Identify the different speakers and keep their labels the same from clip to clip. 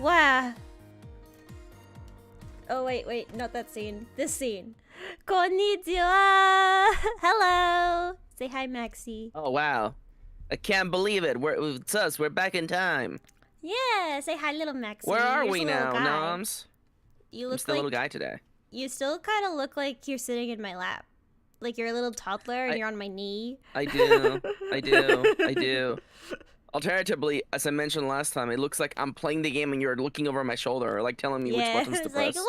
Speaker 1: Wow. Oh, wait, not that scene. This scene. Konnichiwa! Hello! Say hi, Maxi.
Speaker 2: Oh, wow. I can't believe it. It's us. We're back in time.
Speaker 1: Yeah, say hi, little Maxi.
Speaker 2: Where are
Speaker 1: You're
Speaker 2: we
Speaker 1: just a little
Speaker 2: now,
Speaker 1: guy.
Speaker 2: Noms?
Speaker 1: You
Speaker 2: I'm
Speaker 1: look
Speaker 2: just a little guy today.
Speaker 1: You still kind of look like you're sitting in my lap. Like you're a little toddler and you're on my knee.
Speaker 2: I do. I do. Alternatively, as I mentioned last time, it looks like I'm playing the game and you're looking over my shoulder, like telling me which buttons to
Speaker 1: it's
Speaker 2: press.
Speaker 1: like,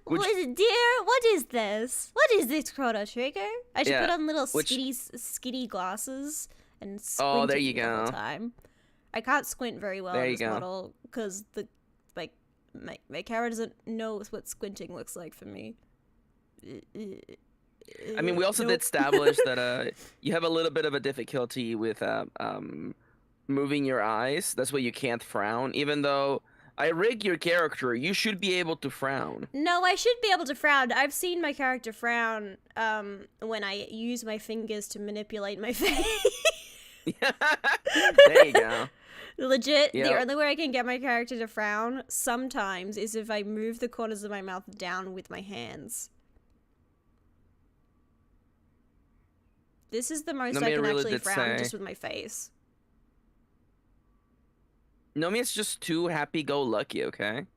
Speaker 1: what is it, dear? What is this? What is this Chrono Trigger? I should put on little skitty glasses and squint
Speaker 2: there
Speaker 1: at
Speaker 2: you
Speaker 1: the whole
Speaker 2: go.
Speaker 1: time. I can't squint very well in this model because my camera doesn't know what squinting looks like for me.
Speaker 2: I mean, we also did establish that you have a little bit of a difficulty with moving your eyes. That's why you can't frown. Even though I rig your character, you should be able to frown.
Speaker 1: No, I should be able to frown. I've seen my character frown when I use my fingers to manipulate my face.
Speaker 2: There you go.
Speaker 1: Legit, the only way I can get my character to frown sometimes is if I move the corners of my mouth down with my hands. This is the most I can actually frown just with my face.
Speaker 2: Nomia's just too happy-go-lucky, okay?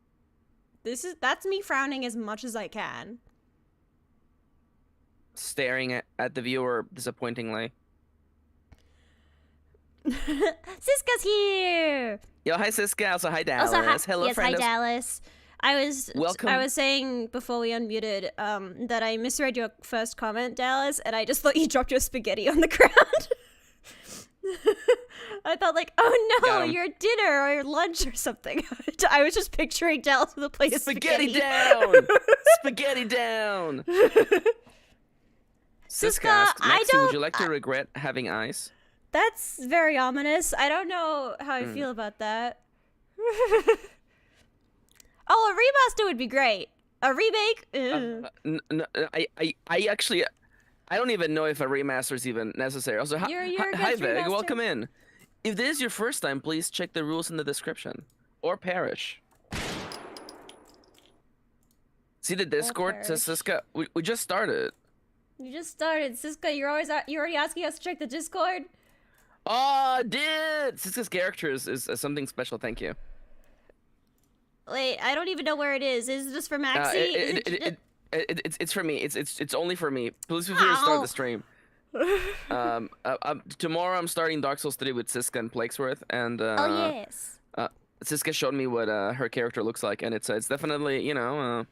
Speaker 1: That's me frowning as much as I can.
Speaker 2: Staring at the viewer disappointingly.
Speaker 1: Siska's here!
Speaker 2: Yo, hi Siska. Also, hi Dallas. Hello,
Speaker 1: yes,
Speaker 2: friend.
Speaker 1: Hi Dallas.
Speaker 2: Welcome.
Speaker 1: I was saying before we unmuted that I misread your first comment, Dallas, and I just thought you dropped your spaghetti on the ground. I thought like, oh no, your dinner or your lunch or something. I was just picturing Dallas with a plate of spaghetti.
Speaker 2: Down! Spaghetti down! Siska asks, Maxi, would you like to regret having eyes?
Speaker 1: That's very ominous. I don't know how I feel about that. Oh, a remaster would be great. A remake?
Speaker 2: I actually, I don't even know if a remaster is even necessary. Also, hi Veg, welcome in. If this is your first time, please check the rules in the description. Or perish. See the Discord? Says Siska, we just started.
Speaker 1: You just started. Siska, you're already asking us to check the Discord?
Speaker 2: Oh, did! Siska's character is something special, thank you.
Speaker 1: Wait, I don't even know where it is. Is it just for Maxi?
Speaker 2: It's for me. It's only for me. Please feel free to start the stream. Tomorrow I'm starting Dark Souls 3 with Siska and Plakesworth, and
Speaker 1: oh yes.
Speaker 2: Siska showed me what her character looks like, and it's definitely, you know,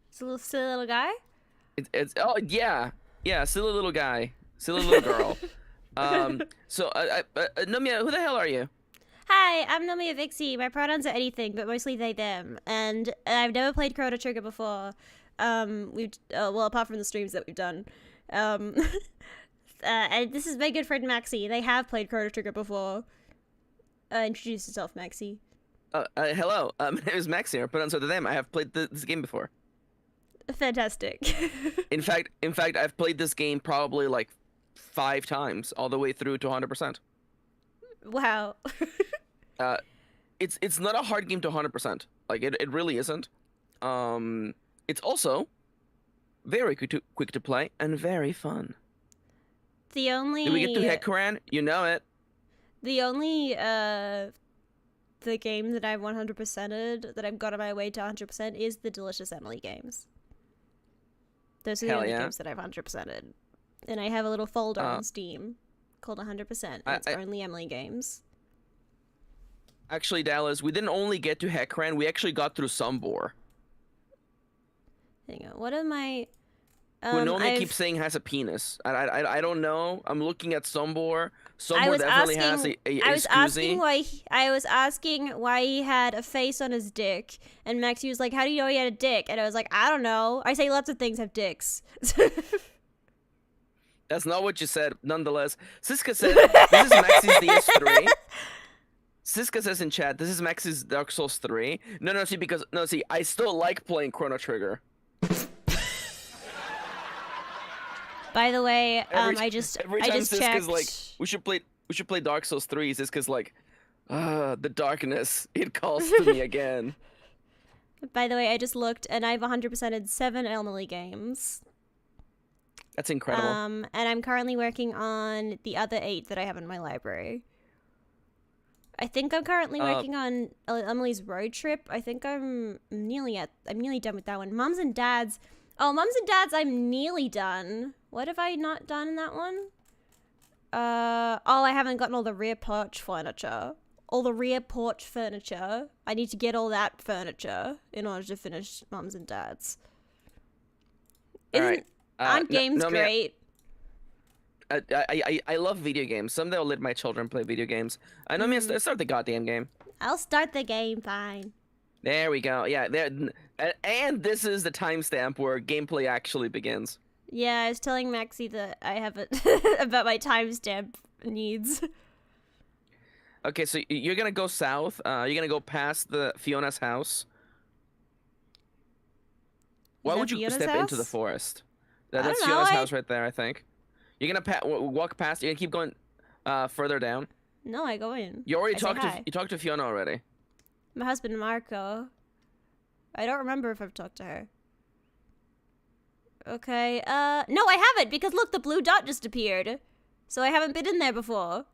Speaker 1: it's a little silly little guy.
Speaker 2: It's silly little guy, silly little girl. So Nomia, who the hell are you?
Speaker 1: Hi, I'm Nomia Vixie. My pronouns are anything, but mostly they, them. And I've never played Chrono Trigger before. Well, apart from the streams that we've done. And this is my good friend Maxi. They have played Chrono Trigger before. Introduce yourself, Maxi.
Speaker 2: Hello. My name is Maxi. My pronouns are them. I have played this game before.
Speaker 1: Fantastic.
Speaker 2: In fact, I've played this game probably like 5 times, all the way through to 100%.
Speaker 1: Wow.
Speaker 2: It's not a hard game to 100%. Like it really isn't. It's also very quick to play and very fun.
Speaker 1: The only
Speaker 2: Did we get to Hecaran? You know it.
Speaker 1: The only the game that I've 100%ed, that I've got on my way to 100% is the Delicious Emily games. Those are the only games that I've 100%ed. And I have a little folder on Steam called 100%. And it's only Emily games.
Speaker 2: Actually, Dallas, we didn't only get to Hecaran, we actually got through Sombor.
Speaker 1: Hang on, what am I...
Speaker 2: who Nomia keeps saying has a penis. I don't know. I'm looking at Sombor. Sombor definitely has a
Speaker 1: I was asking why he had a face on his dick, and Maxi was like, how do you know he had a dick? And I was like, I don't know. I say lots of things have dicks.
Speaker 2: That's not what you said, nonetheless. Siska said, this is Maxi's DS3. Siska says in chat, this is Maxi's Dark Souls 3. See, I still like playing Chrono Trigger.
Speaker 1: By the way, I just
Speaker 2: Siska's
Speaker 1: checked.
Speaker 2: like, we should play Dark Souls 3. Siska's like, The darkness. It calls to me again.
Speaker 1: By the way, I just looked and I've 100%ed 7 Emily games.
Speaker 2: That's incredible.
Speaker 1: And I'm currently working on the other 8 that I have in my library. I think I'm currently working on Emily's road trip. I think I'm nearly done with that one. Mums and Dads. Oh, Mums and Dads, I'm nearly done. What have I not done in that one? Oh, I haven't gotten all the rear porch furniture. All the rear porch furniture. I need to get all that furniture in order to finish Mums and Dads. Aren't games great?
Speaker 2: I love video games. Someday I'll let my children play video games. I know, Nomia, start the goddamn game.
Speaker 1: I'll start the game, fine.
Speaker 2: There we go. Yeah, there. And this is the timestamp where gameplay actually begins.
Speaker 1: Yeah, I was telling Maxi that I have it about my timestamp needs.
Speaker 2: Okay, so you're gonna go south. You're gonna go past the Fiona's house. Why would you
Speaker 1: Fiona's
Speaker 2: step
Speaker 1: house?
Speaker 2: into the forest? That's
Speaker 1: don't know,
Speaker 2: Fiona's house right there, I think. You're gonna walk past. You're gonna keep going further down.
Speaker 1: No, I go in.
Speaker 2: You already
Speaker 1: talked
Speaker 2: to Fiona already.
Speaker 1: My husband Marco. I don't remember if I've talked to her. Okay, no, I haven't, because look, the blue dot just appeared. So I haven't been in there before.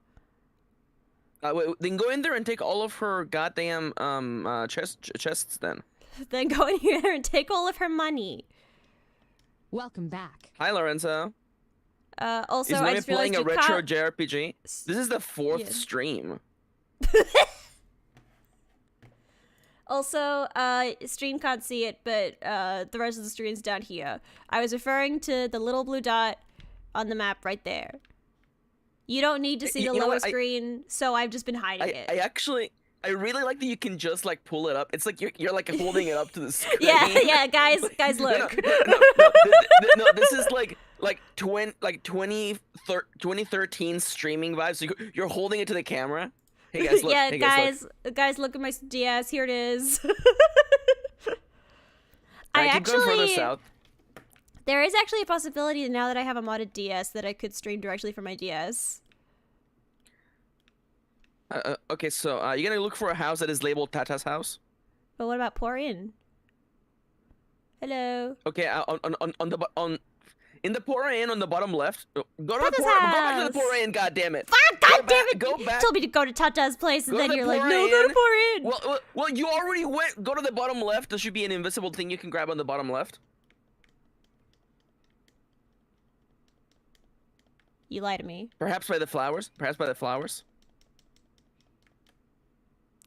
Speaker 2: Then go in there and take all of her goddamn chests then.
Speaker 1: Then go in here and take all of her money.
Speaker 3: Welcome back.
Speaker 2: Hi, Lorenzo.
Speaker 1: Also,
Speaker 2: Is
Speaker 1: I
Speaker 2: Nomia
Speaker 1: just
Speaker 2: playing
Speaker 1: realized
Speaker 2: a
Speaker 1: you
Speaker 2: retro
Speaker 1: can't...
Speaker 2: JRPG? This is the 4th stream.
Speaker 1: Also, stream can't see it, but the rest of the screen's down here. I was referring to the little blue dot on the map right there. You don't need to see the lower screen, so I've just been hiding it.
Speaker 2: I really like that you can just like pull it up. It's like you're like holding it up to the screen.
Speaker 1: Yeah, guys, look.
Speaker 2: No, this is like 2013 streaming vibes. So you're holding it to the camera. Hey guys, look.
Speaker 1: Yeah,
Speaker 2: hey
Speaker 1: guys, look at my DS. Here it is.
Speaker 2: Keep going further south.
Speaker 1: There is actually a possibility now that I have a modded DS that I could stream directly from my DS.
Speaker 2: Okay, so you're gonna look for a house that is labeled Tata's house.
Speaker 1: But what about pour in? Hello.
Speaker 2: Okay, in the pour in on the bottom left. Go back to the pour in. God damn it!
Speaker 1: Fuck! God damn it!
Speaker 2: Go back.
Speaker 1: You told me to go to Tata's place, and then you're like, no,
Speaker 2: in.
Speaker 1: go to pour in.
Speaker 2: Well, you already went. Go to the bottom left. There should be an invisible thing you can grab on the bottom left.
Speaker 1: You lie to me.
Speaker 2: Perhaps by the flowers.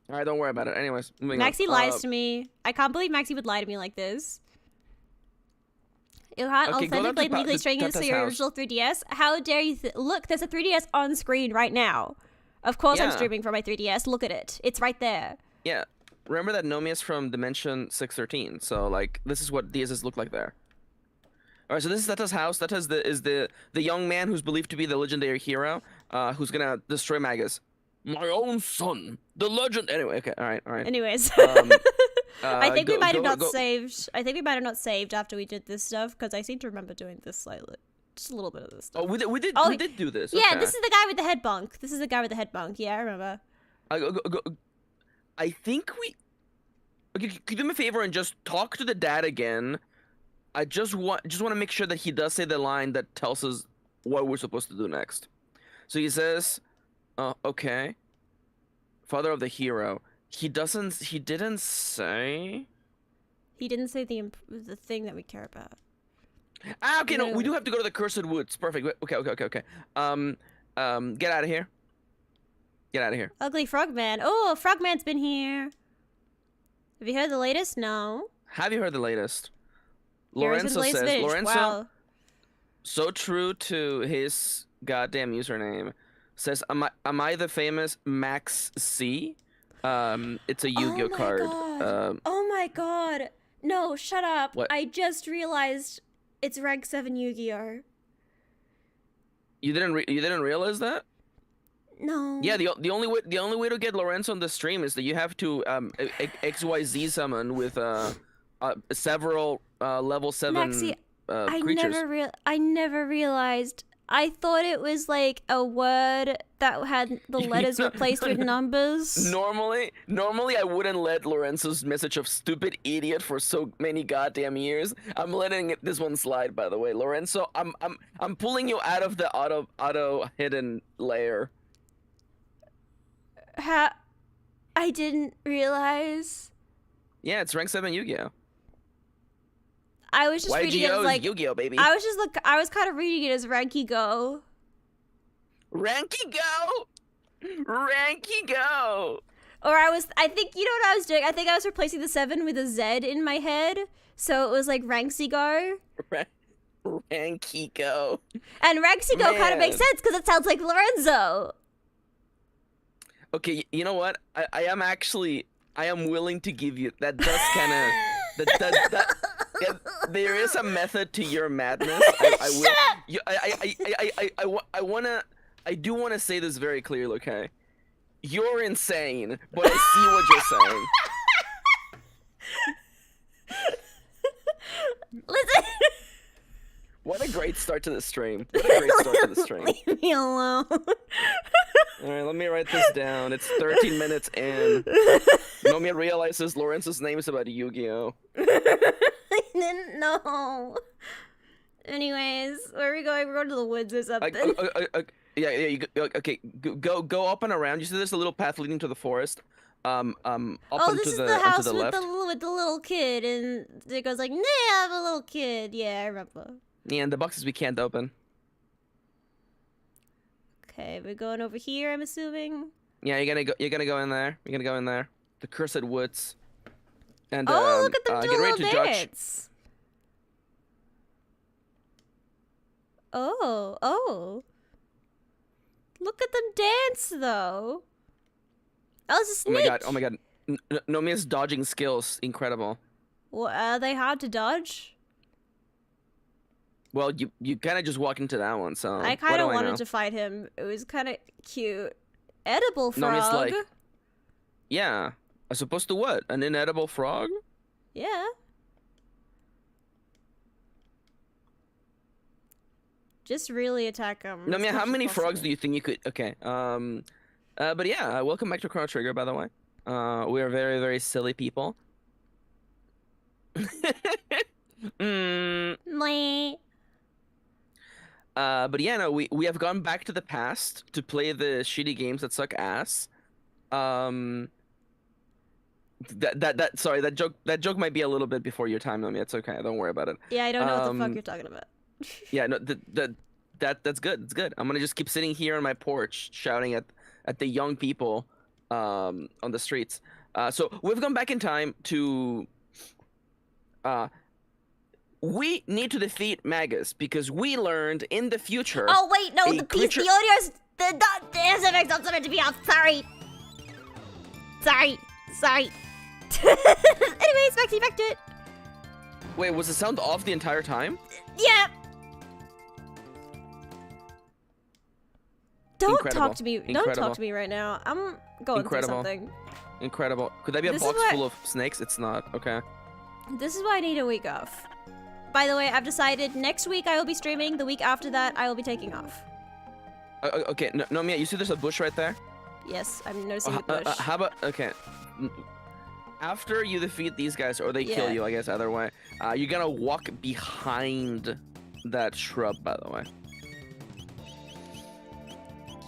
Speaker 2: All right, don't worry about it. Anyways, moving on.
Speaker 1: Maxi lies to me. I can't believe Maxi would lie to me like this. You can't authentically legally string it to your original 3DS. How dare you? Look, there's a 3DS on screen right now. Of course, I'm streaming from my 3DS. Look at it. It's right there.
Speaker 2: Yeah. Remember that Nomia's from Dimension 613. So like, this is what DSs look like there. All right, so this is Tata's house. Tata is the young man who's believed to be the legendary hero, who's gonna destroy Magus. My own son, the legend. Anyway, okay, all right.
Speaker 1: Anyways, I think we might have not saved. I think we might have not saved after we did this stuff, because I seem to remember doing this slightly, just a little bit of this stuff.
Speaker 2: Oh, we did do this.
Speaker 1: Yeah,
Speaker 2: okay.
Speaker 1: this is the guy with the head bunk. Yeah, I remember.
Speaker 2: I think we. Okay, could you do me a favor and just talk to the dad again? I just want to make sure that he does say the line that tells us what we're supposed to do next. So he says, okay. Father of the hero. He didn't say.
Speaker 1: He didn't say the thing that we care about.
Speaker 2: Ah, okay, no, we do have to go to the Cursed Woods. Perfect. Okay. Get out of here. Get out of here.
Speaker 1: Ugly Frogman. Oh, Frogman's been here. Have you heard the latest? No.
Speaker 2: Have you heard the latest?
Speaker 1: Lorenzo says, wow.
Speaker 2: So true to his goddamn username, says, am I the famous MAXI? It's a Yu-Gi-Oh card.
Speaker 1: Oh my god. No, shut up.
Speaker 2: What?
Speaker 1: I just realized it's rank 7 Yu-Gi-Oh.
Speaker 2: You didn't realize that?
Speaker 1: No.
Speaker 2: Yeah, the only way to get Lorenzo on the stream is that you have to XYZ summon with several level 7
Speaker 1: Maxi,
Speaker 2: creatures.
Speaker 1: I never realized I thought it was like a word that had the letters replaced with numbers.
Speaker 2: Normally I wouldn't let Lorenzo's message of stupid idiot for so many goddamn years. I'm letting this one slide, by the way. Lorenzo, I'm pulling you out of the auto hidden layer.
Speaker 1: I didn't realize.
Speaker 2: Yeah, it's rank 7 Yu-Gi-Oh.
Speaker 1: I was just reading it as like
Speaker 2: Yu-Gi-Oh, baby.
Speaker 1: I was kind of reading it as Ranky Go.
Speaker 2: Ranky go! Ranky go!
Speaker 1: Or I think, you know what I was doing? I think I was replacing the 7 with a Z in my head. So it was like Ranksy Go.
Speaker 2: Ranky go.
Speaker 1: And Ranksy Go kind of makes sense because it sounds like Lorenzo.
Speaker 2: Okay, you know what? I am willing to give you that. Does kind of that. Yeah, there is a method to your madness. I do wanna say this very clearly. Okay, you're insane, but I see what you're saying.
Speaker 1: Listen.
Speaker 2: What a great start to the stream. What a great start to the stream.
Speaker 1: Leave me alone.
Speaker 2: Alright, let me write this down. It's 13 minutes in. Nomia realizes Lorenzo's name is about Yu-Gi-Oh!
Speaker 1: I didn't know. Anyways, where are we going? We're going to the woods or something.
Speaker 2: Yeah. Okay. Go up and around. You see, there's a little path leading to the forest. Up
Speaker 1: this is the house with
Speaker 2: left.
Speaker 1: the little kid, and it goes like, "Nah, I have a little kid." Yeah, I remember.
Speaker 2: Yeah, and the boxes we can't open.
Speaker 1: Okay, we're going over here. I'm assuming.
Speaker 2: Yeah, you're gonna go in there. You're gonna go in there. The cursed woods. And
Speaker 1: look at them do
Speaker 2: get
Speaker 1: a
Speaker 2: ready
Speaker 1: little
Speaker 2: to
Speaker 1: dance. Oh. Look at them dance, though. Oh, it's a snake.
Speaker 2: Oh my god. Nomia's dodging skills, incredible.
Speaker 1: Well, are they hard to dodge?
Speaker 2: Well, you kind of just walk into that one, so.
Speaker 1: I kind of wanted to fight him. It was kind of cute. Edible frog.
Speaker 2: Nomia's like, yeah. As opposed to what? An inedible frog?
Speaker 1: Yeah. Just really attack him.
Speaker 2: Nomia, how many frogs do you think you could? Okay. But yeah, welcome back to Chrono Trigger, by the way. We are very, very silly people.
Speaker 1: Meh.
Speaker 2: But yeah, no, we have gone back to the past to play the shitty games that suck ass. Sorry, that joke might be a little bit before your time, Nomia. It's okay. Don't worry about it.
Speaker 1: Yeah, I don't know what the fuck you're talking about.
Speaker 2: Yeah, no, that's good. It's good. I'm gonna just keep sitting here on my porch shouting at the young people on the streets. So we've gone back in time to we need to defeat Magus because we learned in the future.
Speaker 1: Oh wait, no, the audio's the SFX not meant to be off. Sorry. Anyways, Maxi, back to it.
Speaker 2: Wait, was the sound off the entire time?
Speaker 1: Yeah. Don't
Speaker 2: Incredible.
Speaker 1: talk to me. Don't
Speaker 2: Incredible.
Speaker 1: talk to me right now. I'm going through something.
Speaker 2: Incredible. Could that be a
Speaker 1: This
Speaker 2: box
Speaker 1: is why-
Speaker 2: full of snakes? It's not. Okay.
Speaker 1: This is why I need a week off. By the way, I've decided next week I will be streaming. The week after that, I will be taking off.
Speaker 2: Okay, Nomia, you see there's a bush right there?
Speaker 1: Yes, I'm noticing the bush.
Speaker 2: How about, okay. After you defeat these guys, or they kill you, I guess, either way, you're gonna walk behind that shrub, by the way.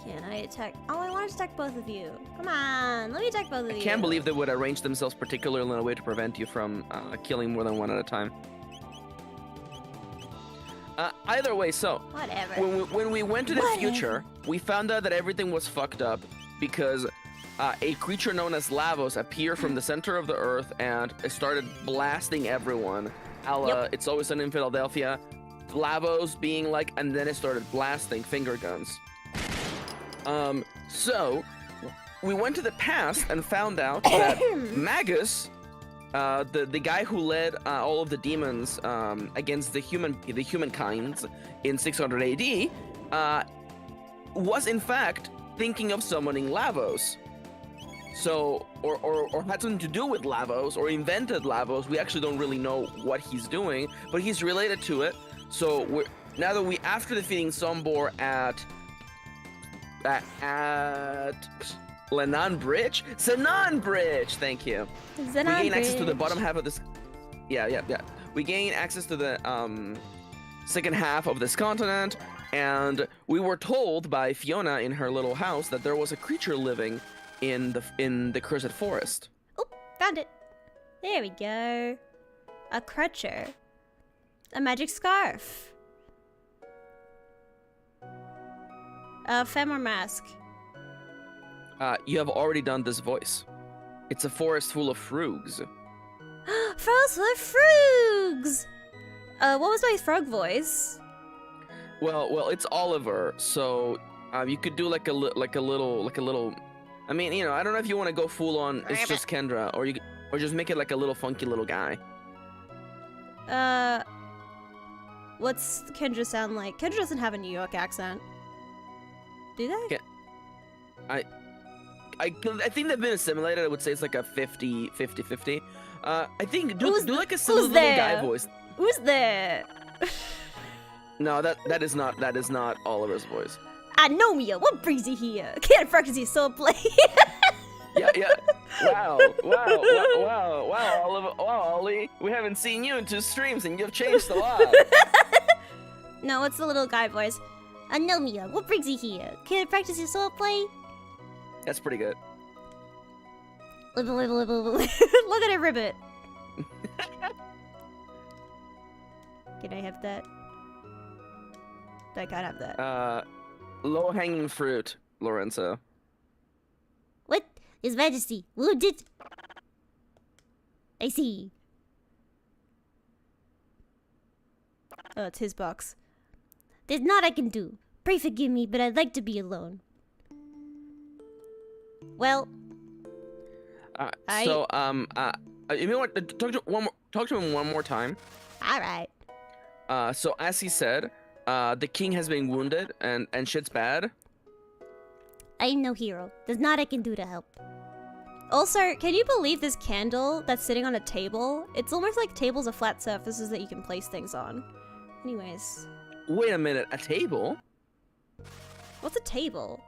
Speaker 1: Can I attack? Oh, I want to attack both of you. Come on, let me attack both of you.
Speaker 2: I can't believe they would arrange themselves particularly in a way to prevent you from killing more than one at a time. Either way, so
Speaker 1: Whatever.
Speaker 2: when we went to the future, we found out that everything was fucked up because a creature known as Lavos appeared from the center of the earth and it started blasting everyone. It's Always Sunny in Philadelphia. Lavos being like, and then it started blasting finger guns. So we went to the past and found out that Magus, the guy who led all of the demons against the humankind in 600 AD, was in fact thinking of summoning Lavos. So, or had something to do with Lavos, or invented Lavos. We actually don't really know what he's doing, but he's related to it. So now that after defeating Sombor at Lenan Bridge, Zenon Bridge. Thank you.
Speaker 1: Zenon
Speaker 2: we gain access to the
Speaker 1: Bridge.
Speaker 2: bottom half of this. Yeah. We gain access to the second half of this continent, and we were told by Fiona in her little house that there was a creature living in the cursed forest.
Speaker 1: Oh, found it. There we go. A crutcher. A magic scarf. A femur mask.
Speaker 2: You have already done this voice. It's a forest full of frugs.
Speaker 1: Forest full of frugs! What was my frog voice?
Speaker 2: Well, it's Oliver, so you could do like a little. I mean, you know, I don't know if you want to go full on. It's just Kendra, or just make it like a little funky little guy.
Speaker 1: What's Kendra sound like? Kendra doesn't have a New York accent. Do they?
Speaker 2: I think they've been assimilated. I would say it's like a 50-50. I think do like a silly little guy voice.
Speaker 1: Who's there?
Speaker 2: No, that is not Oliver's voice.
Speaker 1: Nomia, what brings you here? Can't practice your soul play.
Speaker 2: Yeah. Wow, Oliver, wow, Ollie. We haven't seen you in 2 streams, and you've changed a lot.
Speaker 1: No, what's the little guy voice? Nomia, what brings you here? Can't practice your soul play.
Speaker 2: That's pretty good.
Speaker 1: Look at it, ribbit. Can I have that? I can't have that.
Speaker 2: Low-hanging fruit, Lorenzo.
Speaker 1: What? His Majesty, wounded? I see. Oh, it's his box. There's naught I can do. Pray forgive me, but I'd like to be alone. Well...
Speaker 2: you know what? Talk to him one more time.
Speaker 1: Alright.
Speaker 2: So as he said, the king has been wounded and shit's bad.
Speaker 1: I'm no hero. There's naught I can do to help. Also, can you believe this candle that's sitting on a table? It's almost like tables are flat surfaces that you can place things on. Anyways.
Speaker 2: Wait a minute, a table?
Speaker 1: What's a table?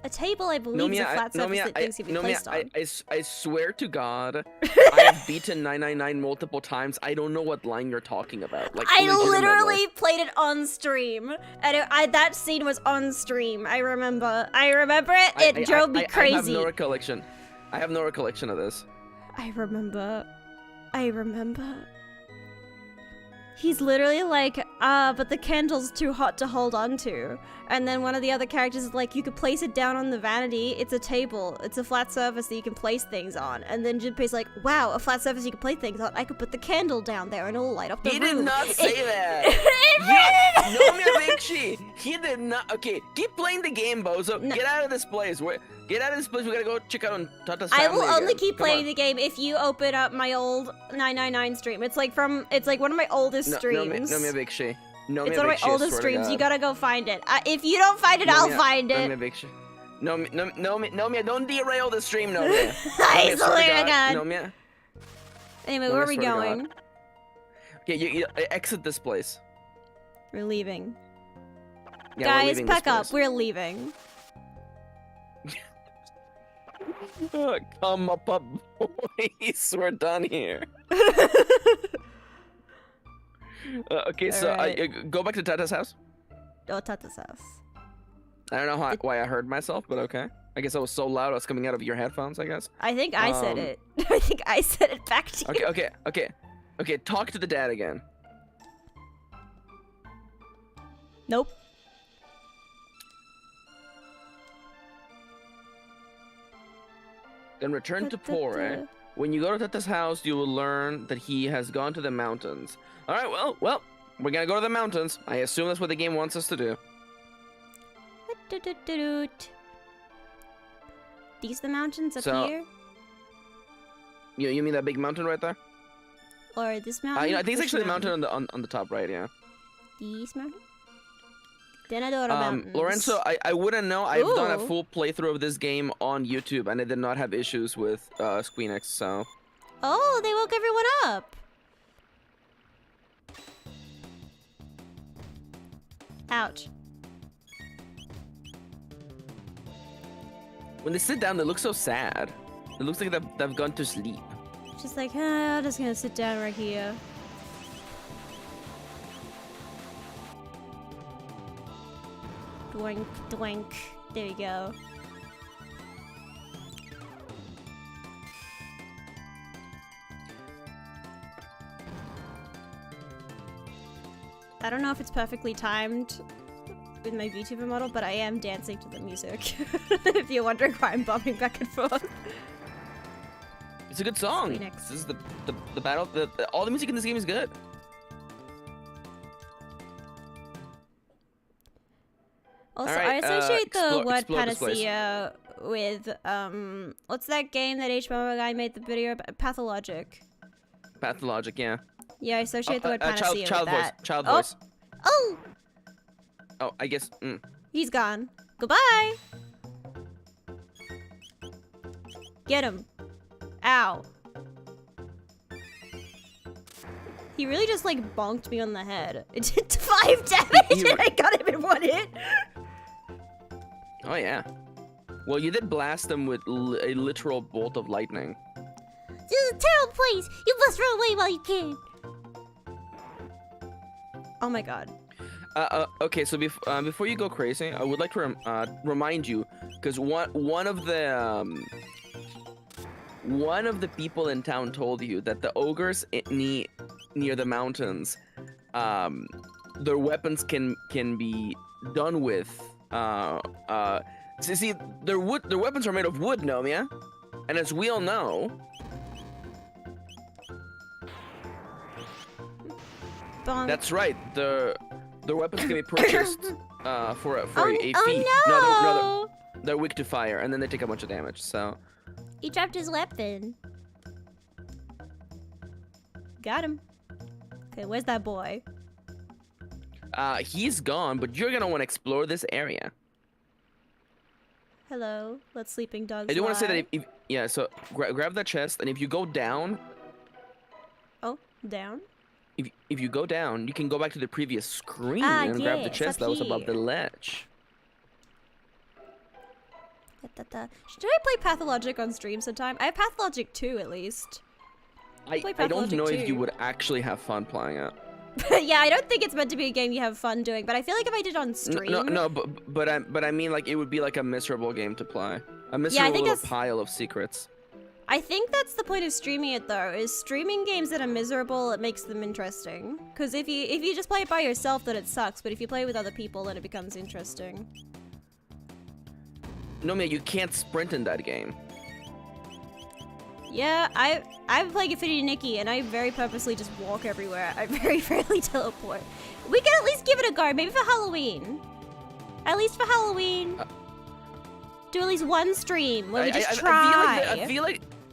Speaker 1: A table, I believe, is a flat surface that things can be placed on.
Speaker 2: I swear to God, I have beaten 999 multiple times. I don't know what line you're talking about. Like,
Speaker 1: I literally played it on stream, and that scene was on stream. I remember it. It drove me crazy.
Speaker 2: I have no recollection. I have no recollection of this.
Speaker 1: I remember. He's literally like, but the candle's too hot to hold on to. And then one of the other characters is like, you could place it down on the vanity. It's a table. It's a flat surface that you can place things on. And then Junpei's like, wow, a flat surface you can place things on. I could put the candle down there and it'll light up the room.
Speaker 2: He did not say that. He did not. Okay, keep playing the game, Bozo. No. Get out of this place. Get out of this place. We gotta go check out on Tata's family.
Speaker 1: I will only keep playing the game if you open up my old 999 stream. It's like one of my oldest streams.
Speaker 2: Nomia Bigshi.
Speaker 1: It's one of my oldest streams. You gotta go find it. If you don't find it, I'll find it.
Speaker 2: Nomia, don't derail the stream, Nomia.
Speaker 1: I swear to God.
Speaker 2: Nomia.
Speaker 1: Anyway, where are we going?
Speaker 2: Okay, you exit this place.
Speaker 1: We're leaving.
Speaker 2: Yeah,
Speaker 1: guys, pack up. We're leaving.
Speaker 2: Come up, boys. We're done here. Okay, so go back to Tata's house.
Speaker 1: Oh, Tata's house.
Speaker 2: I don't know why I heard myself, but okay. I guess I was so loud I was coming out of your headphones, I guess.
Speaker 1: I think I said it. I think I said it back to you.
Speaker 2: Okay, talk to the dad again.
Speaker 1: Nope.
Speaker 2: Then return to Pore. When you go to Tata's house, you will learn that he has gone to the mountains. Alright, well, we're gonna go to the mountains. I assume that's what the game wants us to do.
Speaker 1: These the mountains up here?
Speaker 2: You mean that big mountain right there?
Speaker 1: Or this mountain?
Speaker 2: I think it's actually the mountain on the top right, yeah.
Speaker 1: These mountains? Denadora Mountains.
Speaker 2: Lorenzo, I wouldn't know. I've done a full playthrough of this game on YouTube, and I did not have issues with Squeenix, so...
Speaker 1: Oh, they woke everyone up! Ouch.
Speaker 2: When they sit down, they look so sad. It looks like they've gone to sleep.
Speaker 1: Just like, I'm just gonna sit down right here. Doink, doink. There you go. I don't know if it's perfectly timed with my VTuber model, but I am dancing to the music. If you're wondering why I'm bobbing back and forth.
Speaker 2: It's a good song.
Speaker 1: Phoenix.
Speaker 2: This is the battle. All the music in this game is good.
Speaker 1: Also,
Speaker 2: All right,
Speaker 1: I associate the word
Speaker 2: explore this place.
Speaker 1: panacea with what's that game that HMO guy made the video about? Pathologic.
Speaker 2: Pathologic, yeah.
Speaker 1: Yeah, I associate the word panacea
Speaker 2: child
Speaker 1: with that.
Speaker 2: voice. Child
Speaker 1: Oh.
Speaker 2: voice.
Speaker 1: Oh,
Speaker 2: Oh, I guess.
Speaker 1: he's gone. Goodbye. Get him. Ow. He really just like bonked me on the head. It did 5 damage and I got him in 1 hit.
Speaker 2: Oh yeah. Well, you did blast them with a literal bolt of lightning.
Speaker 1: This is a terrible place. You must run away while you can. Oh my god.
Speaker 2: Okay, so before you go crazy, I would like to remind you, because one of the people in town told you that the ogres near the mountains, their weapons can be done with. See, their weapons are made of wood, Nomia, and as we all know.
Speaker 1: Bonk.
Speaker 2: That's right. Their weapons can be purchased for a fee.
Speaker 1: Oh no!
Speaker 2: They're weak to fire, and then they take a bunch of damage. So
Speaker 1: He dropped his weapon. Got him. Okay, where's that boy?
Speaker 2: he's gone, but you're gonna want to explore this area.
Speaker 1: Hello, let sleeping dogs
Speaker 2: I do want to say
Speaker 1: lie.
Speaker 2: that if yeah, so grab that chest, and if you go down,
Speaker 1: Oh, down?
Speaker 2: if you go down, you can go back to the previous screen
Speaker 1: Ah,
Speaker 2: and grab the
Speaker 1: yes,
Speaker 2: chest
Speaker 1: up
Speaker 2: that was above the
Speaker 1: here.
Speaker 2: ledge.
Speaker 1: Should I play Pathologic on stream sometime? I have Pathologic 2 at least.
Speaker 2: I
Speaker 1: Play
Speaker 2: don't
Speaker 1: Pathologic
Speaker 2: know if you
Speaker 1: 2.
Speaker 2: would actually have fun playing it.
Speaker 1: Yeah, I don't think it's meant to be a game you have fun doing, but I feel like if I did on stream...
Speaker 2: No, but I mean, like, it would be like a miserable game to play. A miserable
Speaker 1: think
Speaker 2: little
Speaker 1: that's-
Speaker 2: pile of secrets.
Speaker 1: I think that's the point of streaming it though, is streaming games that are miserable, it makes them interesting. Because if you just play it by yourself, then it sucks, but if you play with other people, then it becomes interesting.
Speaker 2: No, man, you can't sprint in that game.
Speaker 1: Yeah, I've played Infinity Nikki, and I very purposely just walk everywhere. I very rarely teleport. We can at least give it a go, maybe for Halloween. At least for Halloween. Do at least one stream where we just try.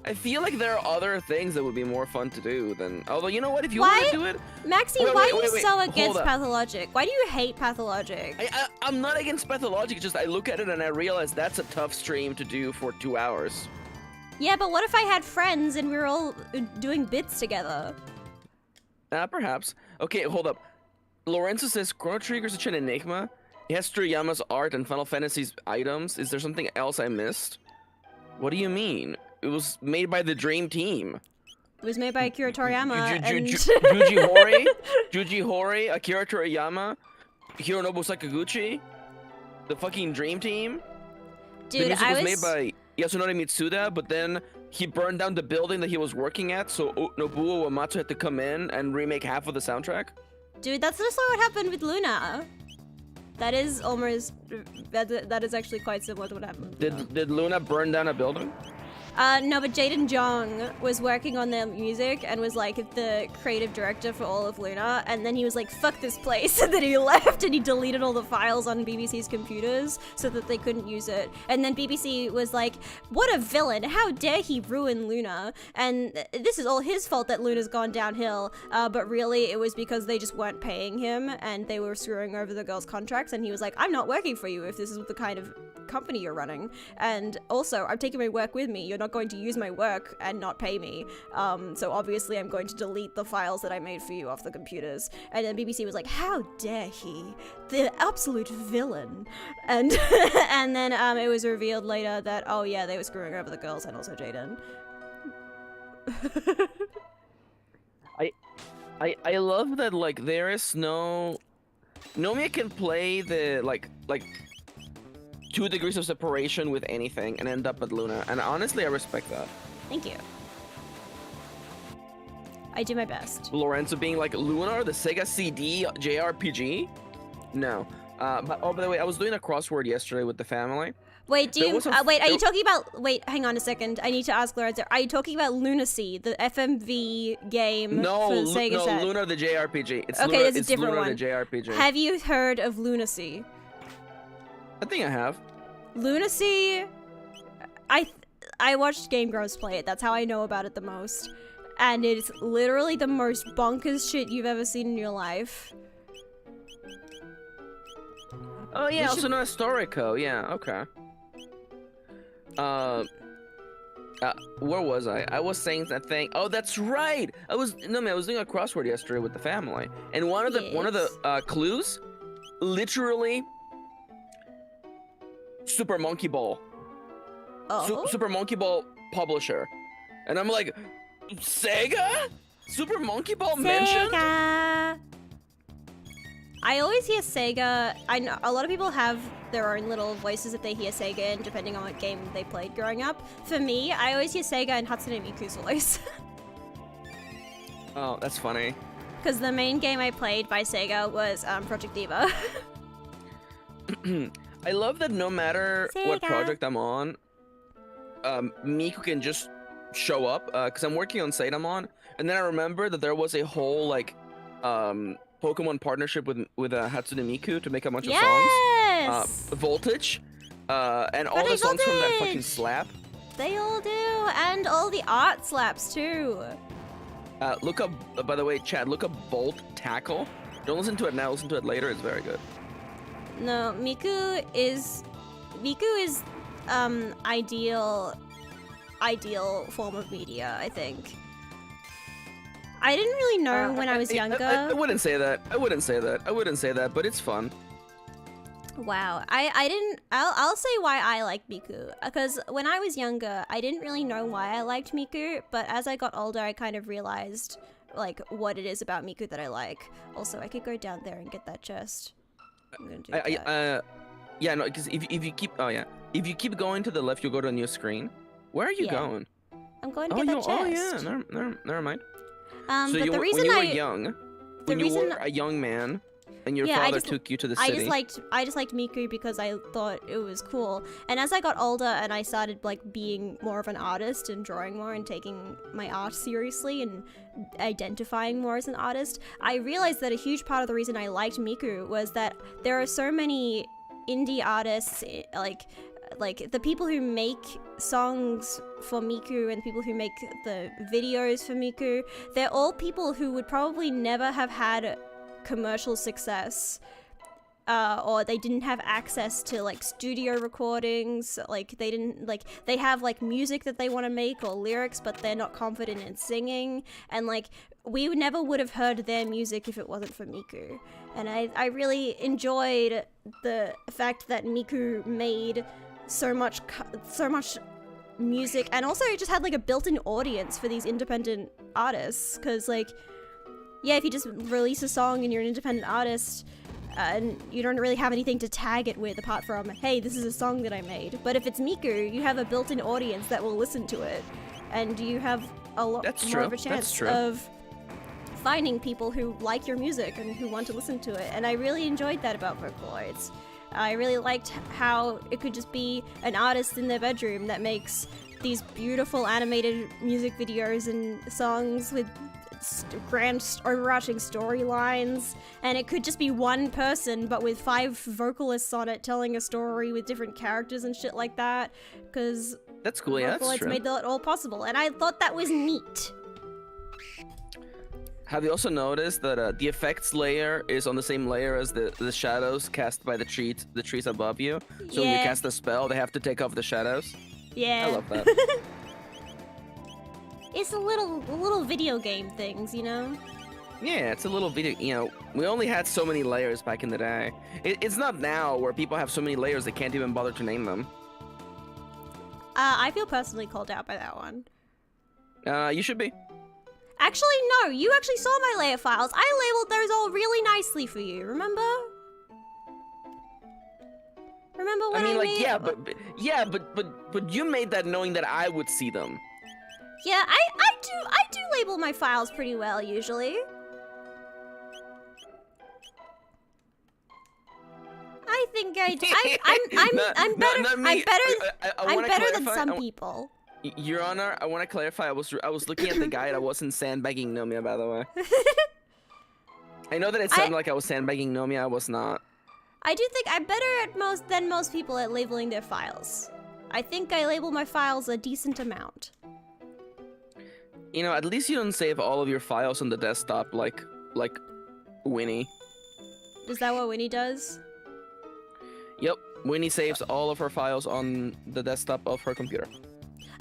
Speaker 2: I feel like there are other things that would be more fun to do than. Although, you know what? If you want to do it,
Speaker 1: Maxi,
Speaker 2: Wait,
Speaker 1: why
Speaker 2: wait,
Speaker 1: are you
Speaker 2: wait,
Speaker 1: so
Speaker 2: hold
Speaker 1: against
Speaker 2: up.
Speaker 1: Pathologic? Why do you hate Pathologic?
Speaker 2: I'm not against Pathologic. Just I look at it and I realize that's a tough stream to do for 2 hours.
Speaker 1: Yeah, but what if I had friends and we were all doing bits together?
Speaker 2: Perhaps. Okay, hold up. Lorenzo says Chrono Trigger is such an enigma. He has Toriyama's art and Final Fantasy's items. Is there something else I missed? What do you mean? It was made by the Dream Team.
Speaker 1: It was made by Akira Toriyama and...
Speaker 2: Juji Hori, Akira Toriyama, Hironobu Sakaguchi, the fucking Dream Team.
Speaker 1: Dude,
Speaker 2: the music
Speaker 1: I
Speaker 2: was made by Yasunori Mitsuda, but then he burned down the building that he was working at, so Nobuo Uematsu had to come in and remake half of the soundtrack.
Speaker 1: Dude, that's just what happened with Luna. That is almost... That is actually quite similar to what happened with Luna.
Speaker 2: Did Luna burn down a building?
Speaker 1: No, but Jaden Jong was working on their music and was like the creative director for all of Luna, and then he was like, fuck this place, and then he left and he deleted all the files on BBC's computers so that they couldn't use it. And then BBC was like, what a villain, how dare he ruin Luna? And this is all his fault that Luna's gone downhill, but really it was because they just weren't paying him and they were screwing over the girls' contracts, and he was like, I'm not working for you if this is the kind of company you're running, and also I'm taking my work with me, you're not not going to use my work and not pay me. So obviously I'm going to delete the files that I made for you off the computers. And then BBC was like, how dare he? The absolute villain. And and then it was revealed later that, oh yeah, they were screwing over the girls and also Jaden.
Speaker 2: I love that, like, there is no... Nomia can play the, like 2 degrees of separation with anything and end up at Luna. And honestly, I respect that.
Speaker 1: Thank you. I do my best.
Speaker 2: Lorenzo being like, Lunar, the Sega CD JRPG? No. But, oh, by the way, I was doing a crossword yesterday with the family.
Speaker 1: Wait, wait, are you talking about... Wait, hang on a second. I need to ask Lorenzo. Are you talking about Lunacy, the FMV game for the Sega set?
Speaker 2: No, Lunar the JRPG. It's
Speaker 1: okay,
Speaker 2: Lunar,
Speaker 1: there's a
Speaker 2: it's
Speaker 1: different
Speaker 2: Lunar
Speaker 1: one.
Speaker 2: The JRPG.
Speaker 1: Have you heard of Lunacy?
Speaker 2: I think I have.
Speaker 1: Lunacy... I watched Game Grumps play it. That's how I know about it the most. And it's literally the most bonkers shit you've ever seen in your life.
Speaker 2: Oh, yeah, also known as Storico. Yeah, okay. Where was I? I was saying that thing. Oh, that's right. I was doing a crossword yesterday with the family, and one of the clues, literally, Super Monkey Ball.
Speaker 1: Oh.
Speaker 2: Super Monkey Ball publisher, and I'm like, Sega? Super Monkey Ball mentioned?
Speaker 1: Sega. I always hear Sega. I know a lot of people have their own little voices that they hear Sega in, depending on what game they played growing up. For me, I always hear Sega in Hatsune Miku's voice.
Speaker 2: Oh, that's funny.
Speaker 1: Because the main game I played by Sega was Project Diva.
Speaker 2: I love that no matter what project I'm on, Miku can just show up, because I'm working on Satamon, and then I remember that there was a whole, like, Pokemon partnership with Hatsune Miku to make a bunch of songs. Voltage, and all the songs from that fucking slap.
Speaker 1: They all do, and all the art slaps too.
Speaker 2: Look up, by the way, Chad, look up Bolt Tackle. Don't listen to it now, listen to it later, it's very good.
Speaker 1: No, Miku is ideal form of media, I think. I didn't really know when I was younger.
Speaker 2: I wouldn't say that. I wouldn't say that, but it's fun.
Speaker 1: Wow. I'll say why I like Miku. Because when I was younger, I didn't really know why I liked Miku, but as I got older, I kind of realized, like, what it is about Miku that I like. Also, I could go down there and get that chest. I'm gonna do that.
Speaker 2: Yeah, no, because if you keep going to the left, you'll go to a new screen. Where are you going?
Speaker 1: I'm going to get that chest.
Speaker 2: Oh yeah, never mind.
Speaker 1: But
Speaker 2: so
Speaker 1: the reason
Speaker 2: when you were a young man, and your father took you to the city.
Speaker 1: I just liked Miku because I thought it was cool. And as I got older and I started like being more of an artist and drawing more and taking my art seriously and identifying more as an artist, I realized that a huge part of the reason I liked Miku was that there are so many indie artists, like the people who make songs for Miku and people who make the videos for Miku, they're all people who would probably never have had commercial success, or they didn't have access to like studio recordings, like they have like music that they want to make or lyrics, but they're not confident in singing, and like we never would have heard their music if it wasn't for Miku. And I really enjoyed the fact that Miku made so much music, and also it just had like a built-in audience for these independent artists, because like, yeah, if you just release a song and you're an independent artist and you don't really have anything to tag it with apart from, hey, this is a song that I made, but if it's Miku, you have a built-in audience that will listen to it, and you have a lot more of a chance of finding people who like your music and who want to listen to it. And I really enjoyed that about Vocaloids. I really liked how it could just be an artist in their bedroom that makes these beautiful animated music videos and songs with grand overarching storylines, and it could just be one person but with 5 vocalists on it telling a story with different characters and shit like that, because
Speaker 2: that's cool. Yeah, that's true.
Speaker 1: Made that all possible, and I thought that was neat.
Speaker 2: Have you also noticed that the effects layer is on the same layer as the shadows cast by the trees above you? So when you cast a spell, they have to take off the shadows?
Speaker 1: Yeah.
Speaker 2: I love that.
Speaker 1: It's the little video game things, you know?
Speaker 2: Yeah, it's a little video. You know, we only had so many layers back in the day. It's not now where people have so many layers they can't even bother to name them.
Speaker 1: I feel personally called out by that one.
Speaker 2: You should be.
Speaker 1: Actually, no. You actually saw my layer files. I labeled those all really nicely for you. Remember? Remember when
Speaker 2: I mean, like,
Speaker 1: made...
Speaker 2: yeah, but you made that knowing that I would see them.
Speaker 1: Yeah, I do label my files pretty well usually. I think I do. I'm better than some people.
Speaker 2: Your Honor, I want to clarify. I was looking at the guide. I wasn't sandbagging Nomia, by the way. I know that it sounded like I was sandbagging Nomia. I was not.
Speaker 1: I do think I'm better than most people at labeling their files. I think I label my files a decent amount.
Speaker 2: You know, at least you don't save all of your files on the desktop like Winnie.
Speaker 1: Is that what Winnie does?
Speaker 2: Yep, Winnie saves all of her files on the desktop of her computer.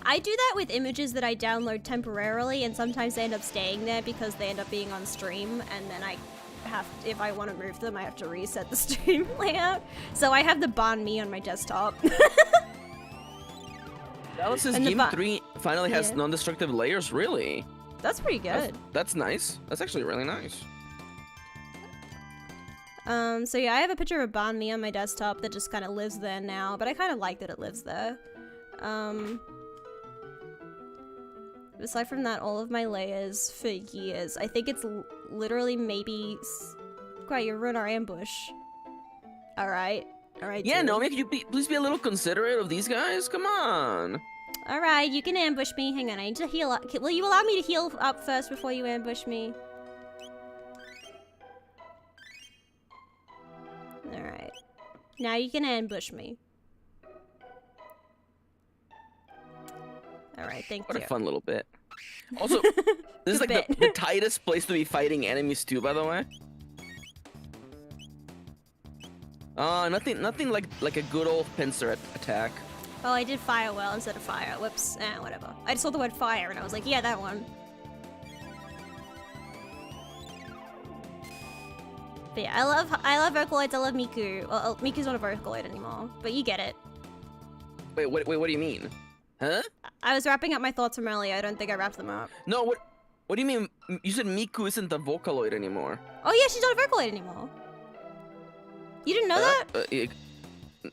Speaker 1: I do that with images that I download temporarily, and sometimes they end up staying there because they end up being on stream, and then if I want to move them, I have to reset the stream layout. So I have the banh mi on my desktop.
Speaker 2: Alice's Game 3 finally has non-destructive layers, really?
Speaker 1: That's pretty good.
Speaker 2: That's nice. That's actually really nice.
Speaker 1: So yeah, I have a picture of banh mi on my desktop that just kind of lives there now, but I kind of like that it lives there. Aside from that, all of my layers for years. I think it's literally maybe... Quite, you ruin our ambush. Alright. Alright,
Speaker 2: yeah, Nomia, could you please be a little considerate of these guys? Come on.
Speaker 1: Alright, you can ambush me. Hang on, I need to heal up. Will you allow me to heal up first before you ambush me? Alright. Now you can ambush me. Alright, thank you.
Speaker 2: What a fun little bit. Also, this is like the tightest place to be fighting enemies too, by the way. Nothing like a good old pincer attack.
Speaker 1: Oh, I did fire well instead of fire. Whoops. Whatever. I just saw the word fire and I was like, yeah, that one. But yeah, I love Vocaloids. I love Miku. Well, Miku's not a Vocaloid anymore, but you get it.
Speaker 2: Wait, what do you mean? Huh?
Speaker 1: I was wrapping up my thoughts from earlier. I don't think I wrapped them up.
Speaker 2: No, what do you mean? You said Miku isn't a Vocaloid anymore.
Speaker 1: Oh yeah, she's not a Vocaloid anymore. You didn't know that?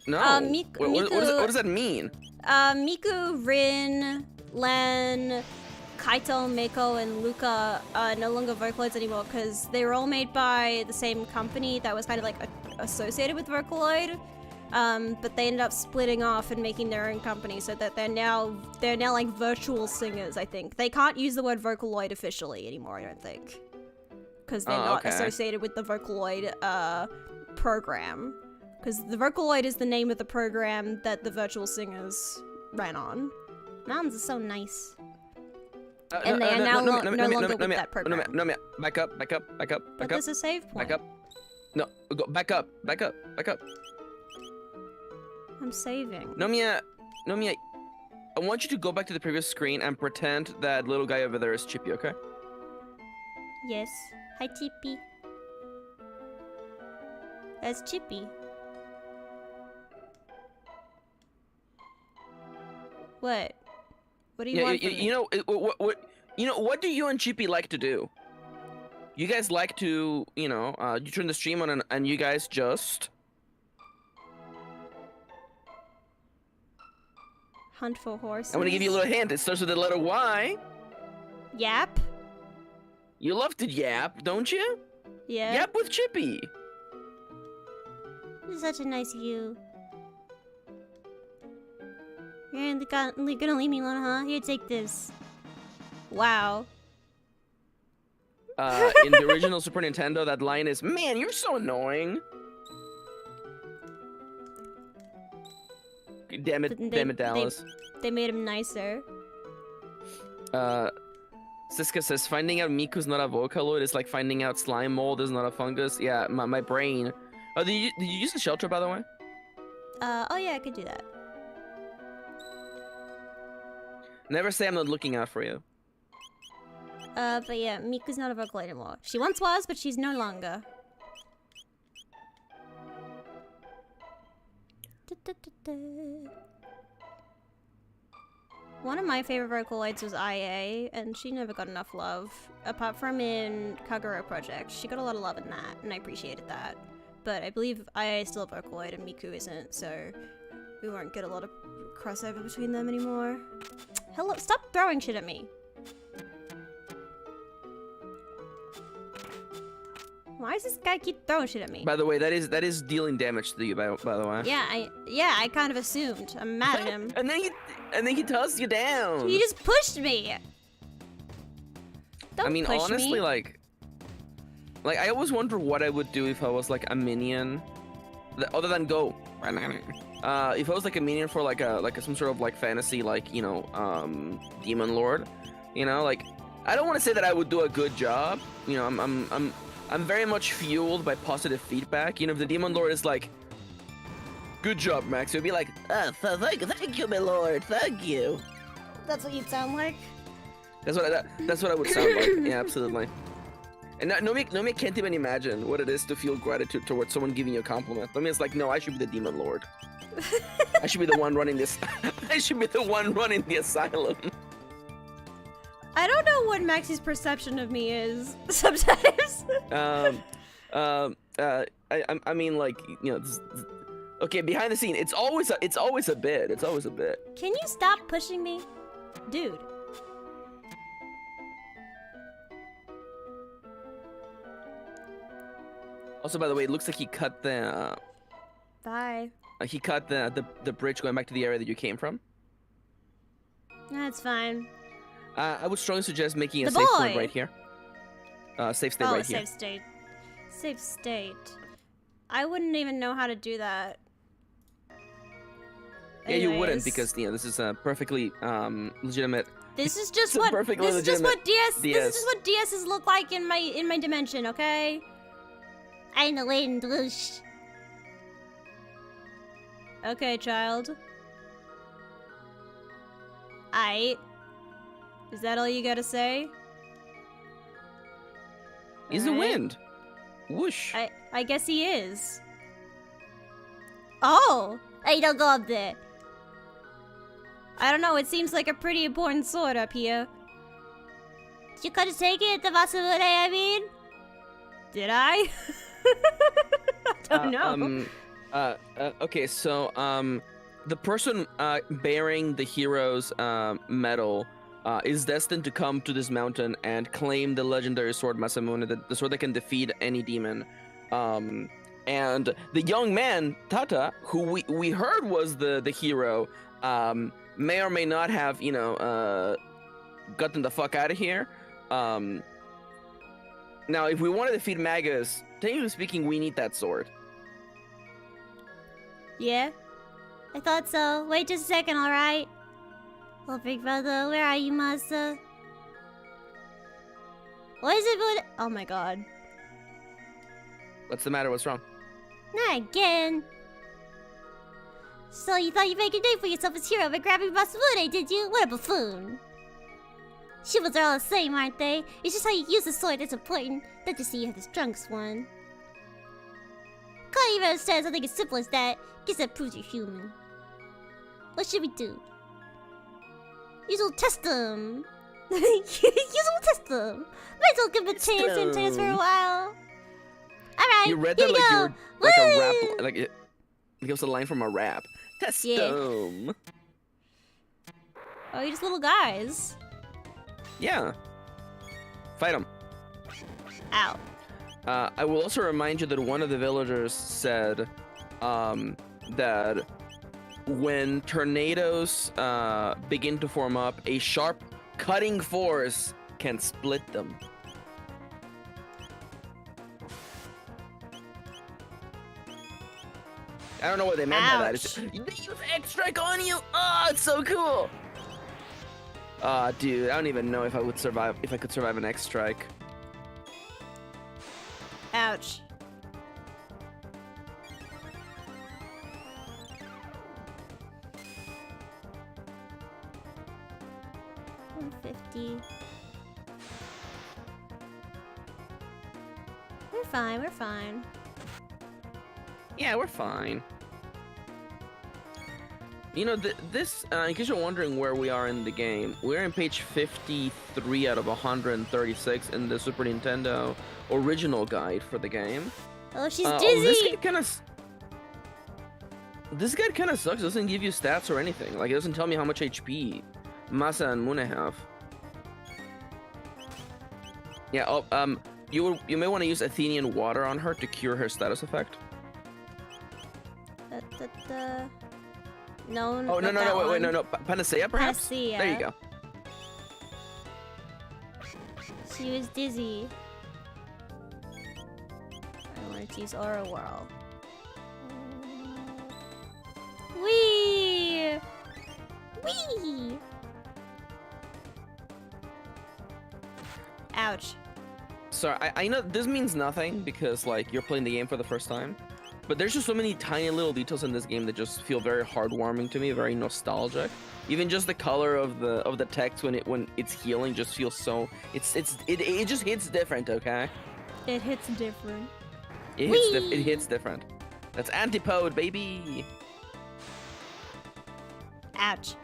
Speaker 2: No.
Speaker 1: Miku,
Speaker 2: what does that mean?
Speaker 1: Miku, Rin, Len, Kaito, Meiko, and Luca no longer Vocaloids anymore because they were all made by the same company that was kind of like associated with Vocaloid. But they ended up splitting off and making their own company so that they're now like virtual singers, I think. They can't use the word Vocaloid officially anymore, I don't think. Because they're not associated with the Vocaloid program. Because the Vocaloid is the name of the program that the virtual singers ran on. Mountains are so nice. And they are now no longer with that program.
Speaker 2: Nomia, back up.
Speaker 1: But there's a save point.
Speaker 2: Back up. No, go back up.
Speaker 1: I'm saving.
Speaker 2: Nomia, I want you to go back to the previous screen and pretend that little guy over there is Chippy, okay?
Speaker 1: Yes. Hi, Chippy. That's Chippy. What? What do you want from me?
Speaker 2: What do you and Chippy like to do? You guys like to, you turn the stream on and you guys just...
Speaker 1: Hunt for horses.
Speaker 2: I'm gonna give you a little hint. It starts with the letter Y.
Speaker 1: Yap.
Speaker 2: You love to yap, don't you?
Speaker 1: Yeah.
Speaker 2: Yap with Chippy.
Speaker 1: This is such a nice view. You're gonna leave me alone, huh? Here, take this. Wow.
Speaker 2: In the original Super Nintendo, that line is, "Man, you're so annoying." Damn it, Dallas.
Speaker 1: They made him nicer.
Speaker 2: Siska says, finding out Miku's not a Vocaloid is like finding out slime mold is not a fungus. Yeah, my brain. Oh, did you use the shelter, by the way?
Speaker 1: Oh yeah, I could do that.
Speaker 2: Never say I'm not looking out for you.
Speaker 1: But yeah, Miku's not a Vocaloid anymore. She once was, but she's no longer. One of my favorite Vocaloids was IA, and she never got enough love. Apart from in Kagero Project. She got a lot of love in that, and I appreciated that. But I believe IA is still a Vocaloid and Miku isn't, so we won't get a lot of crossover between them anymore. Hello, stop throwing shit at me. Why does this guy keep throwing shit at me?
Speaker 2: By the way, that is dealing damage to you. By the way.
Speaker 1: Yeah, I kind of assumed. I'm mad at him.
Speaker 2: and then he tossed you down.
Speaker 1: He just pushed me. Don't
Speaker 2: I mean,
Speaker 1: push
Speaker 2: honestly,
Speaker 1: me.
Speaker 2: like I always wonder what I would do if I was like a minion, other than go. If I was like a minion for like some sort of like fantasy, like, you know, demon lord, you know, like I don't want to say that I would do a good job. You know, I'm very much fueled by positive feedback. You know, if the demon lord is like, good job, Max, it would be like, thank you, my lord, thank you.
Speaker 1: That's what you'd sound like.
Speaker 2: That's what I would sound like. Yeah, absolutely. And Nomia can't even imagine what it is to feel gratitude towards someone giving you a compliment. Nomia's like, no, I should be the demon lord. I should be the one running this. I should be the one running the asylum.
Speaker 1: I don't know what Maxi's perception of me is sometimes.
Speaker 2: I mean, like, you know, okay, behind the scene, it's always a bit. It's always a bit.
Speaker 1: Can you stop pushing me, dude?
Speaker 2: Also, by the way, it looks like he cut the.
Speaker 1: Bye.
Speaker 2: He cut the bridge going back to the area that you came from.
Speaker 1: That's fine.
Speaker 2: I would strongly suggest making a
Speaker 1: The
Speaker 2: safe
Speaker 1: boy!
Speaker 2: point right here. Safe state right here.
Speaker 1: Safe state. Safe state. I wouldn't even know how to do that.
Speaker 2: Yeah, you wouldn't,
Speaker 1: Anyways.
Speaker 2: because, you know, this is a perfectly legitimate.
Speaker 1: This is just
Speaker 2: It's a
Speaker 1: what
Speaker 2: perfectly
Speaker 1: this is just what
Speaker 2: legitimate
Speaker 1: This is just what DSs look like in my dimension, okay? I know in douche. Okay, child. Is that all you gotta say?
Speaker 2: He's the
Speaker 1: Alright.
Speaker 2: wind. Whoosh.
Speaker 1: I guess he is. Oh! I don't go up there. I don't know, it seems like a pretty important sword up here. You could've taken it, the Vasumune, I mean? Did I? I don't know.
Speaker 2: Okay, so the person bearing the hero's medal is destined to come to this mountain and claim the legendary sword Masamune, the sword that can defeat any demon. And the young man Tata, who we heard was the hero, may or may not have, you know, gotten the fuck out of here. Now, if we want to defeat Magus, technically speaking, we need that sword.
Speaker 1: Yeah? I thought so. Wait just a second, alright? Oh, big brother, where are you, master? What is it, but oh my god.
Speaker 2: What's the matter? What's wrong?
Speaker 1: Not again. So you thought you'd make a name for yourself as hero by grabbing Masamune, did you? What a buffoon. Shivers are all the same, aren't they? It's just how you use the sword that's important. Not to see you have the strongest one. Calling you understand something as simple as that. Guess that proves you're human. What should we do? Use will test them. Use will test them. Might as well give them a chance and test for a while. Alright,
Speaker 2: You read
Speaker 1: here
Speaker 2: that
Speaker 1: we
Speaker 2: like
Speaker 1: go.
Speaker 2: you were like a rap,
Speaker 1: Woo!
Speaker 2: like it was a line from a rap. Test
Speaker 1: Yeah.
Speaker 2: them.
Speaker 1: Oh, you're just little guys.
Speaker 2: Yeah. Fight them.
Speaker 1: Ow.
Speaker 2: I will also remind you that one of the villagers said that when tornadoes begin to form up, a sharp cutting force can split them. I don't know what they meant by that. It's, they use X-Strike on you. Oh, it's so cool. Dude, I don't even know if I would survive. If I could survive an X-Strike.
Speaker 1: Ouch. $150. We're fine. We're fine.
Speaker 2: Yeah, we're fine. You know, this, in case you're wondering where we are in the game, we're in page 53 out of 136 in the Super Nintendo original guide for the game.
Speaker 1: Oh, she's dizzy.
Speaker 2: This guide kind of sucks. It doesn't give you stats or anything. Like, it doesn't tell me how much HP Masa and Mune have. Yeah, you may want to use Athenian water on her to cure her status effect.
Speaker 1: No.
Speaker 2: Oh, no, wait, no. Panacea, perhaps?
Speaker 1: Panacea.
Speaker 2: There you go.
Speaker 1: She was dizzy. I wanted to use Aura Whirl. Wee! Wee! Ouch.
Speaker 2: Sorry, I know this means nothing because, like, you're playing the game for the first time. But there's just so many tiny little details in this game that just feel very heartwarming to me, very nostalgic. Even just the color of the text when it's healing just feels so it just hits different, okay?
Speaker 1: It hits different.
Speaker 2: It hits different. That's antipode, baby.
Speaker 1: Ouch.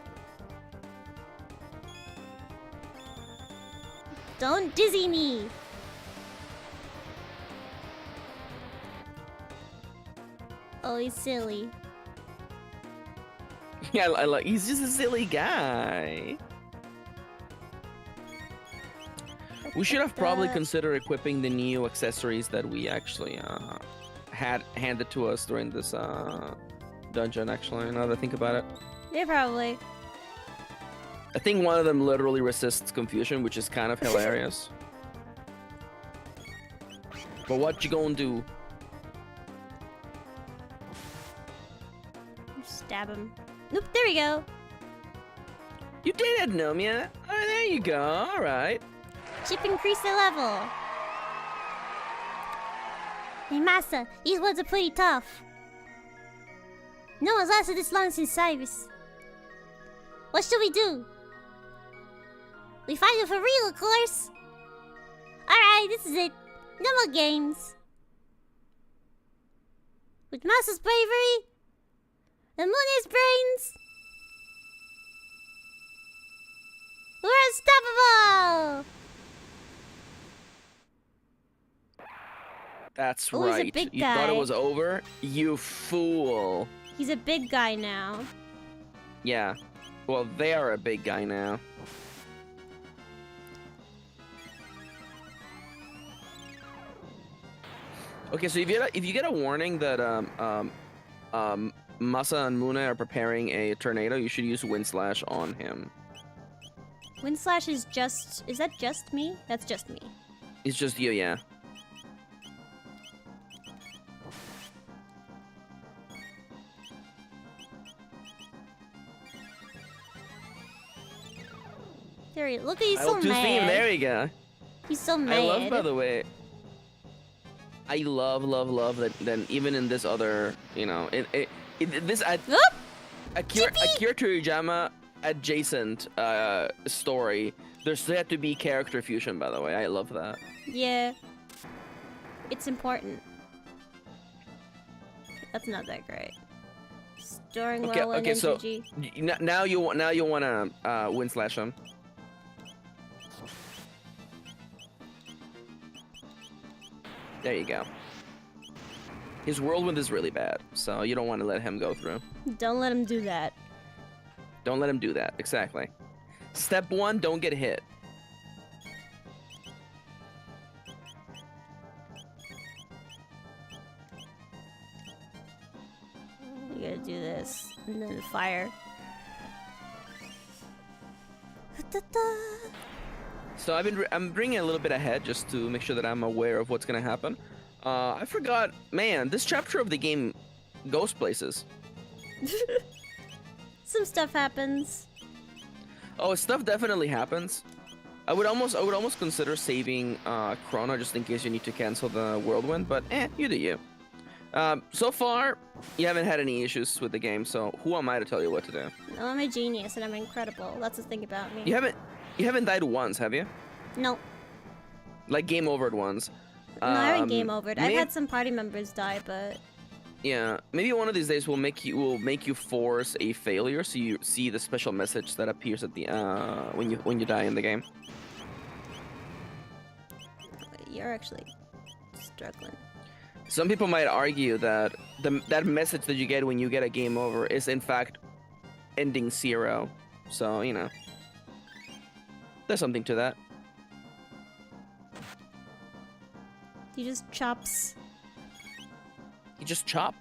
Speaker 1: Don't dizzy me. Oh, he's silly.
Speaker 2: Yeah, I like. He's just a silly guy. We should have probably considered equipping the new accessories that we actually had handed to us during this dungeon. Actually, now that I think about it,
Speaker 1: Yeah, probably.
Speaker 2: I think one of them literally resists confusion, which is kind of hilarious. But what you gonna do?
Speaker 1: Stab him. Nope, there we go.
Speaker 2: You did it, Nomia. Oh, there you go. All right.
Speaker 1: Chip increased the level. Hey, Masa, these ones are pretty tough. No one's lasted this long since Cyrus. What should we do? We fight it for real, of course. Alright, this is it. No more games. With Masa's bravery and Mune's brains, we're unstoppable!
Speaker 2: That's
Speaker 1: Oh, he's a
Speaker 2: right.
Speaker 1: big
Speaker 2: You thought it
Speaker 1: guy.
Speaker 2: was over? You fool.
Speaker 1: He's a big guy now.
Speaker 2: Yeah. Well, they are a big guy now. Okay, so if you get a warning that Masa and Mune are preparing a tornado, you should use Wind Slash on him.
Speaker 1: Wind Slash is just... Is that just me? That's just me.
Speaker 2: It's just you, yeah.
Speaker 1: There he... Look, he's so
Speaker 2: L2
Speaker 1: mad.
Speaker 2: theme, there you go.
Speaker 1: He's so mad.
Speaker 2: I love, by the way, I love that even in this other, you know, this
Speaker 1: Oop!
Speaker 2: Akira Toriyama adjacent story, there still had to be character fusion, by the way. I love that.
Speaker 1: Yeah. It's important. That's not that great. Storing whirlwind
Speaker 2: Okay, so
Speaker 1: energy.
Speaker 2: now you want to Wind Slash him. There you go. His whirlwind is really bad, so you don't want to let him go through.
Speaker 1: Don't let him do that.
Speaker 2: Don't let him do that. Exactly. Step 1, don't get hit.
Speaker 1: You gotta do this. And then fire.
Speaker 2: So I'm bringing a little bit ahead just to make sure that I'm aware of what's gonna happen. I forgot, man, this chapter of the game goes places.
Speaker 1: Some stuff happens.
Speaker 2: Oh, stuff definitely happens. I would almost consider saving Chrono just in case you need to cancel the whirlwind, but you do you. So far, you haven't had any issues with the game, so who am I to tell you what to do?
Speaker 1: No, I'm a genius and I'm incredible. That's the thing about me.
Speaker 2: You haven't died once, have you?
Speaker 1: No.
Speaker 2: Like game overed once.
Speaker 1: No, I haven't game overed. I've
Speaker 2: may-
Speaker 1: had some party members die, but
Speaker 2: Yeah, maybe one of these days we'll make you force a failure, so you see the special message that appears at the when you die in the game.
Speaker 1: you're actually struggling.
Speaker 2: Some people might argue that that message that you get when you get a game over is in fact ending 0. So, you know, there's something to that.
Speaker 1: He just chops.
Speaker 2: You just chop.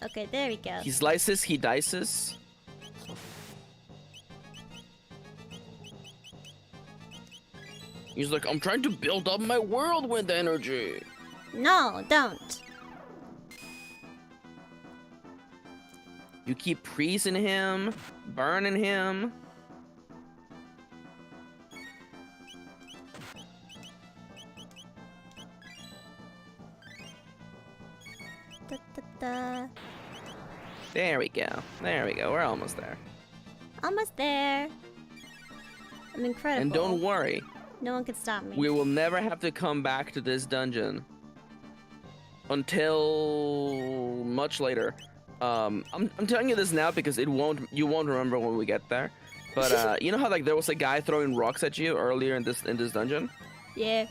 Speaker 1: Okay, there we go.
Speaker 2: He slices, he dices. He's like, I'm trying to build up my whirlwind energy.
Speaker 1: No, don't.
Speaker 2: You keep freezing him, burning him.
Speaker 1: Da, da, da.
Speaker 2: There we go. There we go. We're almost there.
Speaker 1: Almost there. I'm incredible.
Speaker 2: And don't worry,
Speaker 1: No one can stop me.
Speaker 2: we will never have to come back to this dungeon until much later. I'm telling you this now because you won't remember when we get there. But you know how like there was a guy throwing rocks at you earlier in this dungeon?
Speaker 1: Yeah.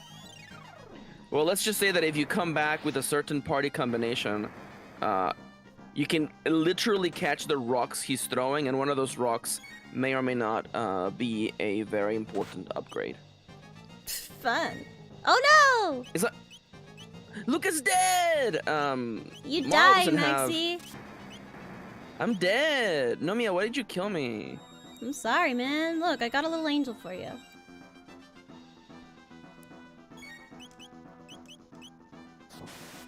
Speaker 2: Well, let's just say that if you come back with a certain party combination, you can literally catch the rocks he's throwing, and one of those rocks may or may not be a very important upgrade.
Speaker 1: Fun. Oh no!
Speaker 2: Is that? Lucas dead.
Speaker 1: You
Speaker 2: Marl
Speaker 1: died,
Speaker 2: doesn't have-
Speaker 1: Maxi.
Speaker 2: I'm dead. Nomia, why did you kill me?
Speaker 1: I'm sorry, man. Look, I got a little angel for you.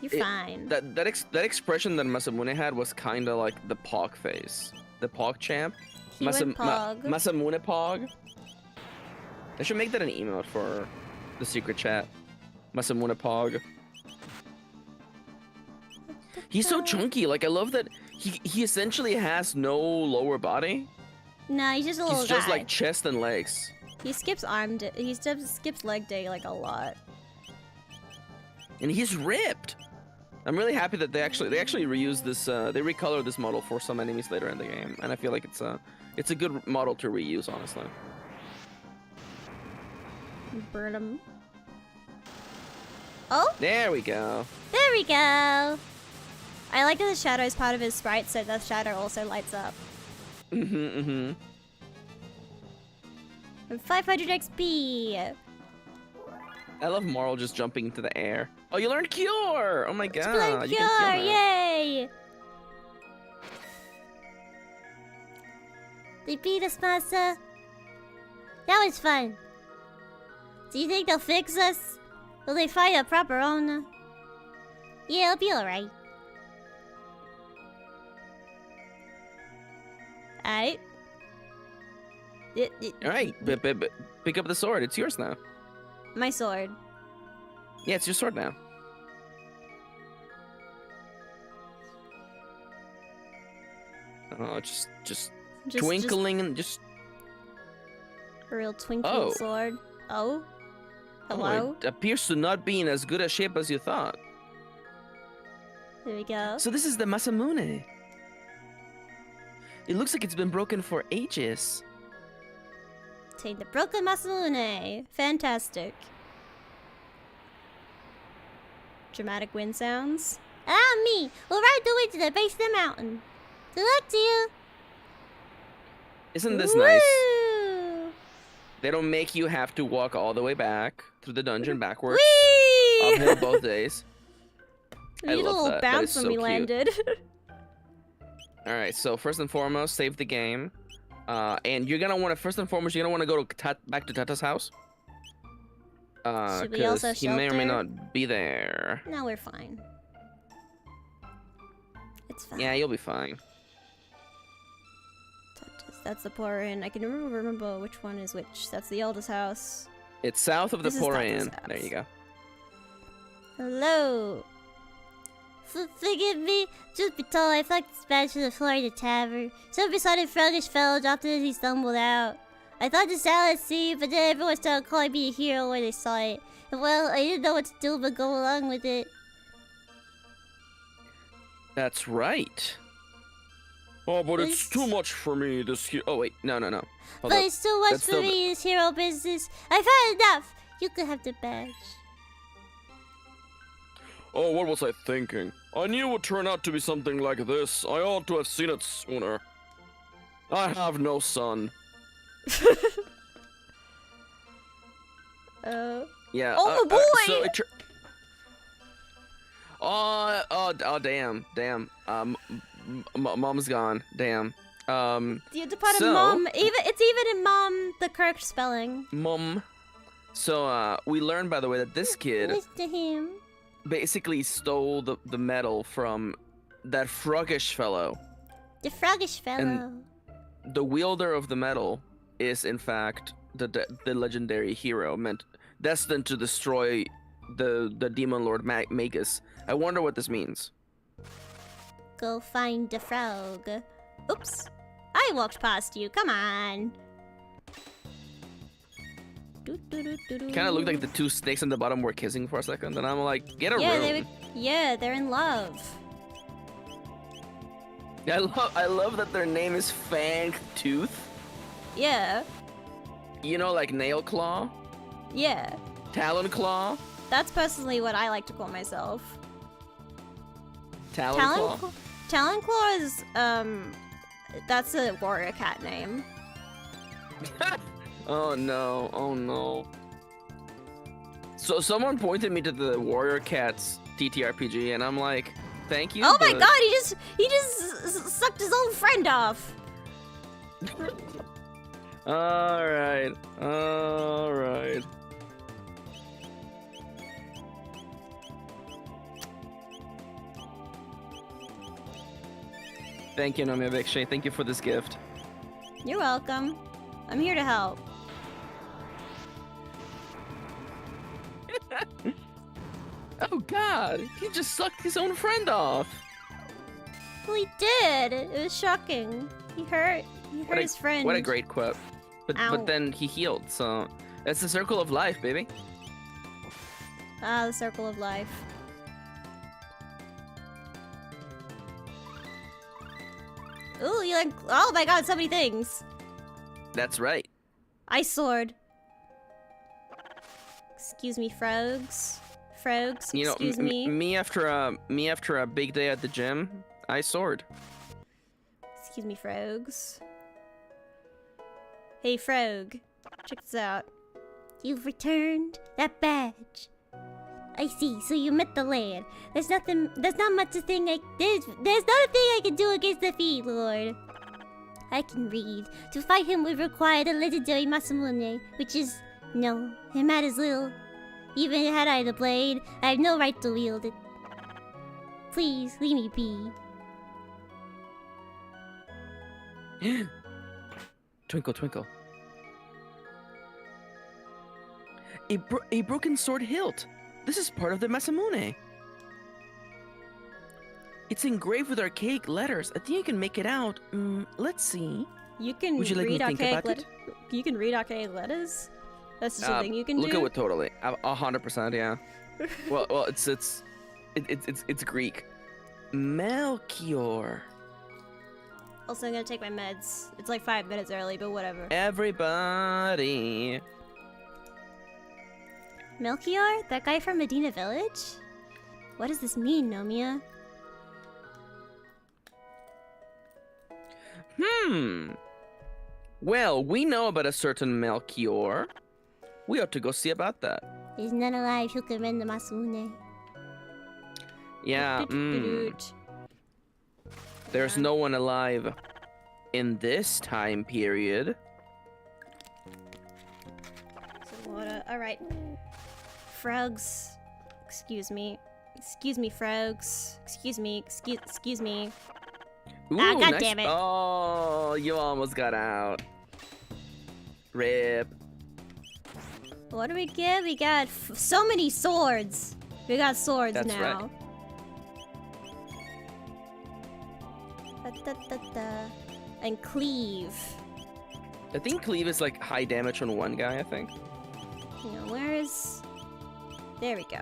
Speaker 1: You're fine.
Speaker 2: That expression that Masamune had was kind of like the Pog face, the Pog champ.
Speaker 1: He went Pog.
Speaker 2: Masamune Pog. I should make that an emote for the secret chat. Masamune Pog. He's so chunky. Like I love that he essentially has no lower body.
Speaker 1: Nah, he's just a little
Speaker 2: He's
Speaker 1: guy.
Speaker 2: just like chest and legs.
Speaker 1: He skips arm day. He skips leg day like a lot.
Speaker 2: And he's ripped. I'm really happy that they actually reuse this. They recolor this model for some enemies later in the game, and I feel like it's a good model to reuse, honestly.
Speaker 1: Burn him. Oh,
Speaker 2: There we go.
Speaker 1: there we go. I like that the shadow is part of his sprite, so the shadow also lights up. And 500 XP.
Speaker 2: I love Marl just jumping into the air. Oh, you learned Cure! Oh my god.
Speaker 1: Splendid
Speaker 2: You
Speaker 1: Cure,
Speaker 2: can kill that.
Speaker 1: yay! They beat us, Masa. That was fun. Do you think they'll fix us? Will they find a proper owner? Yeah, it'll be alright. Alright.
Speaker 2: Alright, pick up the sword. It's yours now.
Speaker 1: My sword.
Speaker 2: Yeah, it's your sword now. Oh, just twinkling and just.
Speaker 1: A real twinkling
Speaker 2: Oh.
Speaker 1: sword. Oh?
Speaker 2: Oh,
Speaker 1: Hello?
Speaker 2: it appears to not be in as good a shape as you thought.
Speaker 1: There we go.
Speaker 2: So this is the Masamune. It looks like it's been broken for ages.
Speaker 1: Take the broken Masamune. Fantastic. Dramatic wind sounds. Ah, me! We'll ride the way to the base of the mountain. Good luck to you!
Speaker 2: Isn't this nice?
Speaker 1: Woo!
Speaker 2: They don't make you have to walk all the way back through the dungeon backwards.
Speaker 1: Whee!
Speaker 2: Uphill both days.
Speaker 1: We
Speaker 2: I
Speaker 1: did a
Speaker 2: love
Speaker 1: little
Speaker 2: that. That
Speaker 1: bounce
Speaker 2: is
Speaker 1: when
Speaker 2: so
Speaker 1: we
Speaker 2: cute.
Speaker 1: landed.
Speaker 2: Alright, so first and foremost, save the game. And you're gonna want to, first and foremost, you're gonna want to go to back to Tata's house.
Speaker 1: Should we also
Speaker 2: Because he may or may
Speaker 1: shelter?
Speaker 2: not be there.
Speaker 1: No, we're fine. It's fine.
Speaker 2: Yeah, you'll be fine.
Speaker 1: That's the poor inn. I can never remember which one is which. That's the oldest house.
Speaker 2: It's south of the
Speaker 1: This is
Speaker 2: Pora
Speaker 1: Tata's
Speaker 2: Inn. There
Speaker 1: house.
Speaker 2: you go.
Speaker 1: Hello. Forgive me. Just be told I flagged the splash to the floor of the tavern. Some besotted froggish fellow dropped it as he stumbled out. I thought the salad seed, but then everyone started calling me a hero when they saw it. Well, I didn't know what to do but go along with it.
Speaker 2: That's right. Oh, but it's too much for me, this here. Oh, wait. No. Hold
Speaker 1: But
Speaker 2: up.
Speaker 1: it's too much
Speaker 2: That's
Speaker 1: for
Speaker 2: still
Speaker 1: me, this hero business. I've had enough. You can have the badge.
Speaker 2: Oh, what was I thinking? I knew it would turn out to be something like this. I ought to have seen it sooner. I have no son. Yeah.
Speaker 1: Oh, boy!
Speaker 2: So damn. Mom's gone. Damn.
Speaker 1: You have to put a mom. It's even in mom the correct spelling.
Speaker 2: Mom. So we learned, by the way, that this kid
Speaker 1: Mr. Him.
Speaker 2: basically stole the medal from that froggish fellow.
Speaker 1: The froggish fellow.
Speaker 2: The wielder of the medal is, in fact, the legendary hero destined to destroy the demon lord Magus. I wonder what this means.
Speaker 1: Go find the frog. Oops. I walked past you. Come on.
Speaker 2: Kind of looked like the two snakes on the bottom were kissing for a second, and I'm like, get a room.
Speaker 1: They're in love.
Speaker 2: I love that their name is Fang Tooth.
Speaker 1: Yeah.
Speaker 2: You know, like Nail Claw,
Speaker 1: Yeah.
Speaker 2: Talon Claw,
Speaker 1: That's personally what I like to call myself.
Speaker 2: Talon Claw.
Speaker 1: Talonclaw is, that's a warrior cat name.
Speaker 2: Oh no. So someone pointed me to the Warrior Cats TTRPG, and I'm like, thank you.
Speaker 1: Oh my god, he just sucked his own friend off.
Speaker 2: Alright. Thank you, Nomia Vikshay. Thank you for this gift.
Speaker 1: You're welcome. I'm here to help.
Speaker 2: Oh god, he just sucked his own friend off.
Speaker 1: Well, he did. It was shocking. He hurt his friend.
Speaker 2: What a great quote.
Speaker 1: Ow.
Speaker 2: But then he healed, so that's the circle of life, baby.
Speaker 1: Ah, the circle of life. Ooh, you like... Oh my god, so many things.
Speaker 2: That's right.
Speaker 1: Ice sword. Excuse me, frogs. Frogs,
Speaker 2: You know,
Speaker 1: excuse me.
Speaker 2: me after a big day at the gym, I soared.
Speaker 1: Excuse me, frogs. Hey, frog. Check this out. You've returned that badge. I see, so you met the lad. There's not much there's not a thing I can do against the Feet Lord. I can read. To fight him would require the legendary Masamune, which is... No, it matters little. Even had I the blade, I have no right to wield it. Please, leave me be.
Speaker 2: Twinkle, twinkle. A broken sword hilt. This is part of the Masamune. It's engraved with archaic letters. I think you can make it out. Let's see.
Speaker 1: You can
Speaker 2: Would you like me
Speaker 1: read
Speaker 2: to think
Speaker 1: archaic
Speaker 2: about it?
Speaker 1: You can read archaic letters? That's just a thing you can
Speaker 2: look
Speaker 1: do?
Speaker 2: at it totally. 100%, yeah. well, it's Greek. Melchior.
Speaker 1: Also, I'm gonna take my meds. It's like 5 minutes early, but whatever.
Speaker 2: Everybody.
Speaker 1: Melchior? That guy from Medina Village? What does this mean, Nomia?
Speaker 2: Well, we know about a certain Melchior. We ought to go see about that.
Speaker 1: There's none alive who can rend the Masamune.
Speaker 2: Yeah, There's no one alive in this time period.
Speaker 1: Alright. Frogs. Excuse me. Excuse me, frogs. Excuse me. Excuse me.
Speaker 2: Ooh,
Speaker 1: God
Speaker 2: nice.
Speaker 1: damn it.
Speaker 2: Oh, you almost got out. Rip.
Speaker 1: What do we get? We got so many swords. We got swords
Speaker 2: That's
Speaker 1: now.
Speaker 2: right.
Speaker 1: And cleave.
Speaker 2: I think cleave is like high damage on one guy, I think.
Speaker 1: You know, where is... There we go.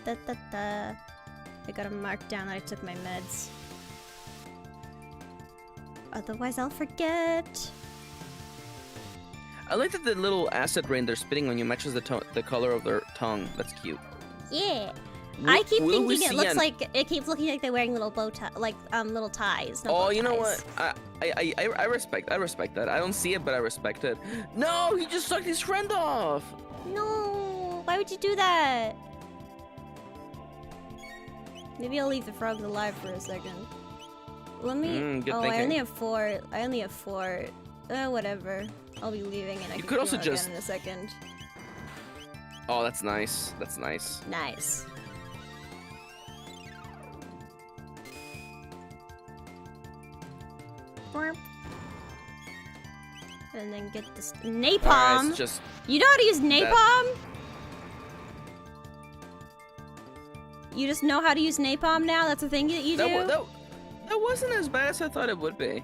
Speaker 1: I gotta mark down that I took my meds. Otherwise I'll forget.
Speaker 2: I like that the little acid rain they're spitting on you matches the color of their tongue. That's cute.
Speaker 1: Yeah. I keep
Speaker 2: Will we
Speaker 1: thinking it
Speaker 2: see
Speaker 1: looks like it keeps looking like they're wearing little bow tie, like little ties. No
Speaker 2: Oh,
Speaker 1: bow
Speaker 2: you know
Speaker 1: ties.
Speaker 2: what? I respect that. I don't see it, but I respect it. No, he just sucked his friend off.
Speaker 1: No, why would you do that? Maybe I'll leave the frogs alive for a second. Let me.
Speaker 2: Good
Speaker 1: I
Speaker 2: thinking.
Speaker 1: only have 4. I only have 4. Whatever. I'll be leaving and I
Speaker 2: You
Speaker 1: can
Speaker 2: could also
Speaker 1: heal again
Speaker 2: just-
Speaker 1: in a second.
Speaker 2: Oh, that's nice. That's nice.
Speaker 1: Nice. Burp. And then get this napalm.
Speaker 2: Alright, it's just
Speaker 1: You know how to use napalm? You just know how to use napalm now? That's a thing that you do?
Speaker 2: that wasn't as bad as I thought it would be.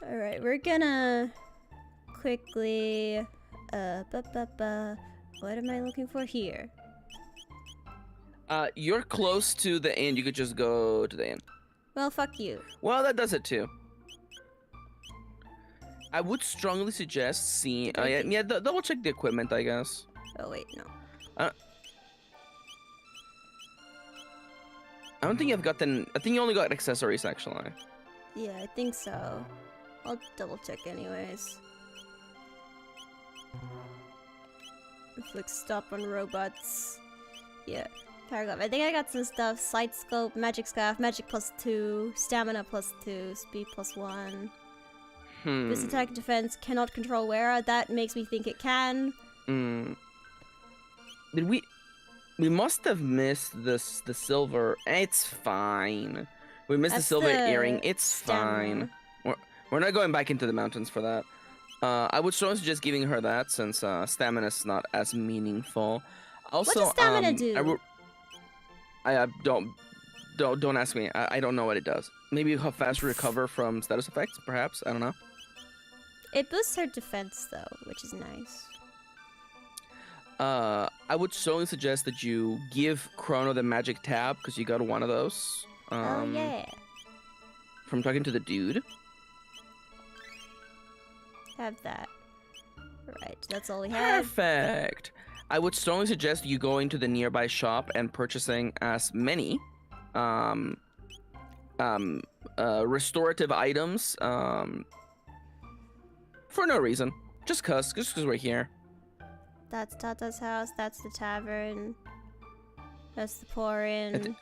Speaker 1: Alright, we're gonna quickly... What am I looking for here?
Speaker 2: You're close to the end. You could just go to the end.
Speaker 1: Well, fuck you.
Speaker 2: Well, that does it too. I would strongly suggest seeing. Yeah, double check the equipment, I guess.
Speaker 1: Oh, wait, no.
Speaker 2: I don't think I've gotten. I think you only got accessories actually.
Speaker 1: Yeah, I think so. I'll double check anyways. Click stop on robots. Yeah. Paragraph. I think I got some stuff. Sight scope, magic scarf, magic +2, stamina +2, speed +1. Boost attack and defense, cannot control wearer. That makes me think it can.
Speaker 2: Did we? We must have missed the silver. It's fine. We missed
Speaker 1: That's
Speaker 2: the silver
Speaker 1: the
Speaker 2: earring. It's
Speaker 1: stamina.
Speaker 2: fine. We're not going back into the mountains for that. I would strongly suggest giving her that since stamina is not as meaningful. Also,
Speaker 1: What does stamina do?
Speaker 2: I don't ask me. I don't know what it does. Maybe how fast you recover from status effects, perhaps. I don't know.
Speaker 1: It boosts her defense though, which is nice.
Speaker 2: I would strongly suggest that you give Chrono the magic tab because you got one of those.
Speaker 1: Oh yeah.
Speaker 2: From talking to the dude.
Speaker 1: Have that. Right, that's all we have.
Speaker 2: Perfect. I would strongly suggest you going to the nearby shop and purchasing as many restorative items for no reason. Just cause we're here.
Speaker 1: That's Tata's house, that's the tavern. That's the pour-in.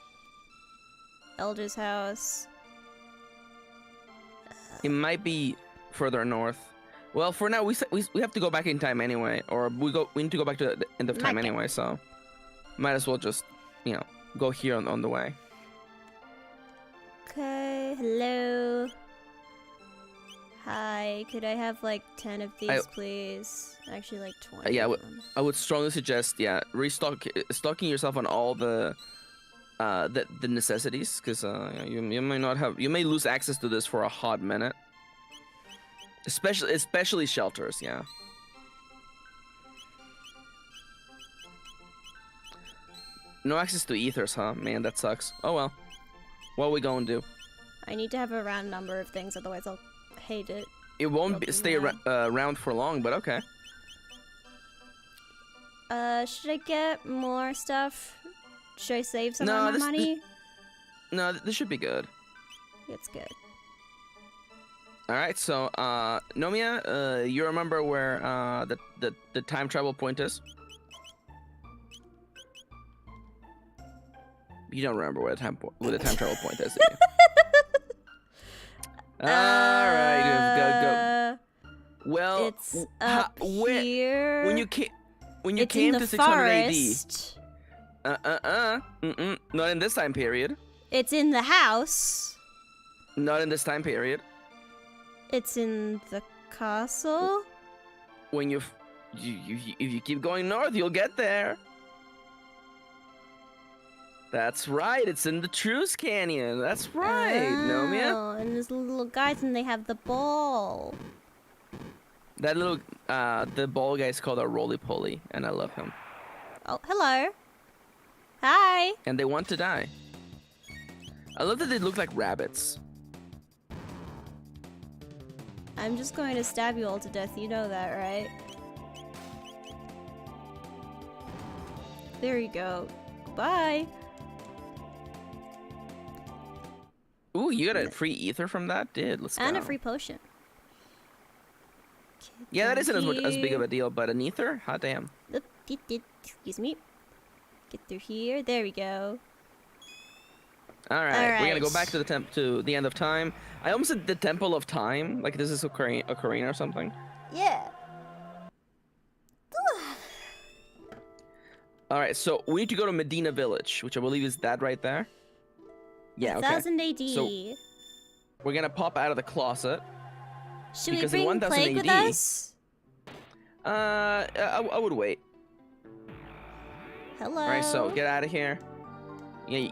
Speaker 1: Elder's house.
Speaker 2: It might be further north. Well, for now, we have to go back in time anyway, or we need to go back to the end of time
Speaker 1: Might be.
Speaker 2: anyway, so might as well just, go here on the way.
Speaker 1: Okay, hello. Hi, could I have like 10 of these, please? Actually, like 20.
Speaker 2: Yeah,
Speaker 1: of them.
Speaker 2: I would strongly suggest, stocking yourself on all the necessities, because you may lose access to this for a hot minute. Especially shelters, yeah. No access to ethers, huh? Man, that sucks. Oh well. What are we gonna do?
Speaker 1: I need to have a round number of things, otherwise I'll hate it.
Speaker 2: It won't
Speaker 1: Broken
Speaker 2: stay
Speaker 1: man.
Speaker 2: around for long, but okay.
Speaker 1: Should I get more stuff? Should I save some
Speaker 2: No,
Speaker 1: of my money?
Speaker 2: No, this should be good.
Speaker 1: It's good.
Speaker 2: All right, so Nomia, you remember where the time travel point is? You don't remember where the time travel point is, do you? All right, go. Well,
Speaker 1: It's up here.
Speaker 2: when you came
Speaker 1: it's
Speaker 2: to
Speaker 1: in the
Speaker 2: 600
Speaker 1: forest.
Speaker 2: AD, not in this time period.
Speaker 1: It's in the house.
Speaker 2: Not in this time period.
Speaker 1: It's in the castle.
Speaker 2: When you If you keep going north, you'll get there. That's right. It's in the Truce Canyon. That's right, Nomia.
Speaker 1: Oh, and there's little guys, and they have the ball.
Speaker 2: That little, the ball guy's called a roly-poly, and I love him.
Speaker 1: Oh, hello. Hi.
Speaker 2: And they want to die. I love that they look like rabbits.
Speaker 1: I'm just going to stab you all to death. You know that, right? There you go. Goodbye.
Speaker 2: Ooh, you got a free ether from that? Dude, let's go.
Speaker 1: And a free potion.
Speaker 2: Yeah, that isn't as big of
Speaker 1: a...
Speaker 2: a deal, but an ether? Hot damn.
Speaker 1: Excuse me. Get through here. There we go.
Speaker 2: Alright, we're gonna go back to the end of time. I almost said the Temple of Time, like this is Ocarina or something.
Speaker 1: Yeah.
Speaker 2: Alright, so we need to go to Medina Village, which I believe is that right there. Yeah, okay.
Speaker 1: 1000 AD.
Speaker 2: So we're gonna pop out of the closet.
Speaker 1: Should we
Speaker 2: because in
Speaker 1: bring
Speaker 2: 1000
Speaker 1: Plague with
Speaker 2: AD
Speaker 1: us?
Speaker 2: I would wait.
Speaker 1: Hello.
Speaker 2: Alright, so get out of here. Yeah,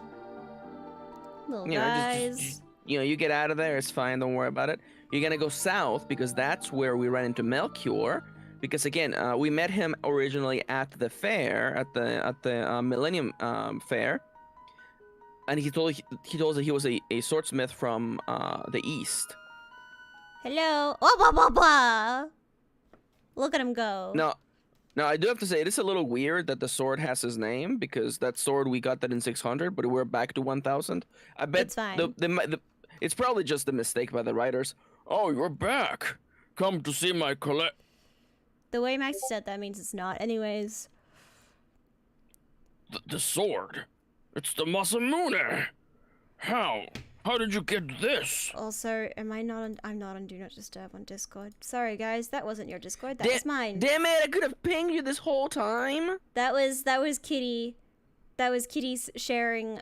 Speaker 1: Little
Speaker 2: you know,
Speaker 1: guys.
Speaker 2: just you get out of there. It's fine. Don't worry about it. You're gonna go south because that's where we ran into Melchior. Because again, we met him originally at the fair, at the Millennium Fair, and he told us that he was a swordsmith from the east.
Speaker 1: Hello. Oh, blah, blah, blah. Look at him go.
Speaker 2: Now I do have to say it is a little weird that the sword has his name because that sword we got that in 600, but we're back to 1000. I bet
Speaker 1: It's fine.
Speaker 2: It's probably just a mistake by the writers. Oh, you're back. Come to see my collect.
Speaker 1: The way Maxi said that means it's not. Anyways.
Speaker 4: The sword. It's the Masamune. How? How did you get this?
Speaker 1: Also, I'm not on Do Not Disturb on Discord. Sorry, guys. That wasn't your Discord. That was mine.
Speaker 2: Damn it! I could have pinged you this whole time.
Speaker 1: That was Kitty. That was Kitty's sharing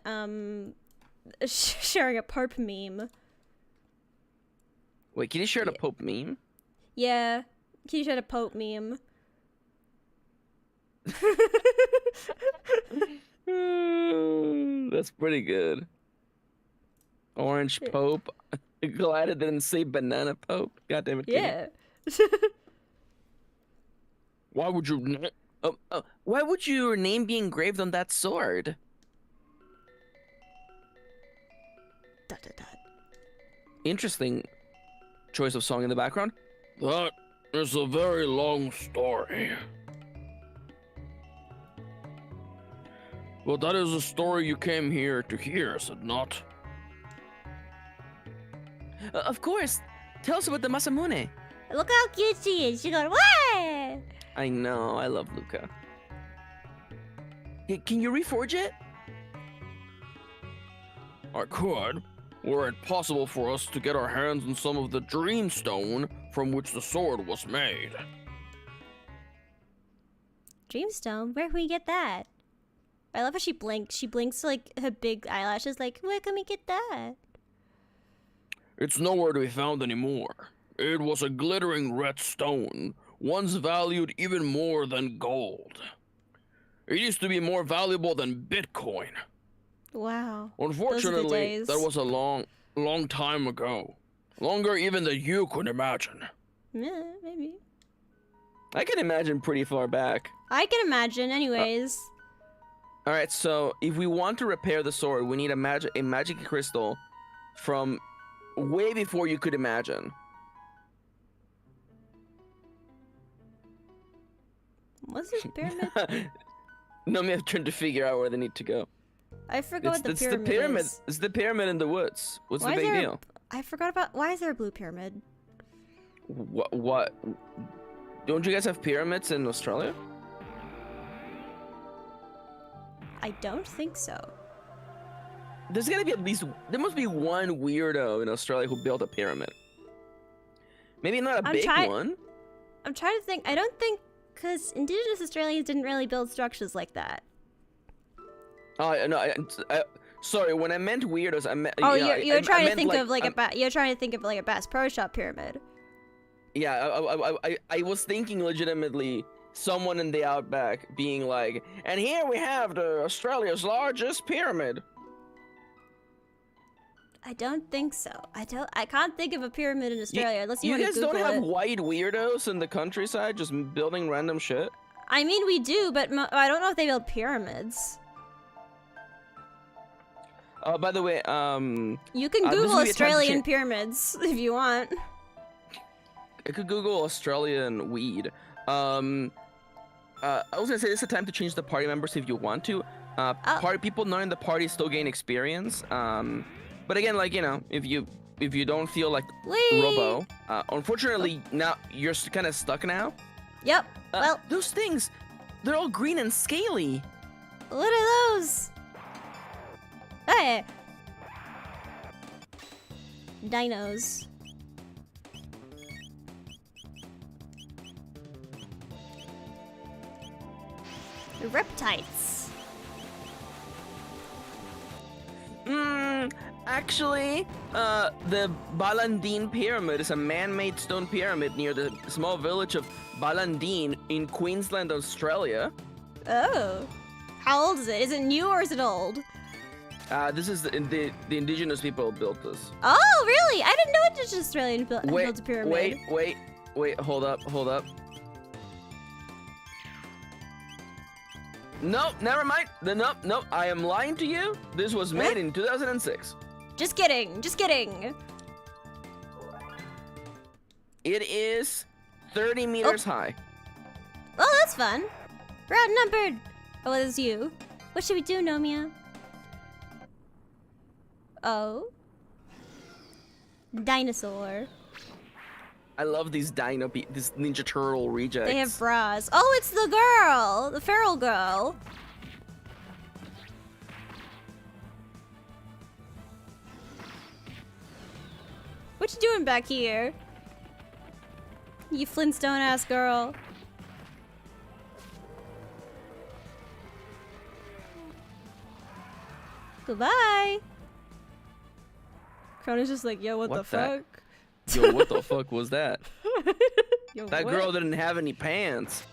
Speaker 1: sharing a Pope meme.
Speaker 2: Wait, can you share the Pope meme?
Speaker 1: Yeah, Kitty shared a Pope meme.
Speaker 2: That's pretty good. Orange Pope. Glad it didn't say banana Pope. God damn it. Kitty.
Speaker 1: Yeah.
Speaker 4: Why would you...
Speaker 2: Why would your name be engraved on that sword?
Speaker 1: Dot, dot, dot.
Speaker 2: Interesting choice of song in the background.
Speaker 4: That is a very long story. Well, that is a story you came here to hear, is it not?
Speaker 2: Of course. Tell us about the Masamune.
Speaker 1: Look how cute she is. She going, what?
Speaker 2: I know. I love Luca. Can you reforge it?
Speaker 4: I could, were it possible for us to get our hands on some of the Dreamstone from which the sword was made.
Speaker 1: Dreamstone? Where can we get that? I love how she blinks. She blinks like her big eyelashes like, where can we get that?
Speaker 4: It's nowhere to be found anymore. It was a glittering red stone, once valued even more than gold. It used to be more valuable than Bitcoin.
Speaker 1: Wow.
Speaker 4: Unfortunately,
Speaker 1: days.
Speaker 4: that was a long time ago. Longer even than you could imagine.
Speaker 1: Yeah, maybe.
Speaker 2: I can imagine pretty far back.
Speaker 1: I can imagine, anyways.
Speaker 2: All right, so if we want to repair the sword, we need a magic crystal from way before you could imagine.
Speaker 1: What's this pyramid?
Speaker 2: Nomia trying to figure out where they need to go.
Speaker 1: I forgot what the
Speaker 2: it's
Speaker 1: pyramid
Speaker 2: the pyramid.
Speaker 1: is.
Speaker 2: It's the pyramid in the woods. What's
Speaker 1: Why
Speaker 2: the
Speaker 1: is
Speaker 2: big
Speaker 1: there
Speaker 2: deal?
Speaker 1: I forgot about. Why is there a blue pyramid?
Speaker 2: What? Don't you guys have pyramids in Australia?
Speaker 1: I don't think so.
Speaker 2: There's gotta be there must be one weirdo in Australia who built a pyramid. Maybe not a big one.
Speaker 1: I'm trying to think. I don't think, because Indigenous Australians didn't really build structures like that.
Speaker 2: Oh no, sorry. When I meant weirdos, I meant.
Speaker 1: Oh,
Speaker 2: yeah,
Speaker 1: you're trying
Speaker 2: I
Speaker 1: to think
Speaker 2: like,
Speaker 1: of like you're trying to think of like a Bass Pro Shop pyramid.
Speaker 2: Yeah, I was thinking legitimately someone in the outback being like, and here we have the Australia's largest pyramid.
Speaker 1: I don't think so. I can't think of a pyramid in Australia unless you want to
Speaker 2: guys
Speaker 1: Google
Speaker 2: don't have
Speaker 1: it.
Speaker 2: white weirdos in the countryside just building random shit?
Speaker 1: I mean, we do, but I don't know if they build pyramids.
Speaker 2: By the way,
Speaker 1: You can
Speaker 2: this
Speaker 1: Google
Speaker 2: would be a time to
Speaker 1: Australian
Speaker 2: cha-
Speaker 1: pyramids if you want.
Speaker 2: I could Google Australian weed. I was gonna say this is a time to change the party members if you want to. Party people not in the party still gain experience. But again, like, you know, if you don't feel like
Speaker 1: Whee!
Speaker 2: Robo, unfortunately now you're kind of stuck now.
Speaker 1: Yep. Well,
Speaker 2: Those things, they're all green and scaly.
Speaker 1: what are those? Hey. Dinos. Reptites.
Speaker 2: Actually, the Balandine Pyramid is a man-made stone pyramid near the small village of Balandine in Queensland, Australia.
Speaker 1: Oh. How old is it? Is it new or is it old?
Speaker 2: This is the indigenous people built this.
Speaker 1: Oh, really? I didn't know Indigenous Australian built a pyramid.
Speaker 2: Wait, hold up. Nope, never mind. Nope, I am lying to you. This was made in 2006.
Speaker 1: Just kidding.
Speaker 2: It is 30 meters high.
Speaker 1: Oh, that's fun. We're outnumbered. Oh, it's you. What should we do, Nomia? Oh. Dinosaur.
Speaker 2: I love these this Ninja Turtle rejects.
Speaker 1: They have bras. Oh, it's the girl. The feral girl. What you doing back here? You Flintstone-ass girl. Goodbye. Chrono's just like, yo, what the fuck?
Speaker 2: Yo, what the fuck was that?
Speaker 1: Yo,
Speaker 2: That
Speaker 1: what?
Speaker 2: girl didn't have any pants.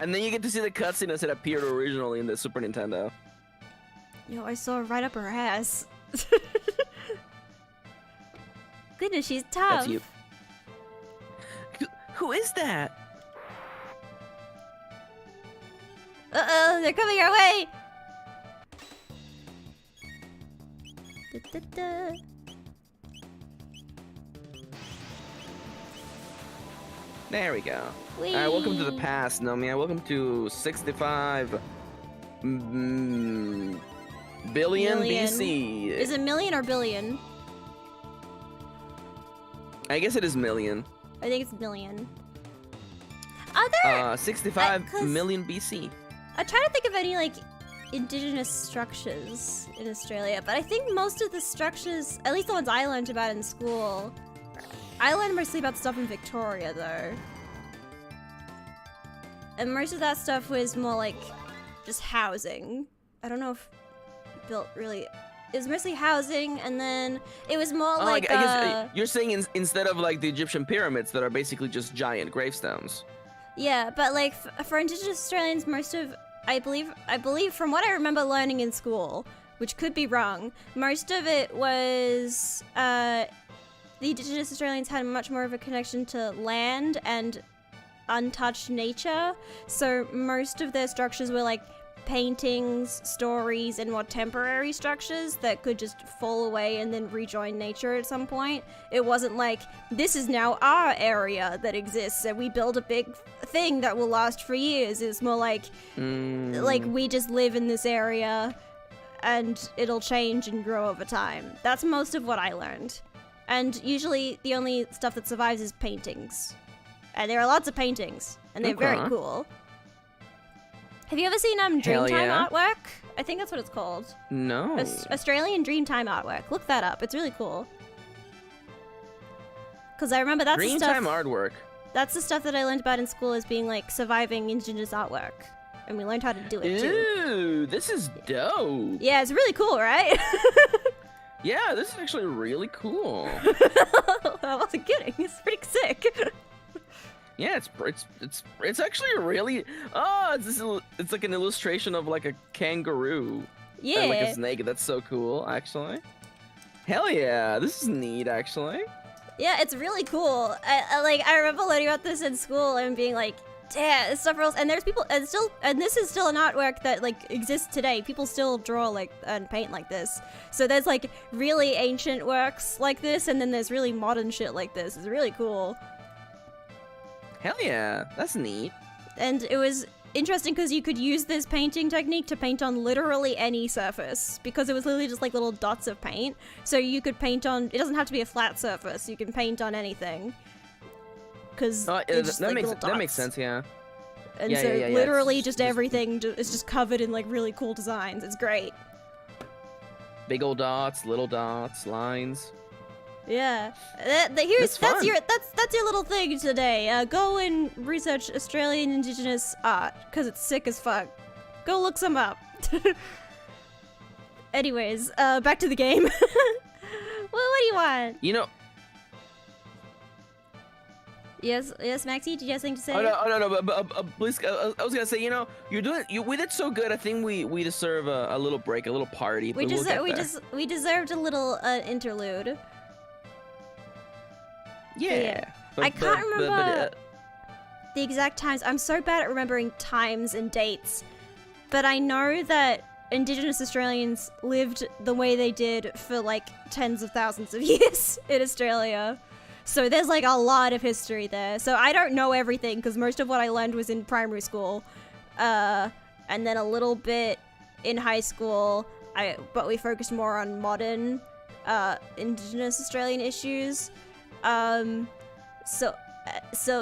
Speaker 2: And then you get to see the cutscene as it appeared originally in the Super Nintendo.
Speaker 1: Yo, I saw her right up her ass. Goodness, she's tough.
Speaker 2: That's you. Who is that?
Speaker 1: Uh-oh, they're coming our way! Da-da-da.
Speaker 2: There we go.
Speaker 1: Whee!
Speaker 2: Alright, welcome to the past, Nomia. Welcome to 65 billion BC.
Speaker 1: Is it million or billion?
Speaker 2: I guess it is million.
Speaker 1: I think it's million. Are there...
Speaker 2: 65
Speaker 1: 'cause-
Speaker 2: million BC.
Speaker 1: I'm trying to think of any, like, indigenous structures in Australia, but I think most of the structures, at least the ones I learned about in school, I learned mostly about stuff in Victoria, though. And most of that stuff was more like just housing. I don't know if built really... It was mostly housing, and then it was more like,
Speaker 2: I guess you're saying instead of like the Egyptian pyramids that are basically just giant gravestones.
Speaker 1: Yeah, but like for Indigenous Australians, most of I believe from what I remember learning in school, which could be wrong, most of it was the Indigenous Australians had much more of a connection to land and untouched nature. So most of their structures were like paintings, stories, and more temporary structures that could just fall away and then rejoin nature at some point. It wasn't like, this is now our area that exists and we build a big thing that will last for years. It's more like, like we just live in this area and it'll change and grow over time. That's most of what I learned. And usually the only stuff that survives is paintings. And there are lots of paintings, and they're very cool. Have you ever seen Dreamtime
Speaker 2: yeah.
Speaker 1: artwork? I think that's what it's called.
Speaker 2: No.
Speaker 1: Australian Dreamtime artwork. Look that up. It's really cool. Because I remember that's the stuff.
Speaker 2: Dreamtime artwork.
Speaker 1: That's the stuff that I learned about in school as being like surviving indigenous artwork, and we learned how to do it too.
Speaker 2: Ooh, this is dope.
Speaker 1: Yeah, it's really cool, right?
Speaker 2: Yeah, this is actually really cool.
Speaker 1: I wasn't kidding. It's pretty sick.
Speaker 2: Yeah, it's actually a really it's like an illustration of like a kangaroo
Speaker 1: Yeah.
Speaker 2: and like a snake. That's so cool, actually. Hell yeah, this is neat, actually.
Speaker 1: Yeah, it's really cool. I remember learning about this in school and being like, damn, this stuff rules. And there's people, and this is still an artwork that like exists today. People still draw like and paint like this. So there's like really ancient works like this, and then there's really modern shit like this. It's really cool.
Speaker 2: Hell yeah, that's neat.
Speaker 1: And it was interesting because you could use this painting technique to paint on literally any surface, because it was literally just like little dots of paint. So you could paint on, it doesn't have to be a flat surface, you can paint on anything. Because
Speaker 2: that makes sense, yeah.
Speaker 1: And
Speaker 2: yeah,
Speaker 1: so
Speaker 2: yeah, yeah,
Speaker 1: literally just everything is just covered in like really cool designs. It's great.
Speaker 2: Big old dots, little dots, lines.
Speaker 1: Yeah,
Speaker 2: That's
Speaker 1: that's your little thing today. Go and research Australian Indigenous art because it's sick as fuck. Go look some up. Anyways, back to the game. Well, what do you want?
Speaker 2: You know.
Speaker 1: Yes, Maxi, did you have something to say?
Speaker 2: Oh no, but please, I was gonna say, you know, we did so good. I think we deserve a little break, a little party.
Speaker 1: We deserved a little interlude.
Speaker 2: Yeah.
Speaker 1: I can't remember the exact times. I'm so bad at remembering times and dates. But I know that Indigenous Australians lived the way they did for like tens of thousands of years in Australia. So there's like a lot of history there. So I don't know everything because most of what I learned was in primary school. And then a little bit in high school. But we focused more on modern Indigenous Australian issues. So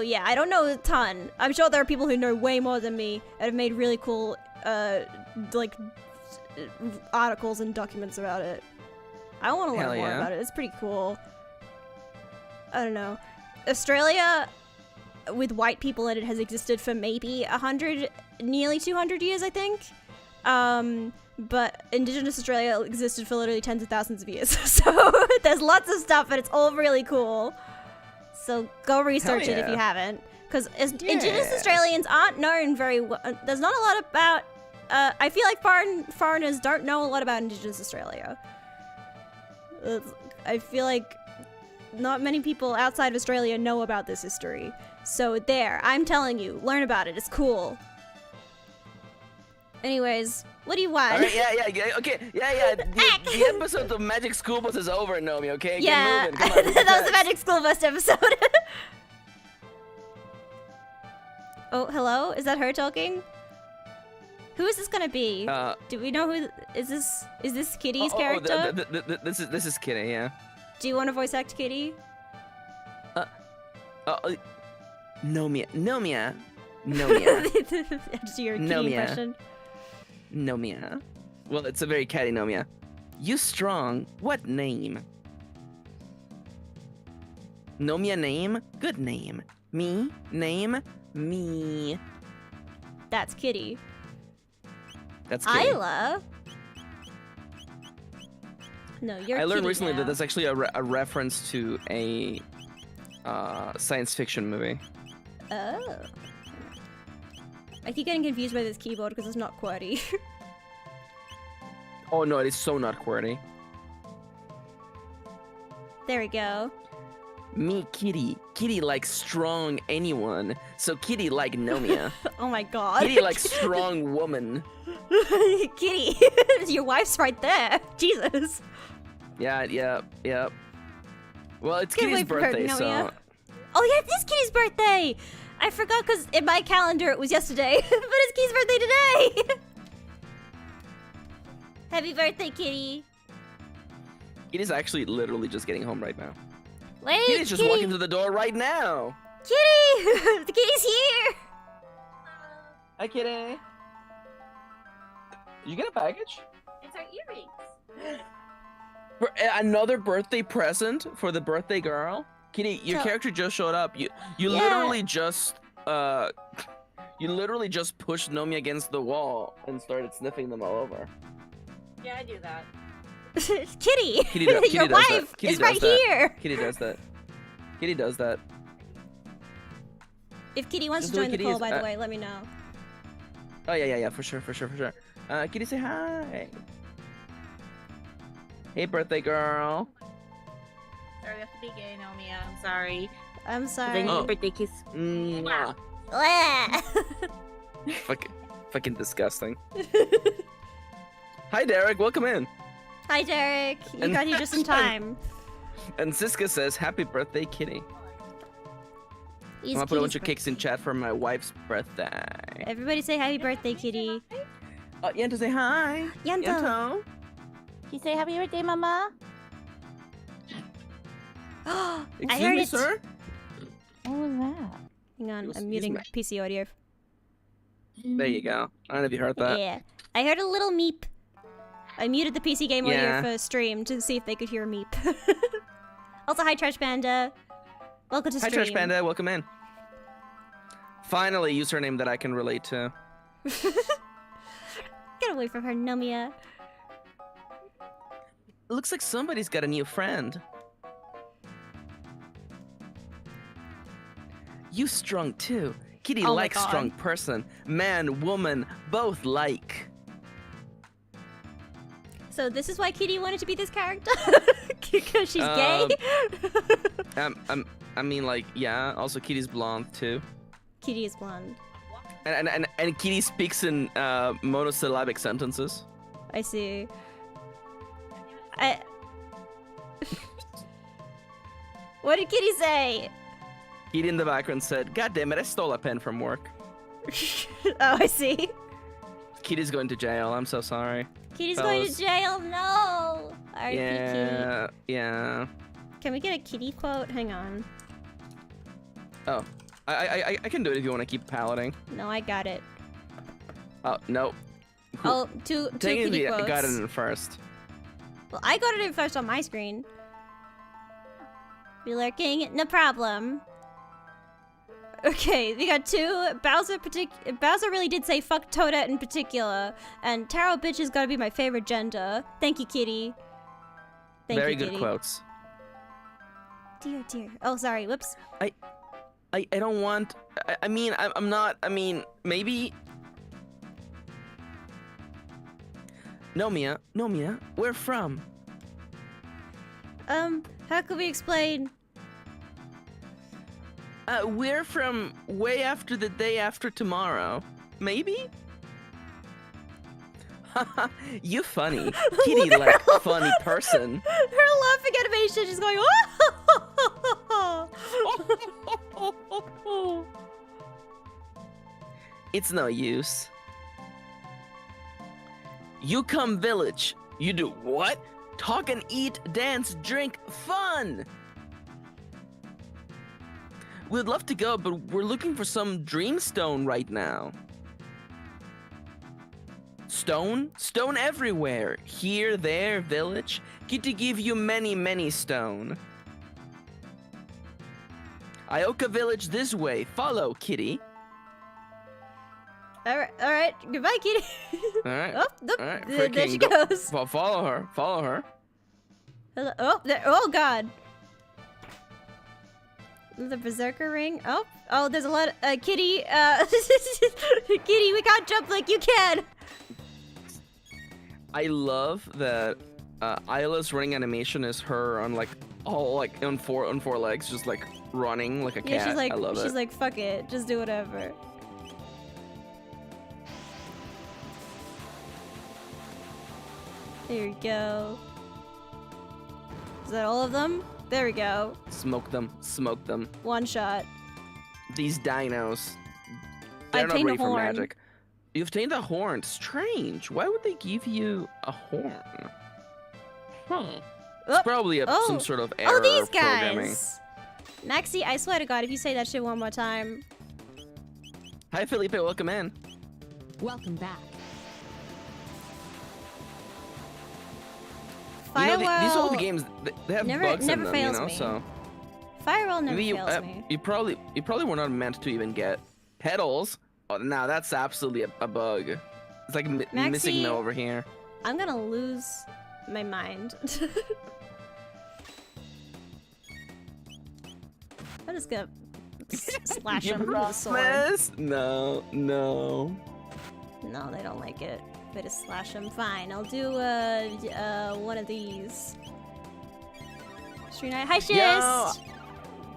Speaker 1: yeah, I don't know a ton. I'm sure there are people who know way more than me and have made really cool, like, articles and documents about it. I want to learn more about it. It's pretty cool. I don't know. Australia, with white people in it, has existed for maybe 100, nearly 200 years, I think. But Indigenous Australia existed for literally tens of thousands of years. So there's lots of stuff, and it's all really cool. So go research it if you haven't. Because Indigenous Australians aren't known very well. There's not a lot about... I feel like foreigners don't know a lot about Indigenous Australia. I feel like not many people outside of Australia know about this history. So there, I'm telling you, learn about it. It's cool. Anyways, what do you want?
Speaker 2: All right, yeah, okay, yeah. The episode of Magic School Bus is over, Nomia. Okay,
Speaker 1: yeah.
Speaker 2: Get moving. Come on,
Speaker 1: that was the Magic School Bus episode. Oh, hello? Is that her talking? Who is this gonna be? Do we know who is this? Is this Kitty's character?
Speaker 2: This is Kitty, yeah.
Speaker 1: Do you want to voice act Kitty?
Speaker 2: Nomia.
Speaker 1: Just your Kitty impression.
Speaker 2: Nomia. Well, it's a very catty Nomia. You strong. What name? Nomia name? Good name. Me? Name? Me.
Speaker 1: That's Kitty.
Speaker 2: That's Kitty.
Speaker 1: Isla? No, you're
Speaker 2: I learned
Speaker 1: Kitty
Speaker 2: recently
Speaker 1: now.
Speaker 2: that that's actually a reference to a science fiction movie.
Speaker 1: Oh. I keep getting confused by this keyboard because it's not QWERTY.
Speaker 2: Oh no, it is so not QWERTY.
Speaker 1: There we go.
Speaker 2: Me, Kitty. Kitty like strong anyone. So Kitty like Nomia.
Speaker 1: Oh my god.
Speaker 2: Kitty like strong woman.
Speaker 1: Kitty, your wife's right there. Jesus.
Speaker 2: Yeah. Well, it's
Speaker 1: Can't
Speaker 2: Kitty's
Speaker 1: wait for her,
Speaker 2: birthday, so...
Speaker 1: Nomia. Oh yeah, it is Kitty's birthday! I forgot because in my calendar it was yesterday, but it's Kitty's birthday today! Happy birthday, Kitty.
Speaker 2: Kitty's actually literally just getting home right now.
Speaker 1: Wait,
Speaker 2: Kitty's just walking through the door right now!
Speaker 1: Kitty! The kitty's here!
Speaker 2: Hi, Kitty. Did you get a package?
Speaker 1: It's our earrings.
Speaker 2: Another birthday present for the birthday girl? Kitty, your character just showed up. You literally just pushed Nomia against the wall and started sniffing them all over.
Speaker 5: Yeah, I do that.
Speaker 1: Kitty! Your
Speaker 2: does
Speaker 1: wife
Speaker 2: that. Kitty
Speaker 1: is
Speaker 2: does
Speaker 1: right
Speaker 2: that.
Speaker 1: here!
Speaker 2: Kitty does that. Kitty does that.
Speaker 1: If Kitty wants
Speaker 2: Just
Speaker 1: to
Speaker 2: do
Speaker 1: join
Speaker 2: what
Speaker 1: the
Speaker 2: Kitty
Speaker 1: call,
Speaker 2: is,
Speaker 1: by the way, let me know.
Speaker 2: Oh yeah, for sure. Kitty, say hi. Hey, birthday girl.
Speaker 5: Sorry, we have to be gay, Nomia. I'm sorry.
Speaker 1: I'm sorry.
Speaker 5: Then you birthday kiss.
Speaker 2: Mwah. Fucking disgusting. Hi, Derek. Welcome in.
Speaker 1: Hi, Derek. You
Speaker 2: And-
Speaker 1: got here just in time.
Speaker 2: And Siska says, "Happy birthday, Kitty."
Speaker 1: It's
Speaker 2: I'm gonna put a bunch
Speaker 1: Kitty's
Speaker 2: of cakes in
Speaker 1: birthday.
Speaker 2: chat for my wife's birthday.
Speaker 1: Everybody say happy birthday, Kitty.
Speaker 2: Yento, say hi.
Speaker 1: Yento.
Speaker 5: You say happy birthday, Mama?
Speaker 1: I
Speaker 2: Excuse
Speaker 1: heard
Speaker 2: me,
Speaker 1: it.
Speaker 2: sir.
Speaker 5: What was that?
Speaker 1: Hang on,
Speaker 2: Excuse
Speaker 1: I'm muting
Speaker 2: me.
Speaker 1: PC audio.
Speaker 2: There you go. I don't know if you heard that.
Speaker 1: Yeah. I heard a little meep. I muted the PC game audio
Speaker 2: Yeah.
Speaker 1: for stream to see if they could hear a meep. Also, hi Trash Panda. Welcome to
Speaker 2: Hi,
Speaker 1: stream.
Speaker 2: Trash Panda. Welcome in. Finally, username that I can relate to.
Speaker 1: Get away from her, Nomia.
Speaker 2: Looks like somebody's got a new friend. You strong too. Kitty
Speaker 1: Oh my
Speaker 2: likes
Speaker 1: God.
Speaker 2: strong person. Man, woman, both like.
Speaker 1: So this is why Kitty wanted to be this character? Because she's gay?
Speaker 2: I mean, like, yeah. Also, Kitty's blonde too,
Speaker 1: Kitty is blonde.
Speaker 2: and Kitty speaks in monosyllabic sentences.
Speaker 1: I see. What did Kitty say?
Speaker 2: Kitty in the background said, "God damn it, I stole a pen from work."
Speaker 1: Oh, I see.
Speaker 2: Kitty's going to jail. I'm so sorry.
Speaker 1: Kitty's going to
Speaker 2: Fellas.
Speaker 1: jail. No. R.I.P. Kitty.
Speaker 2: Yeah.
Speaker 1: Can we get a Kitty quote? Hang on.
Speaker 2: Oh, I can do it if you want to keep palading.
Speaker 1: No, I got it.
Speaker 2: Oh no.
Speaker 1: Oh, two Kitty
Speaker 2: Technically,
Speaker 1: quotes.
Speaker 2: I got it in first.
Speaker 1: Well, I got it in first on my screen. Be lurking, no problem. Okay, we got two. Bowser really did say fuck Toadette in particular, and Taro bitch is gotta be my favorite gender. Thank you, Kitty.
Speaker 2: Very
Speaker 1: you,
Speaker 2: good
Speaker 1: Kitty.
Speaker 2: quotes.
Speaker 1: Dear, dear. Oh, sorry. Whoops.
Speaker 2: I don't want. I mean, I'm not. I mean, maybe. Nomia, where from?
Speaker 1: How could we explain?
Speaker 2: We're from way after the day after tomorrow. Maybe? Haha, you funny. Kitty like funny person.
Speaker 1: Her laughing animation is going. Oh!
Speaker 2: It's no use. You come village. You do what? Talk and eat, dance, drink, fun! We'd love to go, but we're looking for some dreamstone right now. Stone? Stone everywhere. Here, there, village. Get to give you many, many stone. Ioka village this way. Follow, kitty.
Speaker 1: All right. Goodbye, Kitty.
Speaker 2: Alright.
Speaker 1: Oh, nope.
Speaker 2: Alright,
Speaker 1: There she
Speaker 2: freaking go.
Speaker 1: goes.
Speaker 2: Follow her.
Speaker 1: Hello. Oh, there. Oh God. The berserker ring. Oh, there's a lot of Kitty. Kitty, we can't jump like you can.
Speaker 2: I love that Isla's running animation is her on like all like on four legs, just like running like a cat.
Speaker 1: Yeah, she's like,
Speaker 2: I love it.
Speaker 1: like, fuck it, just do whatever. There we go. Is that all of them? There we go.
Speaker 2: Smoke them.
Speaker 1: One shot.
Speaker 2: These dinos.
Speaker 1: I
Speaker 2: They're not
Speaker 1: obtained a
Speaker 2: ready for
Speaker 1: horn.
Speaker 2: magic. You obtained a horn. Strange. Why would they give you a horn? It's
Speaker 1: Oh,
Speaker 2: probably
Speaker 1: oh.
Speaker 2: some sort of error
Speaker 1: Oh, these
Speaker 2: programming.
Speaker 1: guys. Maxi, I swear to God, if you say that shit one more time.
Speaker 2: Hi, Felipe. Welcome in.
Speaker 3: Welcome back.
Speaker 2: You know,
Speaker 1: Firewall.
Speaker 2: these old games, they have
Speaker 1: never-
Speaker 2: bugs
Speaker 1: never
Speaker 2: in them,
Speaker 1: fails
Speaker 2: you know,
Speaker 1: me.
Speaker 2: so...
Speaker 1: Firewall never
Speaker 2: Maybe you,
Speaker 1: fails me.
Speaker 2: you probably were not meant to even get pedals. Oh, now that's absolutely a bug. It's like missing
Speaker 1: Maxi-
Speaker 2: no over here.
Speaker 1: I'm gonna lose my mind. I'm just gonna slash
Speaker 2: You
Speaker 1: them with a sword.
Speaker 2: promise? No, no.
Speaker 1: No, they don't like it. They just slash them. Fine, I'll do one of these. Stream night. Hi, Shist.
Speaker 2: Yo!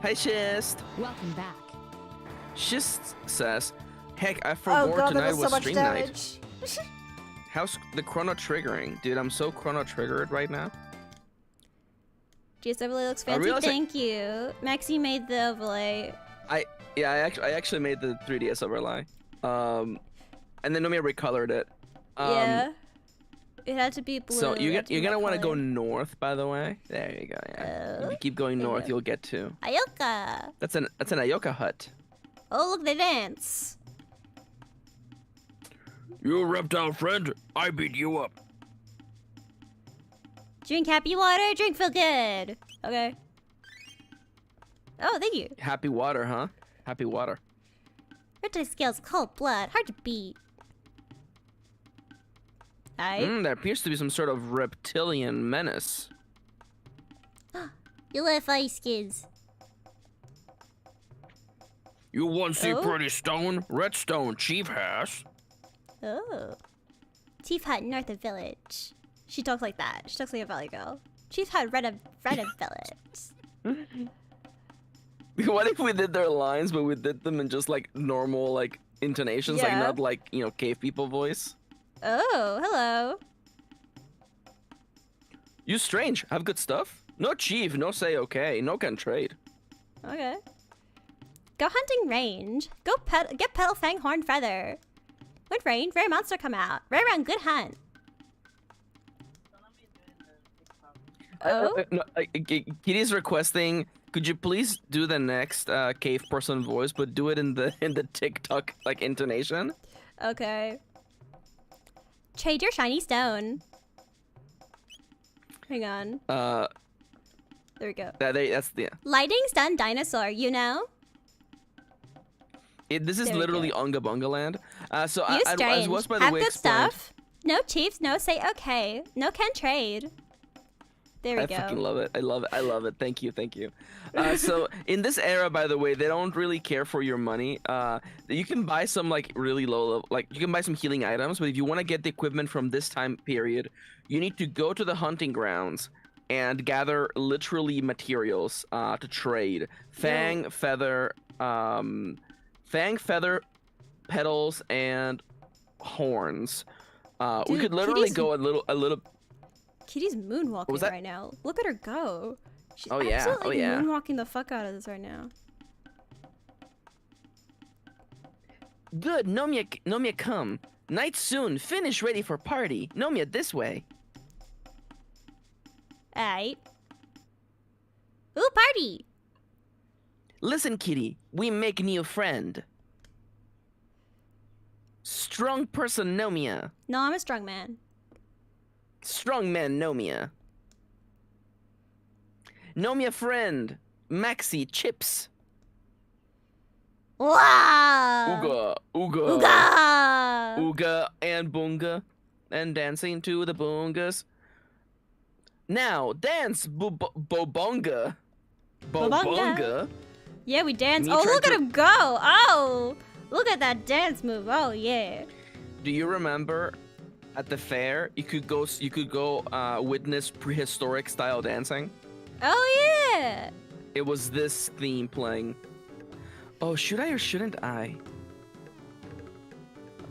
Speaker 2: Hi, Shist.
Speaker 3: Welcome back.
Speaker 2: Shist says, "Heck, I
Speaker 1: Oh
Speaker 2: forgot
Speaker 1: god, that
Speaker 2: tonight
Speaker 1: was so
Speaker 2: was
Speaker 1: much
Speaker 2: stream night.
Speaker 1: damage.
Speaker 2: How's the chrono triggering, dude? I'm so chrono triggered right now."
Speaker 1: GS overlay looks
Speaker 2: I
Speaker 1: fancy.
Speaker 2: realized
Speaker 1: Thank you. Maxi made the overlay.
Speaker 2: I actually made the 3DS overlay. And then Nomia recolored it.
Speaker 1: Yeah. It had to be blue.
Speaker 2: So
Speaker 1: it
Speaker 2: you're
Speaker 1: had to be
Speaker 2: gonna
Speaker 1: that
Speaker 2: want to go
Speaker 1: color.
Speaker 2: north, by the way. There you go. Yeah. If you keep going
Speaker 1: there you
Speaker 2: north,
Speaker 1: go.
Speaker 2: you'll get to.
Speaker 1: Ayoka.
Speaker 2: That's an Ayoka hut.
Speaker 1: Oh, look, they dance.
Speaker 4: You reptile friend, I beat you up.
Speaker 1: Drink happy water, drink feel good. Okay. Oh, thank you.
Speaker 2: Happy water, huh? Happy water.
Speaker 1: Rhetoric scales cold blood, hard to beat. Aight.
Speaker 2: There appears to be some sort of reptilian menace.
Speaker 1: You love ice skins.
Speaker 4: You want see
Speaker 1: Oh?
Speaker 4: pretty stone? Redstone chief has.
Speaker 1: Oh. Chief Hut north of village. She talks like that. She talks like a valley girl. Chief Hut red of village.
Speaker 2: What if we did their lines, but we did them in just like normal like intonations, like
Speaker 1: Yeah.
Speaker 2: not like, you know, cave people voice?
Speaker 1: Oh, hello.
Speaker 2: You strange. Have good stuff? No chief, no say okay, no can trade.
Speaker 1: Okay. Go hunting range. Go get petal fang horn feather. When rain, rare monster come out. Rare round good hunt. Oh?
Speaker 2: No, Kitty's requesting. Could you please do the next cave person voice, but do it in the TikTok like intonation?
Speaker 1: Okay. Trade your shiny stone. Hang on. There we go.
Speaker 2: That's the.
Speaker 1: Lighting stun dinosaur, you know?
Speaker 2: This is
Speaker 1: There we
Speaker 2: literally
Speaker 1: go.
Speaker 2: Unga Bunga land. So
Speaker 1: You
Speaker 2: I
Speaker 1: strange.
Speaker 2: was by the
Speaker 1: Have
Speaker 2: way
Speaker 1: good
Speaker 2: explained.
Speaker 1: stuff. No chiefs, no say okay. No can trade. There we
Speaker 2: I
Speaker 1: go.
Speaker 2: fucking love it. I love it. I love it. Thank you. Thank you. So in this era, by the way, they don't really care for your money. You can buy some like really low level, like you can buy some healing items, but if you want to get the equipment from this time period, you need to go to the hunting grounds and gather literally materials to trade. Fang feather, petals, and horns. We
Speaker 1: Dude,
Speaker 2: could literally
Speaker 1: Kitty's-
Speaker 2: go a little.
Speaker 1: Kitty's moonwalking
Speaker 2: was that?
Speaker 1: right now. Look at her go. She's
Speaker 2: Oh, yeah.
Speaker 1: absolutely
Speaker 2: Oh, yeah.
Speaker 1: moonwalking the fuck out of this right now.
Speaker 2: Good, Nomia come. Night soon, finish ready for party. Nomia this way.
Speaker 1: Aight. Ooh, party!
Speaker 2: Listen, kitty, we make new friend. Strong person Nomia.
Speaker 1: No, I'm a strong man.
Speaker 2: Strong man Nomia. Nomia friend. Maxi chips.
Speaker 1: Wow!
Speaker 2: Ooga.
Speaker 1: Ooga!
Speaker 2: Ooga and boonga. And dancing to the boongas. Now, dance bobonga. Bobonga.
Speaker 1: Yeah, we dance.
Speaker 2: Me
Speaker 1: Oh,
Speaker 2: trying
Speaker 1: look at
Speaker 2: to-
Speaker 1: him go! Oh! Look at that dance move. Oh, yeah.
Speaker 2: Do you remember at the fair you could go witness prehistoric style dancing?
Speaker 1: Oh, yeah!
Speaker 2: It was this theme playing. Oh, should I or shouldn't I?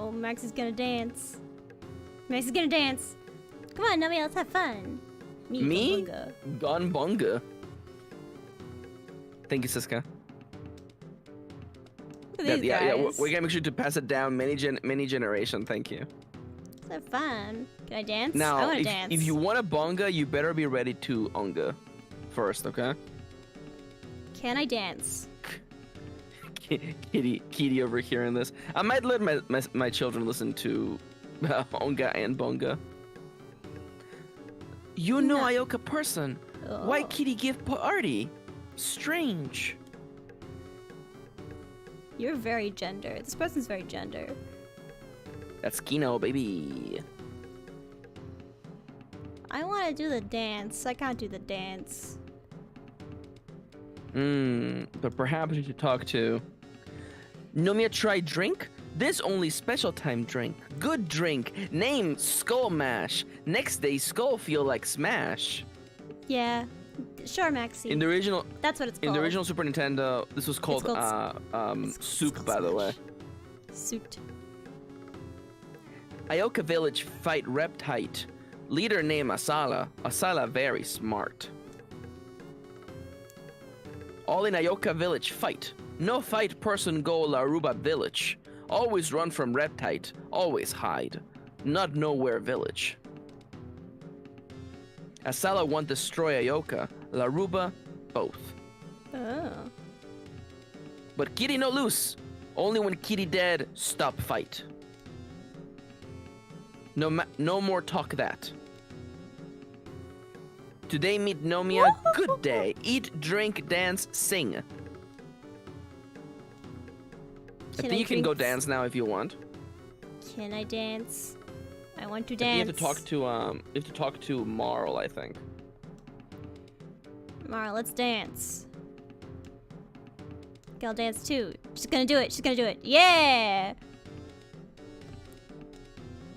Speaker 1: Oh, Max is gonna dance. Max is gonna dance. Come on, Nomia, let's have fun.
Speaker 2: Me?
Speaker 1: Bunga.
Speaker 2: Gone bunga. Thank you,
Speaker 1: Look
Speaker 2: Siska.
Speaker 1: at
Speaker 2: Yeah,
Speaker 1: these
Speaker 2: yeah,
Speaker 1: guys.
Speaker 2: we're gonna make sure to pass it down many generation. Thank you.
Speaker 1: Let's have fun. Can I dance? I
Speaker 2: Now,
Speaker 1: wanna dance.
Speaker 2: if you want a bonga, you better be ready to unga first, okay?
Speaker 1: Can I dance?
Speaker 2: Kitty over here in this. I might let my children listen to unga and bonga. You know
Speaker 1: No.
Speaker 2: Ayoka person. Why
Speaker 1: Oh.
Speaker 2: kitty give party? Strange.
Speaker 1: You're very gender. This person's very gender.
Speaker 2: That's Kino, baby.
Speaker 1: I want to do the dance. I can't do the dance.
Speaker 2: But perhaps you should talk to... Nomia, try drink? This only special time drink. Good drink. Name Skull Mash. Next day Skull feel like smash.
Speaker 1: Yeah. Sure, Maxi.
Speaker 2: In the original...
Speaker 1: That's what it's called.
Speaker 2: In the original Super Nintendo, this was called, Soup, by the way.
Speaker 1: Suit.
Speaker 2: Ioka Village fight Reptite. Leader name Asala. Asala very smart. All in Ioka Village fight. No fight person go Laruba Village. Always run from Reptite. Always hide. Not nowhere village. Asala want destroy Ioka. Laruba both.
Speaker 1: Oh.
Speaker 2: But Kitty no loose. Only when Kitty dead, stop fight. No more talk that. Today meet Nomia, good day. Eat, drink, dance, sing. I think you can go dance now if you want.
Speaker 1: Can I dance? I want to
Speaker 2: I
Speaker 1: dance.
Speaker 2: think you have to talk to Marl, I think.
Speaker 1: Mara, let's dance. I'll dance too. She's gonna do it. She's gonna do it. Yeah!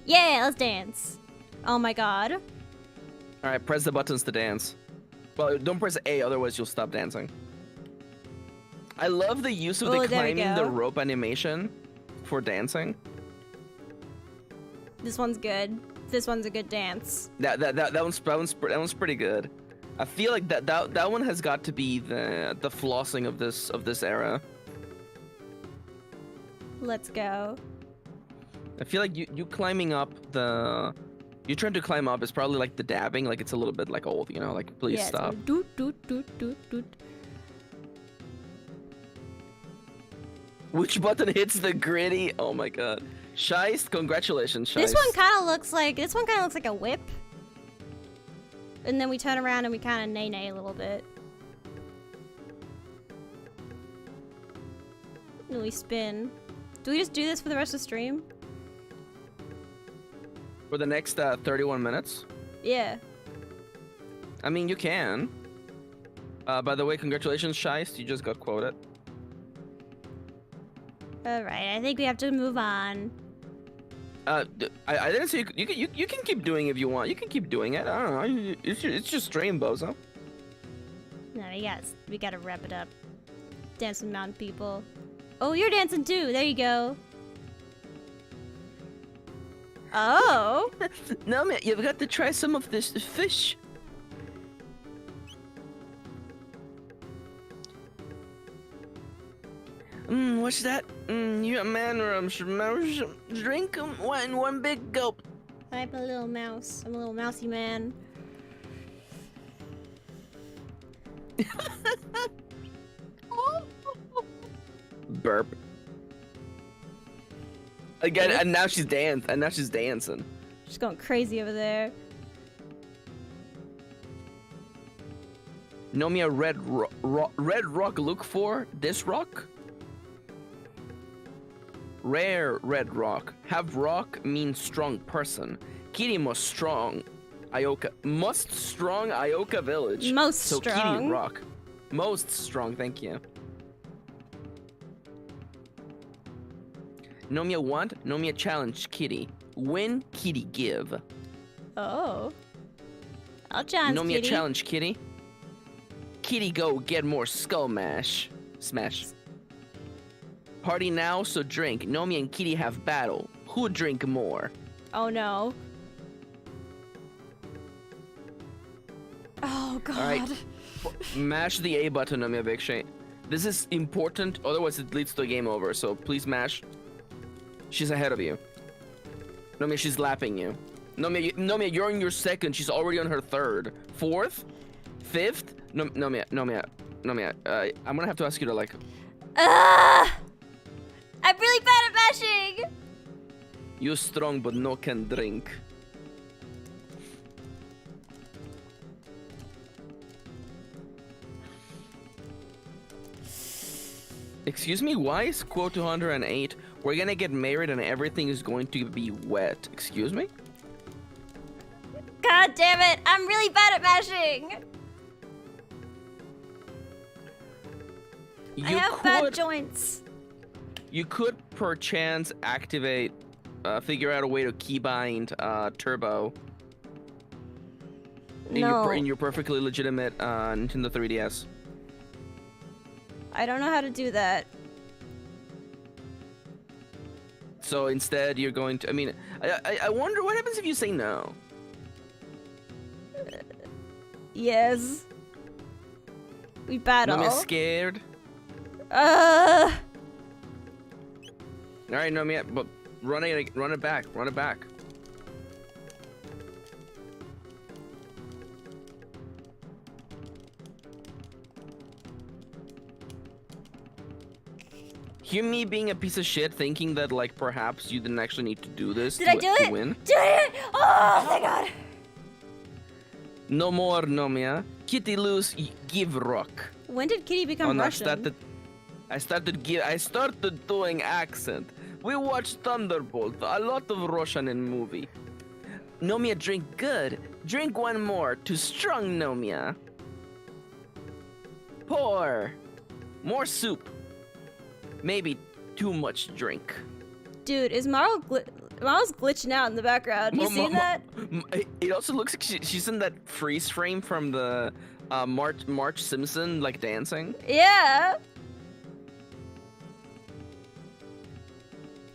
Speaker 1: Yeah, let's dance. Oh my god.
Speaker 2: Alright, press the buttons to dance. Well, don't press A, otherwise you'll stop dancing. I love the use of the climbing the rope animation for dancing.
Speaker 1: This one's good. This one's a good dance.
Speaker 2: That one's pretty good. I feel like that one has got to be the flossing of this era.
Speaker 1: Let's go.
Speaker 2: I feel like you climbing up you trying to climb up is probably like the dabbing, like it's a little bit like old, you know, like please
Speaker 1: yeah,
Speaker 2: stop.
Speaker 1: Doot, doot, doot, doot, doot.
Speaker 2: Which button hits the gritty? Oh my god. Shiest, congratulations, Shiest.
Speaker 1: This one kind of looks like a whip. And then we turn around and we kind of nay-nay a little bit. And we spin. Do we just do this for the rest of the stream?
Speaker 2: For the next 31 minutes?
Speaker 1: Yeah.
Speaker 2: I mean, you can. By the way, congratulations, Shiest. You just got quoted.
Speaker 1: Alright, I think we have to move on.
Speaker 2: I didn't say you can keep doing it if you want. You can keep doing it. I don't know. It's just stream, bozo.
Speaker 1: No, we gotta wrap it up. Dancing mountain people. Oh, you're dancing too. There you go. Oh.
Speaker 2: No, man, you've got to try some of this fish. What's that? You a man or drink one big gulp.
Speaker 1: I'm a little mouse. I'm a little mousy man.
Speaker 2: Burp. Again, and now she's dancing.
Speaker 1: She's going crazy over there.
Speaker 2: Nomia red rock look for this rock. Rare red rock. Have rock means strong person. Kitty must strong Ioka village.
Speaker 1: Most
Speaker 2: so
Speaker 1: strong.
Speaker 2: Kitty rock. Most strong, thank you. Nomia want? Nomia challenge Kitty. Win, Kitty give.
Speaker 1: Oh. I'll challenge
Speaker 2: Nomia
Speaker 1: Kitty.
Speaker 2: challenge Kitty. Kitty go get more skull mash. Smash. Party now, so drink. Nomia and Kitty have battle. Who drink more?
Speaker 1: Oh no. Oh god.
Speaker 2: Alright. Mash the A button, Nomia Big Shane. This is important, otherwise it leads to a game over, so please mash. She's ahead of you. Nomia, she's lapping you. Nomia, you're on your second. She's already on her third. Fourth? Fifth? Nomia, I'm gonna have to ask you to like...
Speaker 1: I'm really bad at mashing!
Speaker 2: You strong, but no can drink. Excuse me, why is quote 208? We're gonna get married and everything is going to be wet. Excuse me?
Speaker 1: God damn it! I'm really bad at mashing! I have bad joints.
Speaker 2: You could perchance activate, figure out a way to keybind Turbo
Speaker 1: No.
Speaker 2: in your perfectly legitimate Nintendo 3DS.
Speaker 1: I don't know how to do that.
Speaker 2: So instead, you're going to. I mean, I wonder what happens if you say no.
Speaker 1: Yes. We battle.
Speaker 2: Nomia's scared.
Speaker 1: Uh.
Speaker 2: All right, Nomia, but run it back. Run it back. Hear me being a piece of shit, thinking that like perhaps you didn't actually need to do this
Speaker 1: Did I do
Speaker 2: to
Speaker 1: it?
Speaker 2: win.
Speaker 1: Did I? Oh, thank God.
Speaker 2: No more, Nomia. Kitty loose, give rock.
Speaker 1: When did Kitty become Russian?
Speaker 2: I started doing accent. We watched Thunderbolt, a lot of Russian in movie. Nomia, drink good. Drink one more. Too strong, Nomia. Pour. More soup. Maybe too much drink.
Speaker 1: Dude, is Marl's glitching out in the background. You seen that?
Speaker 2: It also looks like she's in that freeze frame from the Marge Simpson, like dancing.
Speaker 1: Yeah.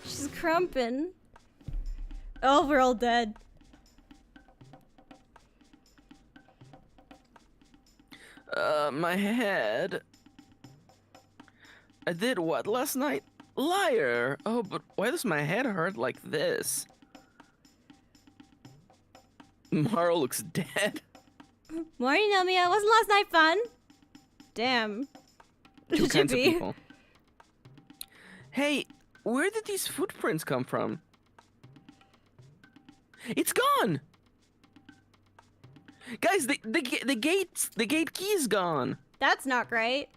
Speaker 1: She's crumping. Oh, we're all dead.
Speaker 2: My head. I did what last night? Liar! Oh, but why does my head hurt like this? Mara looks dead.
Speaker 1: Morning, Nomia. Wasn't last night fun? Damn.
Speaker 2: Two
Speaker 1: Should
Speaker 2: kinds of
Speaker 1: be.
Speaker 2: people. Hey, where did these footprints come from? It's gone! Guys, the gate key is gone.
Speaker 1: That's not great.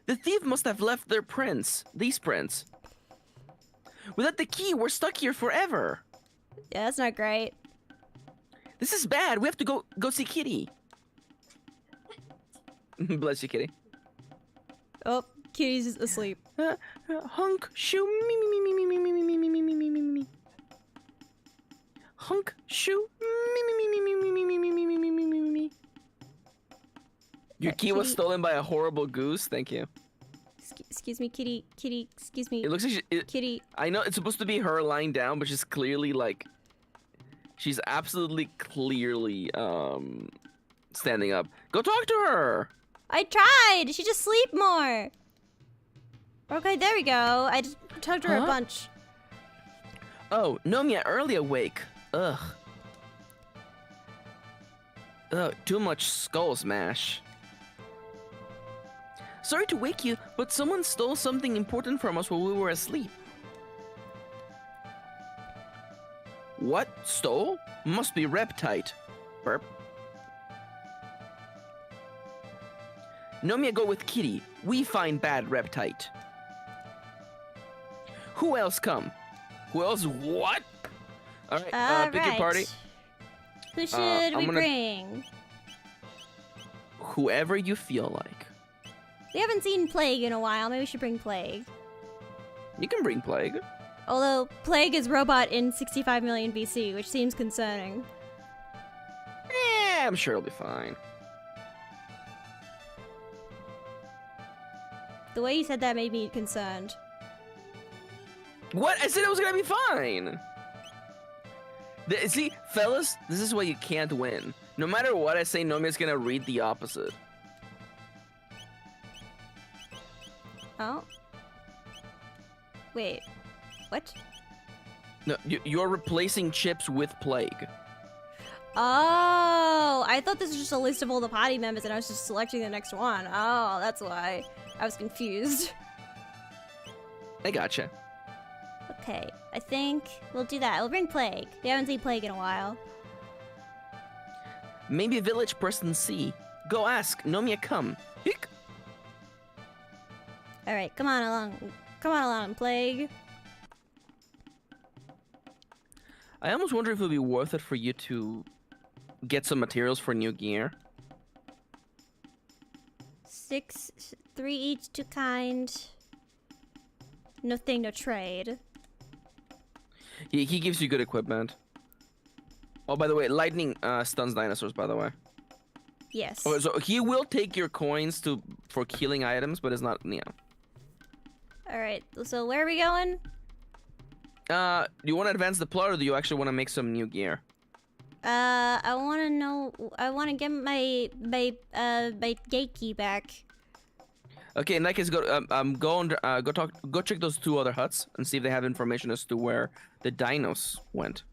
Speaker 2: The thief must have left their prints. These prints. Without the key, we're stuck here forever.
Speaker 1: Yeah, that's not great.
Speaker 2: This is bad. We have to go see Kitty. Bless you, Kitty.
Speaker 1: Oh, Kitty's asleep.
Speaker 2: Hunk shoe me me me me me me me me me me me me me me. Hunk shoe me me me me me me me me me me me me me me. Your key was stolen by a horrible goose. Thank you.
Speaker 1: Excuse me, Kitty. Kitty, excuse me.
Speaker 2: It looks like
Speaker 1: Kitty.
Speaker 2: I know it's supposed to be her lying down, but she's clearly like, she's absolutely clearly standing up. Go talk to her.
Speaker 1: I tried. She just sleep more. Okay, there we go. I just talked to her a bunch.
Speaker 2: Oh, Nomia, early awake. Ugh. Ugh, too much skull smash. Sorry to wake you, but someone stole something important from us while we were asleep. What? Stole? Must be Reptite. Burp. Nomia, go with Kitty. We find bad Reptite. Who else come? Who else? What? All right, pick your party.
Speaker 1: Who should we
Speaker 2: gonna-
Speaker 1: bring?
Speaker 2: Whoever you feel like.
Speaker 1: We haven't seen Plague in a while. Maybe we should bring Plague.
Speaker 2: You can bring Plague.
Speaker 1: Although Plague is robot in 65 million BC, which seems concerning.
Speaker 2: I'm sure it'll be fine.
Speaker 1: The way you said that made me concerned.
Speaker 2: What? I said it was gonna be fine. See, fellas, this is why you can't win. No matter what I say, Nomia's gonna read the opposite.
Speaker 1: Oh. Wait. What?
Speaker 2: No, you're replacing chips with Plague.
Speaker 1: Oh, I thought this was just a list of all the party members and I was just selecting the next one. Oh, that's why. I was confused.
Speaker 2: I gotcha.
Speaker 1: Okay, I think we'll do that. We'll bring Plague. We haven't seen Plague in a while.
Speaker 2: Maybe village person C. Go ask. Nomia, come. Hick.
Speaker 1: Alright, come on along. Come on along, Plague.
Speaker 2: I almost wonder if it would be worth it for you to get some materials for new gear.
Speaker 1: 6, 3 each to kind. No thing, no trade.
Speaker 2: He gives you good equipment. Oh, by the way, lightning stuns dinosaurs, by the way.
Speaker 1: Yes.
Speaker 2: Oh, so he will take your coins for killing items, but it's not, you know.
Speaker 1: Alright, so where are we going?
Speaker 2: Do you want to advance the plot, or do you actually want to make some new gear?
Speaker 1: I want to get my gate key back.
Speaker 2: Okay, in that case, go check those 2 other huts and see if they have information as to where the dinos went.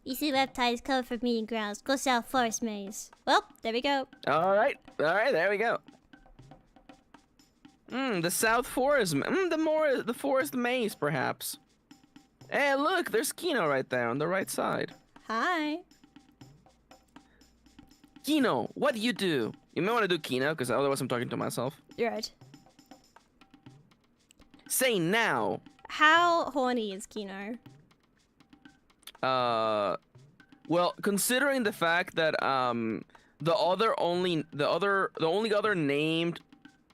Speaker 1: You see reptiles covered for meeting grounds. Go south forest maze. Well, there we go.
Speaker 2: All right, there we go. The South Forest, the forest maze, perhaps. Hey, look, there's Kino right there on the right side.
Speaker 1: Hi.
Speaker 2: Kino, what do you do? You may want to do Kino, because otherwise I'm talking to myself.
Speaker 1: You're right.
Speaker 2: Say now.
Speaker 1: How horny is Kino?
Speaker 2: Well, considering the fact that the only other named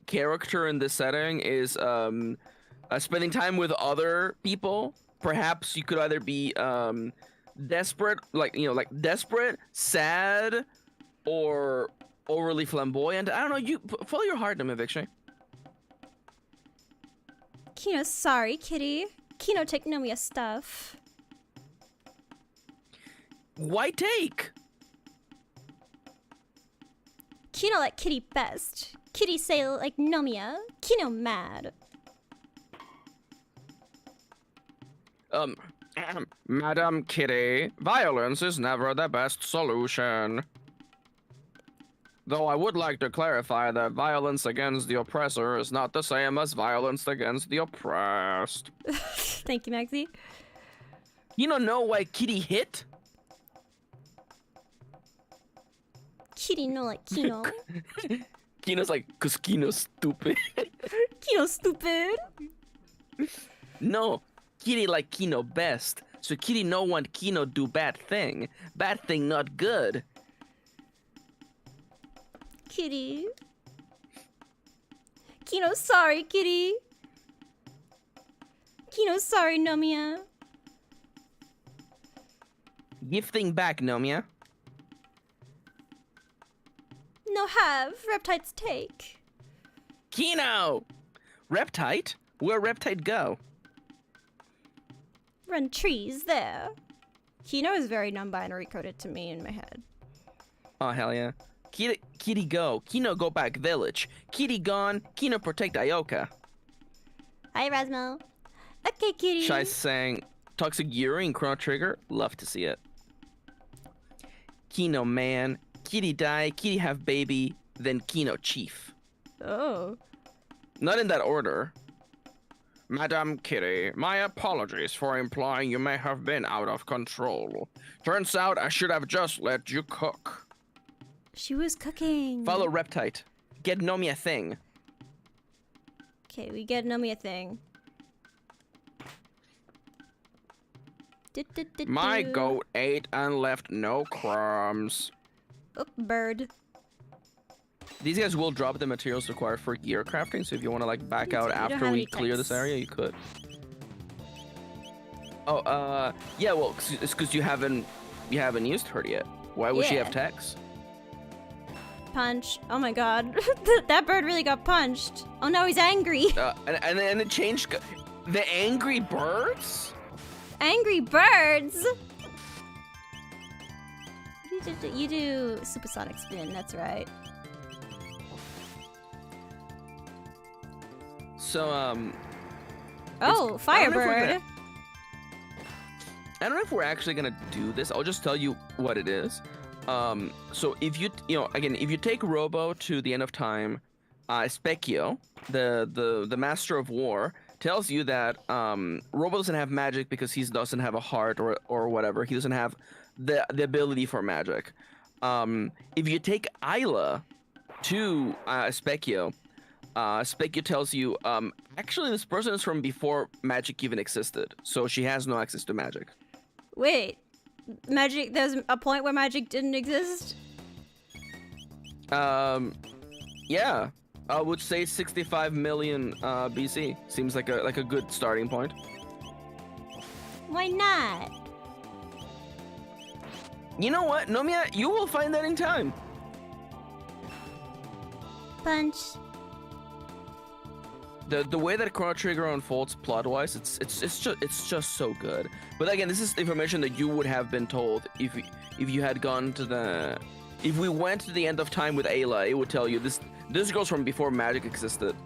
Speaker 2: character in this setting is spending time with other people, perhaps you could either be desperate, like desperate, sad, or overly flamboyant. I don't know. You follow your heart, Nomia Victory.
Speaker 1: Kino, sorry, kitty. Kino, take Nomia stuff.
Speaker 2: Why take?
Speaker 1: Kino like kitty best. Kitty say like Nomia. Kino mad.
Speaker 2: Madam Kitty, violence is never the best solution. Though I would like to clarify that violence against the oppressor is not the same as violence against the oppressed.
Speaker 1: Thank you, Maxi.
Speaker 2: You don't know why Kitty hit?
Speaker 1: Kitty no like Kino.
Speaker 2: Kino's like, cause Kino's stupid.
Speaker 1: Kino stupid.
Speaker 2: No, Kitty like Kino best. So Kitty no want Kino do bad thing. Bad thing not good.
Speaker 1: Kitty. Kino sorry, kitty. Kino sorry, Nomia.
Speaker 2: Give thing back, Nomia.
Speaker 1: No have. Reptiles take.
Speaker 2: Kino! Reptite? Where Reptite go?
Speaker 1: Run trees there. Kino is very non-binary coded to me in my head.
Speaker 2: Oh, hell yeah. Kitty go. Kino go back village. Kitty gone. Kino protect Ioka.
Speaker 1: Hi, Rasmo. Okay, kitty.
Speaker 2: Shai saying, Toxic Yuri and Chrono Trigger. Love to see it. Kino man. Kitty die. Kitty have baby. Then Kino chief.
Speaker 1: Oh.
Speaker 2: Not in that order. Madam Kitty, my apologies for implying you may have been out of control. Turns out I should have just let you cook.
Speaker 1: She was cooking.
Speaker 2: Follow Reptite. Get Nomia thing.
Speaker 1: Okay, we get Nomia thing.
Speaker 2: My goat ate and left no crumbs.
Speaker 1: Oh, bird.
Speaker 2: These guys will drop the materials required for gear crafting, so if you want to like back out after we clear this area, you could. Oh, yeah, well, it's because you haven't used her yet. Why would she have text?
Speaker 1: Punch. Oh my god. That bird really got punched. Oh no, he's angry.
Speaker 2: And then it changed. The angry birds?
Speaker 1: Angry birds? You do supersonic spin, that's right.
Speaker 2: So,
Speaker 1: Oh, Firebird.
Speaker 2: I don't know if we're actually gonna do this. I'll just tell you what it is. So if you take Robo to the end of time, Specchio, the master of war, tells you that Robo doesn't have magic because he doesn't have a heart or whatever. He doesn't have the ability for magic. If you take Isla to Specchio, Specchio tells you, actually this person is from before magic even existed, so she has no access to magic.
Speaker 1: Wait, magic, there's a point where magic didn't exist?
Speaker 2: Yeah, I would say 65 million BC seems like a good starting point.
Speaker 1: Why not?
Speaker 2: You know what, Nomia, you will find that in time.
Speaker 1: Punch.
Speaker 2: The way that Chrono Trigger unfolds plot-wise, it's just so good. But again, this is information that you would have been told if you had gone to the, if we went to the end of time with Ayla, it would tell you this goes from before magic existed.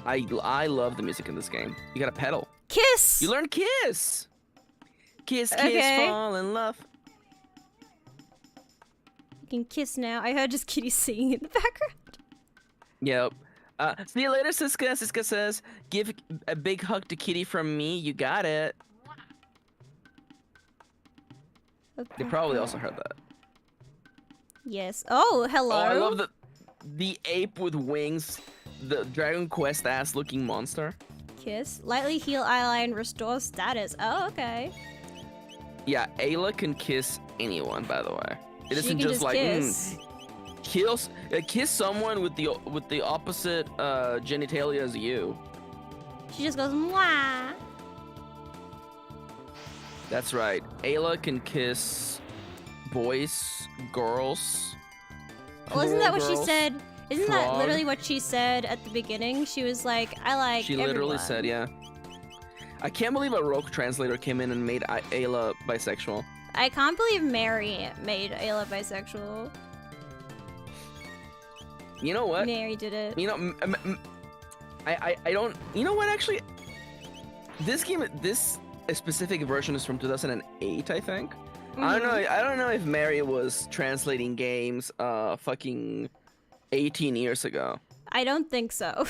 Speaker 2: I love the music in this game. You got a pedal.
Speaker 1: Kiss.
Speaker 2: You learn kiss. Kiss, kiss,
Speaker 1: Okay.
Speaker 2: fall in love.
Speaker 1: You can kiss now. I heard just Kitty singing in the background.
Speaker 2: Yep. See you later, Siska. Siska says, give a big hug to Kitty from me. You got it. They probably also heard that.
Speaker 1: Yes. Oh, hello.
Speaker 2: Oh, I love the ape with wings, the Dragon Quest ass looking monster.
Speaker 1: Kiss. Lightly heal ally and restore status. Oh, okay.
Speaker 2: Yeah, Ayla can kiss anyone, by the way. It
Speaker 1: She
Speaker 2: isn't
Speaker 1: can
Speaker 2: just like
Speaker 1: kiss.
Speaker 2: kiss someone with the opposite genitalia as you.
Speaker 1: She just goes mwah.
Speaker 2: That's right. Ayla can kiss boys, girls.
Speaker 1: Well, isn't that what
Speaker 2: girls.
Speaker 1: she said? Isn't that
Speaker 2: frog.
Speaker 1: literally what she said at the beginning? She was like, I like
Speaker 2: She literally
Speaker 1: everyone.
Speaker 2: said, yeah. I can't believe a rogue translator came in and made Ayla bisexual.
Speaker 1: I can't believe Mary made Ayla bisexual.
Speaker 2: You know what?
Speaker 1: Mary did it.
Speaker 2: You know, I don't. You know what? Actually, this game, this specific version is from 2008, I think. I don't know. I don't know if Mary was translating games, fucking 18 years ago.
Speaker 1: I don't think so.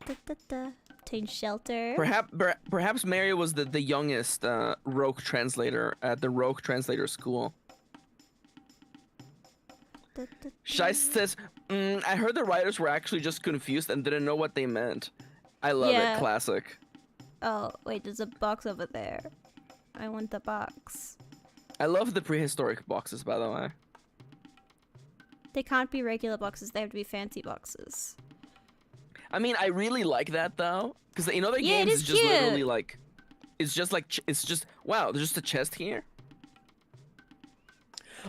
Speaker 1: Obtain shelter.
Speaker 2: Perhaps Mary was the youngest rogue translator at the rogue translator school. Shai says, I heard the writers were actually just confused and didn't know what they meant. I love
Speaker 1: Yeah.
Speaker 2: it. Classic.
Speaker 1: Oh, wait, there's a box over there. I want the box.
Speaker 2: I love the prehistoric boxes, by the way.
Speaker 1: They can't be regular boxes, they have to be fancy boxes.
Speaker 2: I mean, I really like that though, because in other
Speaker 1: Yeah, it
Speaker 2: games
Speaker 1: is
Speaker 2: it's just
Speaker 1: cute.
Speaker 2: literally like, it's just wow, there's just a chest here.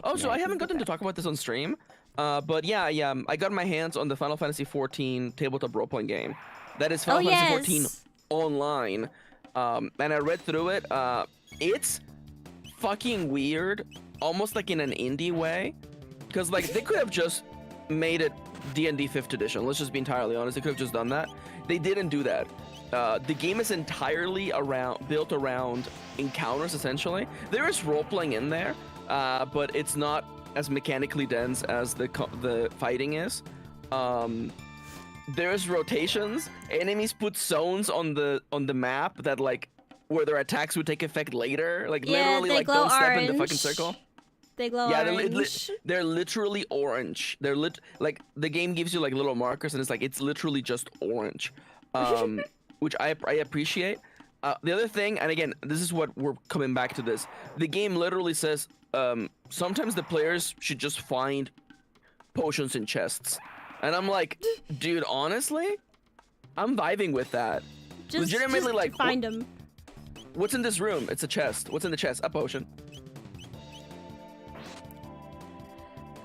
Speaker 2: Oh, so
Speaker 1: Yeah, I
Speaker 2: I
Speaker 1: can
Speaker 2: haven't
Speaker 1: do
Speaker 2: gotten to
Speaker 1: that.
Speaker 2: talk about this on stream, but yeah, I got my hands on the Final Fantasy XIV tabletop role-playing game. That is Final Fantasy XIV
Speaker 1: yes.
Speaker 2: online, and I read through it. It's fucking weird, almost like in an indie way, because like they could have just made it D&D 5th edition. Let's just be entirely honest. They could have just done that. They didn't do that. The game is entirely built around encounters, essentially. There is role-playing in there, but it's not as mechanically dense as the fighting is. There's rotations. Enemies put zones on the map that like where their attacks would take effect later. Like
Speaker 1: Yeah,
Speaker 2: literally,
Speaker 1: they
Speaker 2: like
Speaker 1: glow
Speaker 2: don't step in the fucking
Speaker 1: orange.
Speaker 2: circle.
Speaker 1: They glow
Speaker 2: Yeah,
Speaker 1: orange.
Speaker 2: they're literally orange. They're like the game gives you like little markers, and it's like it's literally just orange, which I appreciate. The other thing, and again, this is what we're coming back to this. The game literally says sometimes the players should just find potions in chests, and I'm like, dude, honestly, I'm vibing with that. Legitimately, like,
Speaker 1: find them.
Speaker 2: What's in this room? It's a chest. What's in the chest? A potion.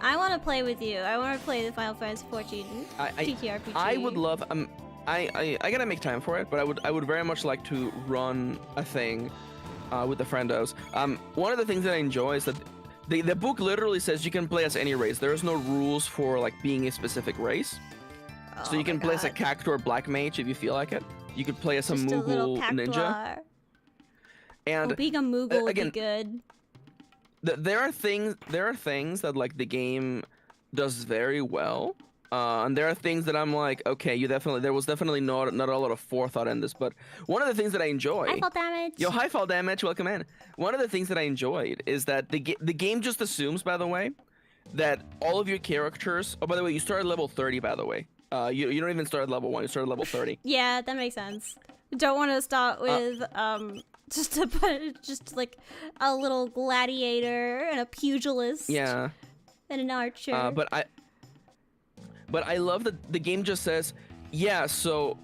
Speaker 1: I want to play with you. I want to play the Final Fantasy XIV TTRPG.
Speaker 2: I would love. I gotta make time for it, but I would very much like to run a thing with the friendos. One of the things that I enjoy is that the book literally says you can play as any race. There is no rules for like being a specific race. So you can play as a cactuar or black mage if you feel like it. You could play as a
Speaker 1: Just a little
Speaker 2: Moogle ninja.
Speaker 1: cactuar.
Speaker 2: And
Speaker 1: Well, being a Moogle would
Speaker 2: again,
Speaker 1: be good.
Speaker 2: there are things that like the game does very well, and there are things that I'm like, okay, there was definitely not a lot of forethought in this, but one of the things that I enjoy.
Speaker 1: High fall damage.
Speaker 2: Yo, high fall damage, welcome in. One of the things that I enjoyed is that the game just assumes, by the way, that all of your characters. Oh, by the way, you start at level 30. By the way, you don't even start at level 1. You start at level 30.
Speaker 1: Yeah, that makes sense. Don't want to start with Just like a little gladiator and a pugilist.
Speaker 2: Yeah.
Speaker 1: And an archer.
Speaker 2: But I love that the game just says, yeah, so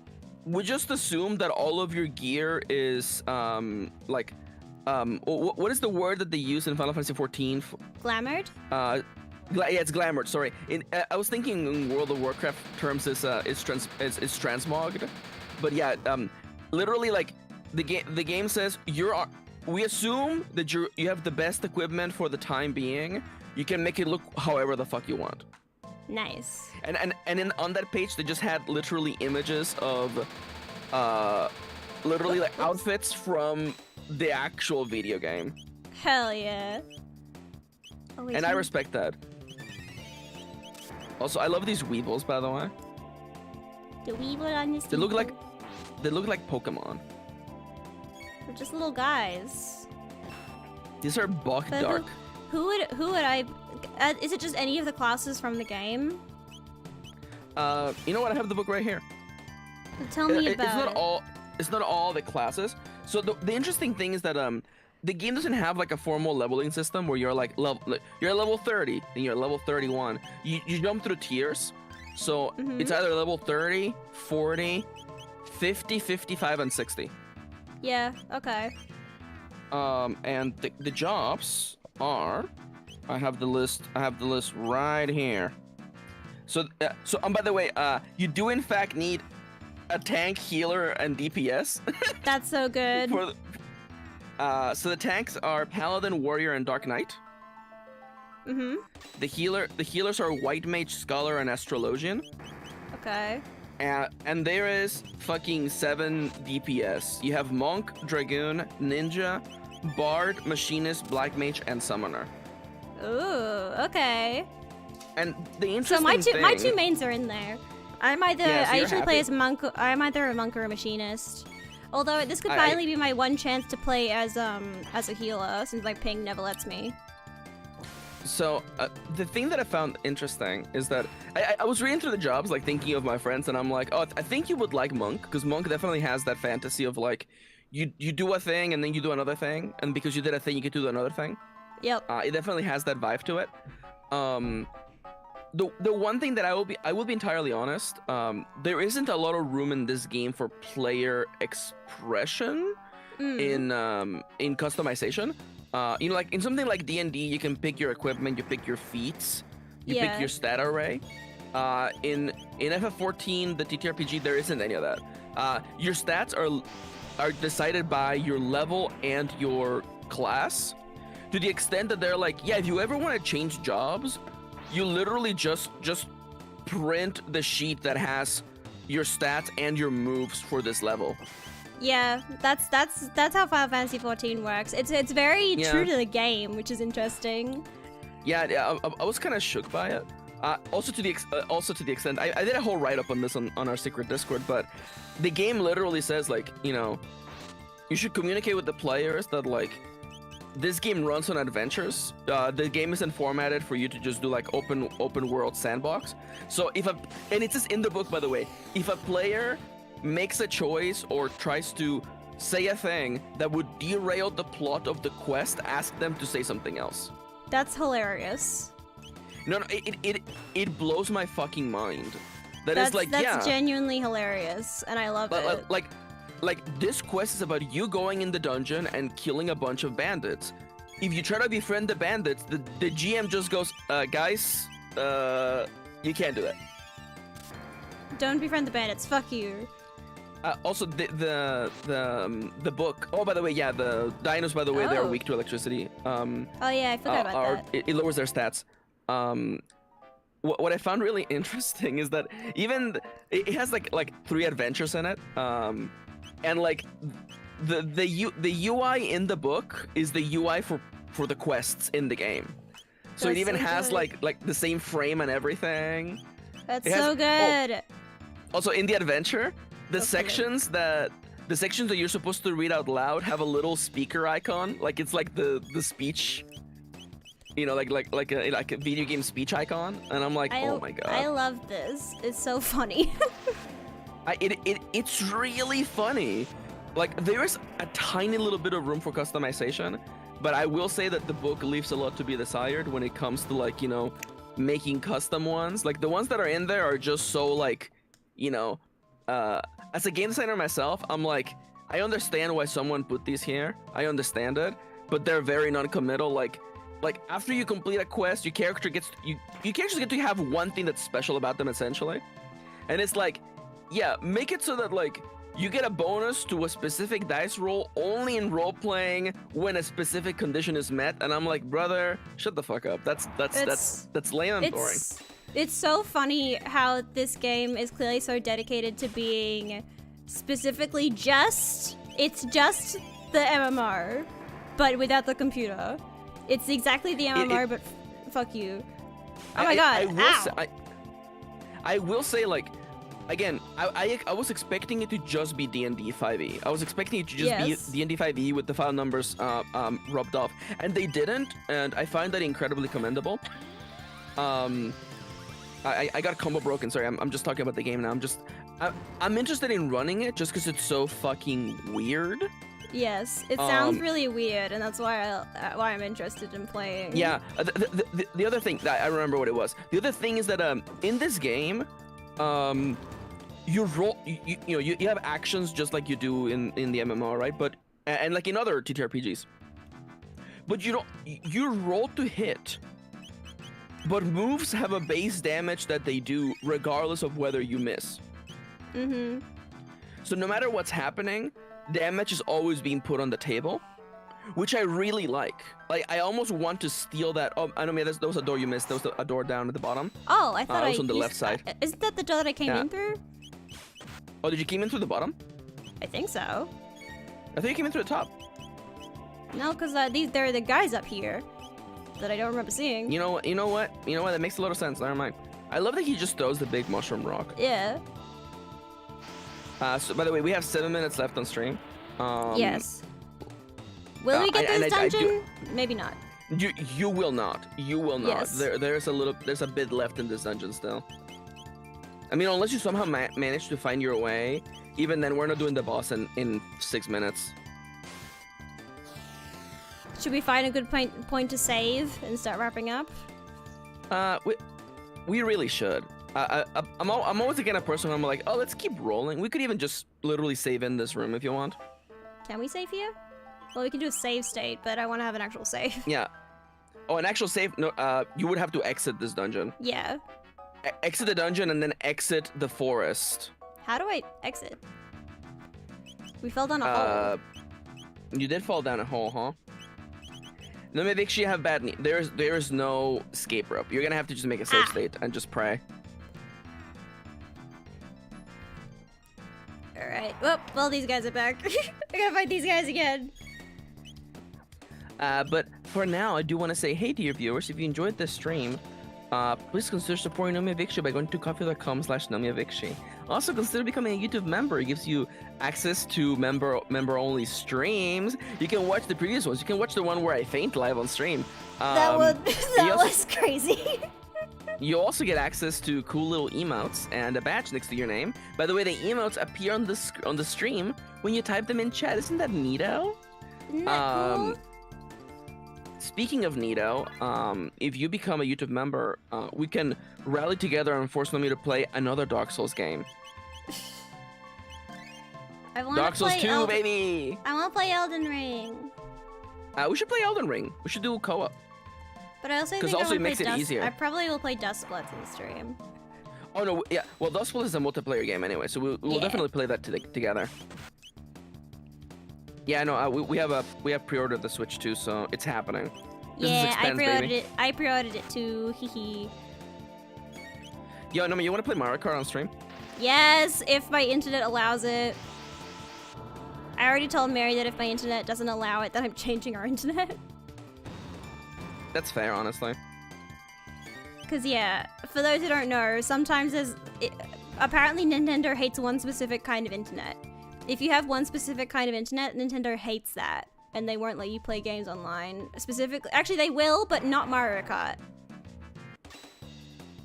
Speaker 2: we just assume that all of your gear is what is the word that they use in Final Fantasy 14?
Speaker 1: Glamoured?
Speaker 2: Yeah, it's glamoured. Sorry. I was thinking in World of Warcraft terms is transmogged, but yeah, literally like the game says we assume that you have the best equipment for the time being. You can make it look however the fuck you want.
Speaker 1: Nice.
Speaker 2: And on that page they just had literally images of literally like outfits from the actual video game.
Speaker 1: Hell yeah. Oh, wait,
Speaker 2: And I respect that. Also, I love these weevils, by the way.
Speaker 1: The weevil on this.
Speaker 2: They look like Pokemon.
Speaker 1: They're just little guys.
Speaker 2: These are Buck
Speaker 1: But
Speaker 2: Dark.
Speaker 1: Who would I? Is it just any of the classes from the game?
Speaker 2: You know what? I have the book right here.
Speaker 1: Tell me about
Speaker 2: It's not
Speaker 1: it.
Speaker 2: all. It's not all the classes. So the interesting thing is that the game doesn't have like a formal leveling system where you're like you're level 30 and you're level 31. You jump through tiers. So it's either level 30, 40, 50, 55, and 60.
Speaker 1: Yeah. Okay.
Speaker 2: And the jobs are, I have the list right here. So by the way, you do in fact need a tank, healer, and DPS.
Speaker 1: That's so good.
Speaker 2: So the tanks are Paladin, Warrior, and Dark Knight. The healers are White Mage, Scholar, and Astrologian.
Speaker 1: Okay.
Speaker 2: And there is fucking 7 DPS. You have Monk, Dragoon, Ninja, Bard, Machinist, Black Mage, and Summoner.
Speaker 1: Ooh. Okay.
Speaker 2: And the interesting
Speaker 1: So my two
Speaker 2: thing,
Speaker 1: mains are in there. I'm either
Speaker 2: Yeah, so
Speaker 1: I
Speaker 2: you're
Speaker 1: usually play
Speaker 2: happy.
Speaker 1: as monk. I'm either a monk or a machinist. Although this could
Speaker 2: I-
Speaker 1: finally be my one chance to play as a healer, since my ping never lets me.
Speaker 2: So the thing that I found interesting is that I was reading through the jobs, like thinking of my friends, and I'm like, oh, I think you would like Monk, because Monk definitely has that fantasy of like, you do a thing and then you do another thing, and because you did a thing, you could do another thing.
Speaker 1: Yep.
Speaker 2: It definitely has that vibe to it. The one thing that I will be entirely honest, there isn't a lot of room in this game for player expression in customization. You know, like in something like D&D, you can pick your equipment, you pick your feats, you pick
Speaker 1: Yeah.
Speaker 2: your stat array. In FF14, the TTRPG, there isn't any of that. Your stats are decided by your level and your class, to the extent that they're like, yeah, if you ever want to change jobs, you literally just print the sheet that has your stats and your moves for this level.
Speaker 1: Yeah, that's how Final Fantasy 14 works. It's very
Speaker 2: Yeah.
Speaker 1: true to the game, which is interesting.
Speaker 2: Yeah, I was kind of shook by it. Also to the extent, I did a whole write-up on this on our secret Discord, but the game literally says, like, you know, you should communicate with the players that, like, this game runs on adventures. The game isn't formatted for you to just do like open world sandbox. So and it says in the book, by the way, if a player makes a choice or tries to say a thing that would derail the plot of the quest, ask them to say something else.
Speaker 1: That's hilarious.
Speaker 2: No, it blows my fucking mind.
Speaker 1: That's
Speaker 2: Yeah.
Speaker 1: genuinely hilarious, and I love it.
Speaker 2: Like this quest is about you going in the dungeon and killing a bunch of bandits. If you try to befriend the bandits, the GM just goes, guys, you can't do that.
Speaker 1: Don't befriend the bandits. Fuck you.
Speaker 2: Also, the book. Oh, by the way, yeah, the dinos. By the way, they are
Speaker 1: Oh.
Speaker 2: weak to electricity.
Speaker 1: Oh yeah, I forgot about that.
Speaker 2: It lowers their stats. What I found really interesting is that even it has like 3 adventures in it. And like the UI in the book is the UI for the quests in the game. So it
Speaker 1: That's
Speaker 2: even
Speaker 1: so
Speaker 2: has
Speaker 1: good.
Speaker 2: like the same frame and everything.
Speaker 1: That's
Speaker 2: it has-
Speaker 1: so good.
Speaker 2: Also in the adventure, the
Speaker 1: Okay.
Speaker 2: sections that you're supposed to read out loud have a little speaker icon, like it's like the speech, you know, like a video game speech icon, and I'm like, oh my god.
Speaker 1: I love this. It's so funny.
Speaker 2: It's really funny. like there is a tiny little bit of room for customization, but I will say that the book leaves a lot to be desired when it comes to like, you know, making custom ones. Like the ones that are in there are just so like, you know, as a game designer myself, I'm like, I understand why someone put these here. I understand it, but they're very non-committal. Like after you complete a quest, your character gets you characters get to have one thing that's special about them essentially, and it's like, yeah, make it so that like you get a bonus to a specific dice roll only in role playing when a specific condition is met. And I'm like, brother, shut the fuck up. That's lame and boring.
Speaker 1: It's so funny how this game is clearly so dedicated to being specifically it's just the MMR, but without the computer. It's exactly the MMR, but fuck you. Oh my god,
Speaker 2: I will say, like, again, I was expecting it to just be D&D 5e. I was expecting it to just be D&D 5e with the file numbers rubbed off, and they didn't, and I find that incredibly commendable. I got combo broken. Sorry, I'm just talking about the game now. I'm interested in running it just because it's so fucking weird.
Speaker 1: Yes, it sounds really weird, and that's why I'm interested in playing.
Speaker 2: Yeah, the other thing that I remember what it was. The other thing is that in this game, you roll, you have actions just like you do in the MMO, right? But and like in other TTRPGs. But you roll to hit. But moves have a base damage that they do regardless of whether you miss.
Speaker 1: Mm-hmm.
Speaker 2: So no matter what's happening, damage is always being put on the table, which I really like. Like, I almost want to steal that. Oh, I know, there was a door you missed. There was a door down at the bottom.
Speaker 1: Oh, I thought
Speaker 2: it was on the left side.
Speaker 1: Isn't that the door that I came in through?
Speaker 2: Oh, did you come in through the bottom?
Speaker 1: I think so.
Speaker 2: I think you came in through the top.
Speaker 1: No, because there are the guys up here that I don't remember seeing.
Speaker 2: You know what? That makes a lot of sense. Never mind. I love that he just throws the big mushroom rock.
Speaker 1: Yeah.
Speaker 2: So, by the way, we have 7 minutes left on stream.
Speaker 1: Yes. Will we get this dungeon? Maybe not.
Speaker 2: You will not. You will not.
Speaker 1: Yes.
Speaker 2: There's a bit left in this dungeon still. I mean, unless you somehow manage to find your way, even then we're not doing the boss in 6 minutes.
Speaker 1: Should we find a good point to save and start wrapping up?
Speaker 2: We really should. I'm always the kind of person where I'm like, oh, let's keep rolling. We could even just literally save in this room if you want.
Speaker 1: Can we save here? Well, we can do a save state, but I want to have an actual save.
Speaker 2: Yeah. Oh, an actual save? No, you would have to exit this dungeon.
Speaker 1: Yeah.
Speaker 2: Exit the dungeon and then exit the forest.
Speaker 1: How do I exit? We fell down a hole.
Speaker 2: You did fall down a hole, huh? Nomia Vixi, you have bad news. There is no escape rope. You're gonna have to just make a save state and just pray.
Speaker 1: Alright. Well, these guys are back. I gotta fight these guys again.
Speaker 2: But for now, I do want to say, hey to your viewers, if you enjoyed this stream, please consider supporting Nomia Vixi by going to coffee.com/NomiaVixi. Also, consider becoming a YouTube member. It gives you access to member-only streams. You can watch the previous ones. You can watch the one where I faint live on stream.
Speaker 1: That was crazy.
Speaker 2: You also get access to cool little emotes and a badge next to your name. By the way, the emotes appear on the stream when you type them in chat. Isn't that neato?
Speaker 1: Isn't that cool?
Speaker 2: Speaking of neato, if you become a YouTube member, we can rally together and force Nomia to play another Dark Souls game. Dark Souls 2, baby!
Speaker 1: I want to play Elden Ring.
Speaker 2: We should play Elden Ring. We should do co-op.
Speaker 1: But I also think
Speaker 2: it makes it easier.
Speaker 1: I probably will play Dustbloods in the stream.
Speaker 2: Oh no, yeah. Well, Dustblood is a multiplayer game anyway, so we'll definitely play that together. Yeah, no, we have pre-ordered the Switch too, so it's happening.
Speaker 1: Yeah, I pre-ordered it. I pre-ordered it too. Hee.
Speaker 2: Yo, Nomia, you want to play Mario Kart on stream?
Speaker 1: Yes, if my internet allows it. I already told Mary that if my internet doesn't allow it, then I'm changing our internet.
Speaker 2: That's fair, honestly.
Speaker 1: Cause yeah, for those who don't know, sometimes apparently Nintendo hates one specific kind of internet. If you have one specific kind of internet, Nintendo hates that, and they won't let you play games online. Specifically, actually they will, but not Mario Kart.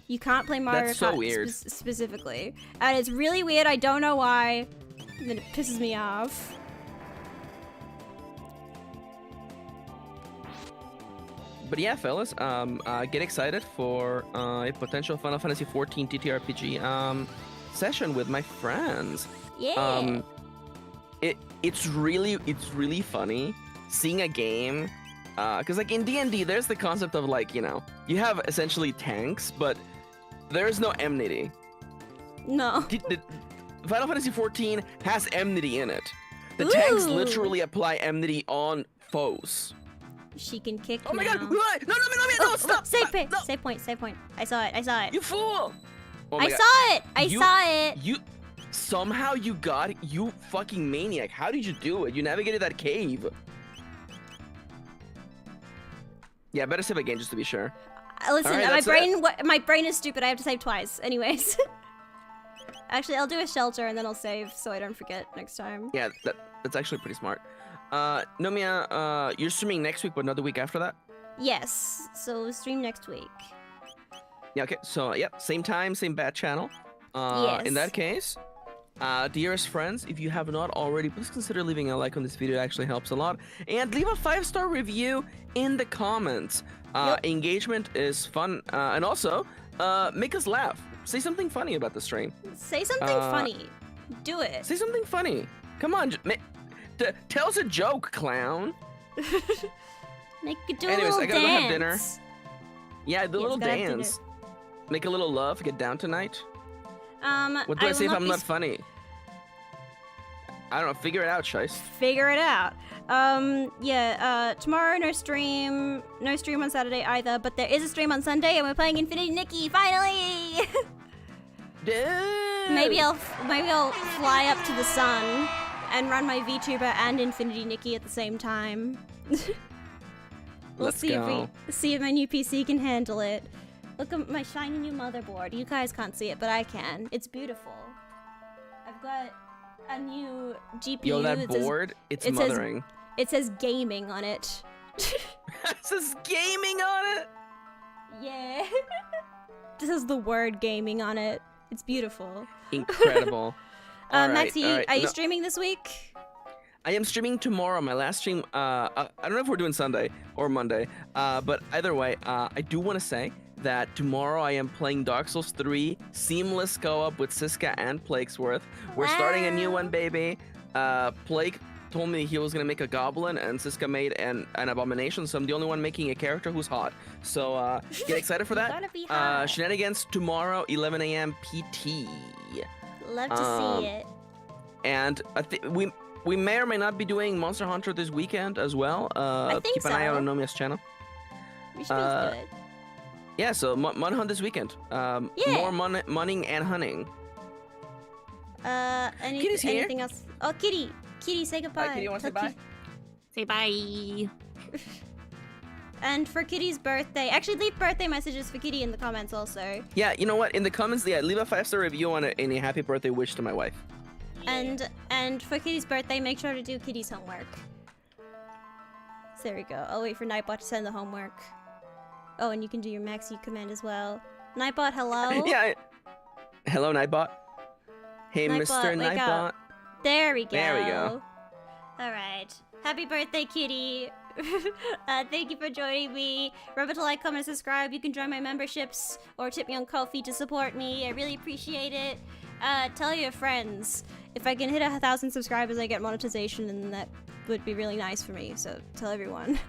Speaker 1: You can't play Mario Kart
Speaker 2: so weird.
Speaker 1: Specifically. And it's really weird, I don't know why. And then it pisses me off.
Speaker 2: But yeah, fellas, get excited for a potential Final Fantasy 14 TTRPG session with my friends.
Speaker 1: Yeah.
Speaker 2: It's really funny seeing a game, because like in D&D, there's the concept of like, you know, you have essentially tanks, but there's no enmity.
Speaker 1: No.
Speaker 2: The Final Fantasy 14 has enmity in it. The tanks
Speaker 1: Ooh.
Speaker 2: literally apply enmity on foes.
Speaker 1: She can kick
Speaker 2: Oh my
Speaker 1: now.
Speaker 2: god! No, stop!
Speaker 1: Save
Speaker 2: stop, no.
Speaker 1: Save point, save point. I saw it.
Speaker 2: You fool! Oh my
Speaker 1: I
Speaker 2: god.
Speaker 1: saw it! I saw it!
Speaker 2: You somehow you got it, you fucking maniac. How did you do it? You navigated that cave. Yeah, better save again just to be sure.
Speaker 1: Listen,
Speaker 2: All right,
Speaker 1: my brain is stupid. I have to save twice. Anyways. Actually, I'll do a shelter and then I'll save so I don't forget next time.
Speaker 2: Yeah, that's actually pretty smart. Nomia, you're streaming next week, but not the week after that?
Speaker 1: Yes, so stream next week.
Speaker 2: Yeah, okay. So, yep, same time, same bat channel.
Speaker 1: Yes.
Speaker 2: In that case, dearest friends, if you have not already, please consider leaving a like on this video. It actually helps a lot. And leave a 5-star review in the comments. Engagement is fun. And also, make us laugh. Say something funny about the stream.
Speaker 1: Say something funny. Do it.
Speaker 2: Say something funny. Come on. Tell us a joke, clown.
Speaker 1: Do
Speaker 2: Anyways,
Speaker 1: a little
Speaker 2: I gotta go have dinner.
Speaker 1: dance.
Speaker 2: Yeah, the
Speaker 1: Yes,
Speaker 2: little
Speaker 1: gotta have dinner.
Speaker 2: dance. Make a little love, get down tonight. What do I
Speaker 1: will
Speaker 2: say if I'm
Speaker 1: be
Speaker 2: not funny? I don't know, figure it out, Shice.
Speaker 1: Figure it out. Tomorrow no stream on Saturday either, but there is a stream on Sunday and we're playing Infinity Nikki, finally! Maybe I'll fly up to the sun and run my VTuber and Infinity Nikki at the same time. We'll
Speaker 2: Let's
Speaker 1: see
Speaker 2: go.
Speaker 1: if my new PC can handle it. Look at my shiny new motherboard. You guys can't see it, but I can. It's beautiful. I've got a new GPU.
Speaker 2: Yo, that board, it's mothering.
Speaker 1: It says gaming on it.
Speaker 2: It says gaming on it?
Speaker 1: Yeah. This is the word gaming on it. It's beautiful.
Speaker 2: Incredible.
Speaker 1: Maxi, are you streaming this week?
Speaker 2: I am streaming tomorrow, my last stream. I don't know if we're doing Sunday or Monday, but either way, I do want to say that tomorrow I am playing Dark Souls 3 Seamless Co-op with Siska and Plaguesworth. We're starting a new one, baby. Plague told me he was going to make a goblin, and Siska made an abomination, so I'm the only one making a character who's hot. So get excited for that.
Speaker 1: Gotta be hot.
Speaker 2: Shenanigans tomorrow, 11 a.m. PT.
Speaker 1: Love to see it.
Speaker 2: And we may or may not be doing Monster Hunter this weekend as well.
Speaker 1: I think
Speaker 2: keep an eye out
Speaker 1: so.
Speaker 2: on Nomia's channel.
Speaker 1: We should be good.
Speaker 2: Yeah, so Mon Hunt this weekend. More munning and hunting. Kitty's here.
Speaker 1: Anything else? Oh, Kitty! Kitty, say goodbye.
Speaker 2: Kitty, you want to say
Speaker 1: Tell
Speaker 2: bye?
Speaker 5: Say bye.
Speaker 1: And for Kitty's birthday, actually leave birthday messages for Kitty in the comments also.
Speaker 2: Yeah, you know what? In the comments, yeah, leave a 5-star review on any happy birthday wish to my wife.
Speaker 1: And for Kitty's birthday, make sure to do Kitty's homework. So there we go. I'll wait for Nightbot to send the homework. Oh, and you can do your Maxi command as well. Nightbot, hello?
Speaker 2: Yeah. Hello, Nightbot. Hey,
Speaker 1: Nightbot,
Speaker 2: Mr.
Speaker 1: wake
Speaker 2: Nightbot.
Speaker 1: up. There we go.
Speaker 2: There we go.
Speaker 1: Alright. Happy birthday, Kitty. Thank you for joining me. Remember to like, comment, and subscribe. You can join my memberships or tip me on Ko-fi to support me. I really appreciate it. Tell your friends. If I can hit 1,000 subscribers, I get monetization, and that would be really nice for me. So tell everyone.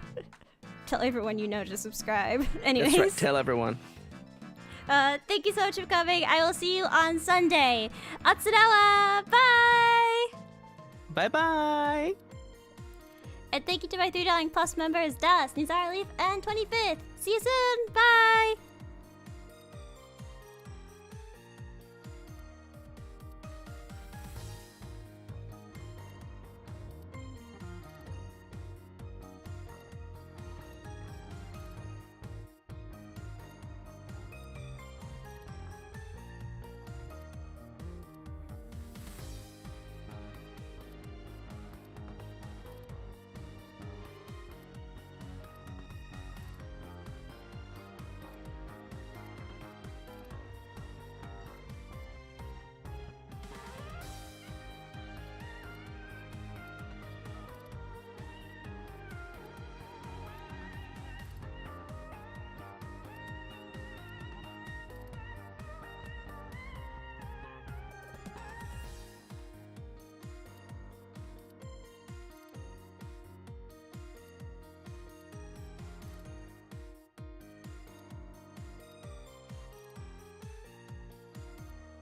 Speaker 1: Tell everyone you know to subscribe. Anyways.
Speaker 2: That's right. Tell everyone.
Speaker 1: Thank you so much for coming. I will see you on Sunday. Atsudawa! Bye!
Speaker 2: Bye-bye.
Speaker 1: And thank you to my $3 Plus members, Das, Nizar Leaf, and 25th. See you soon! Bye!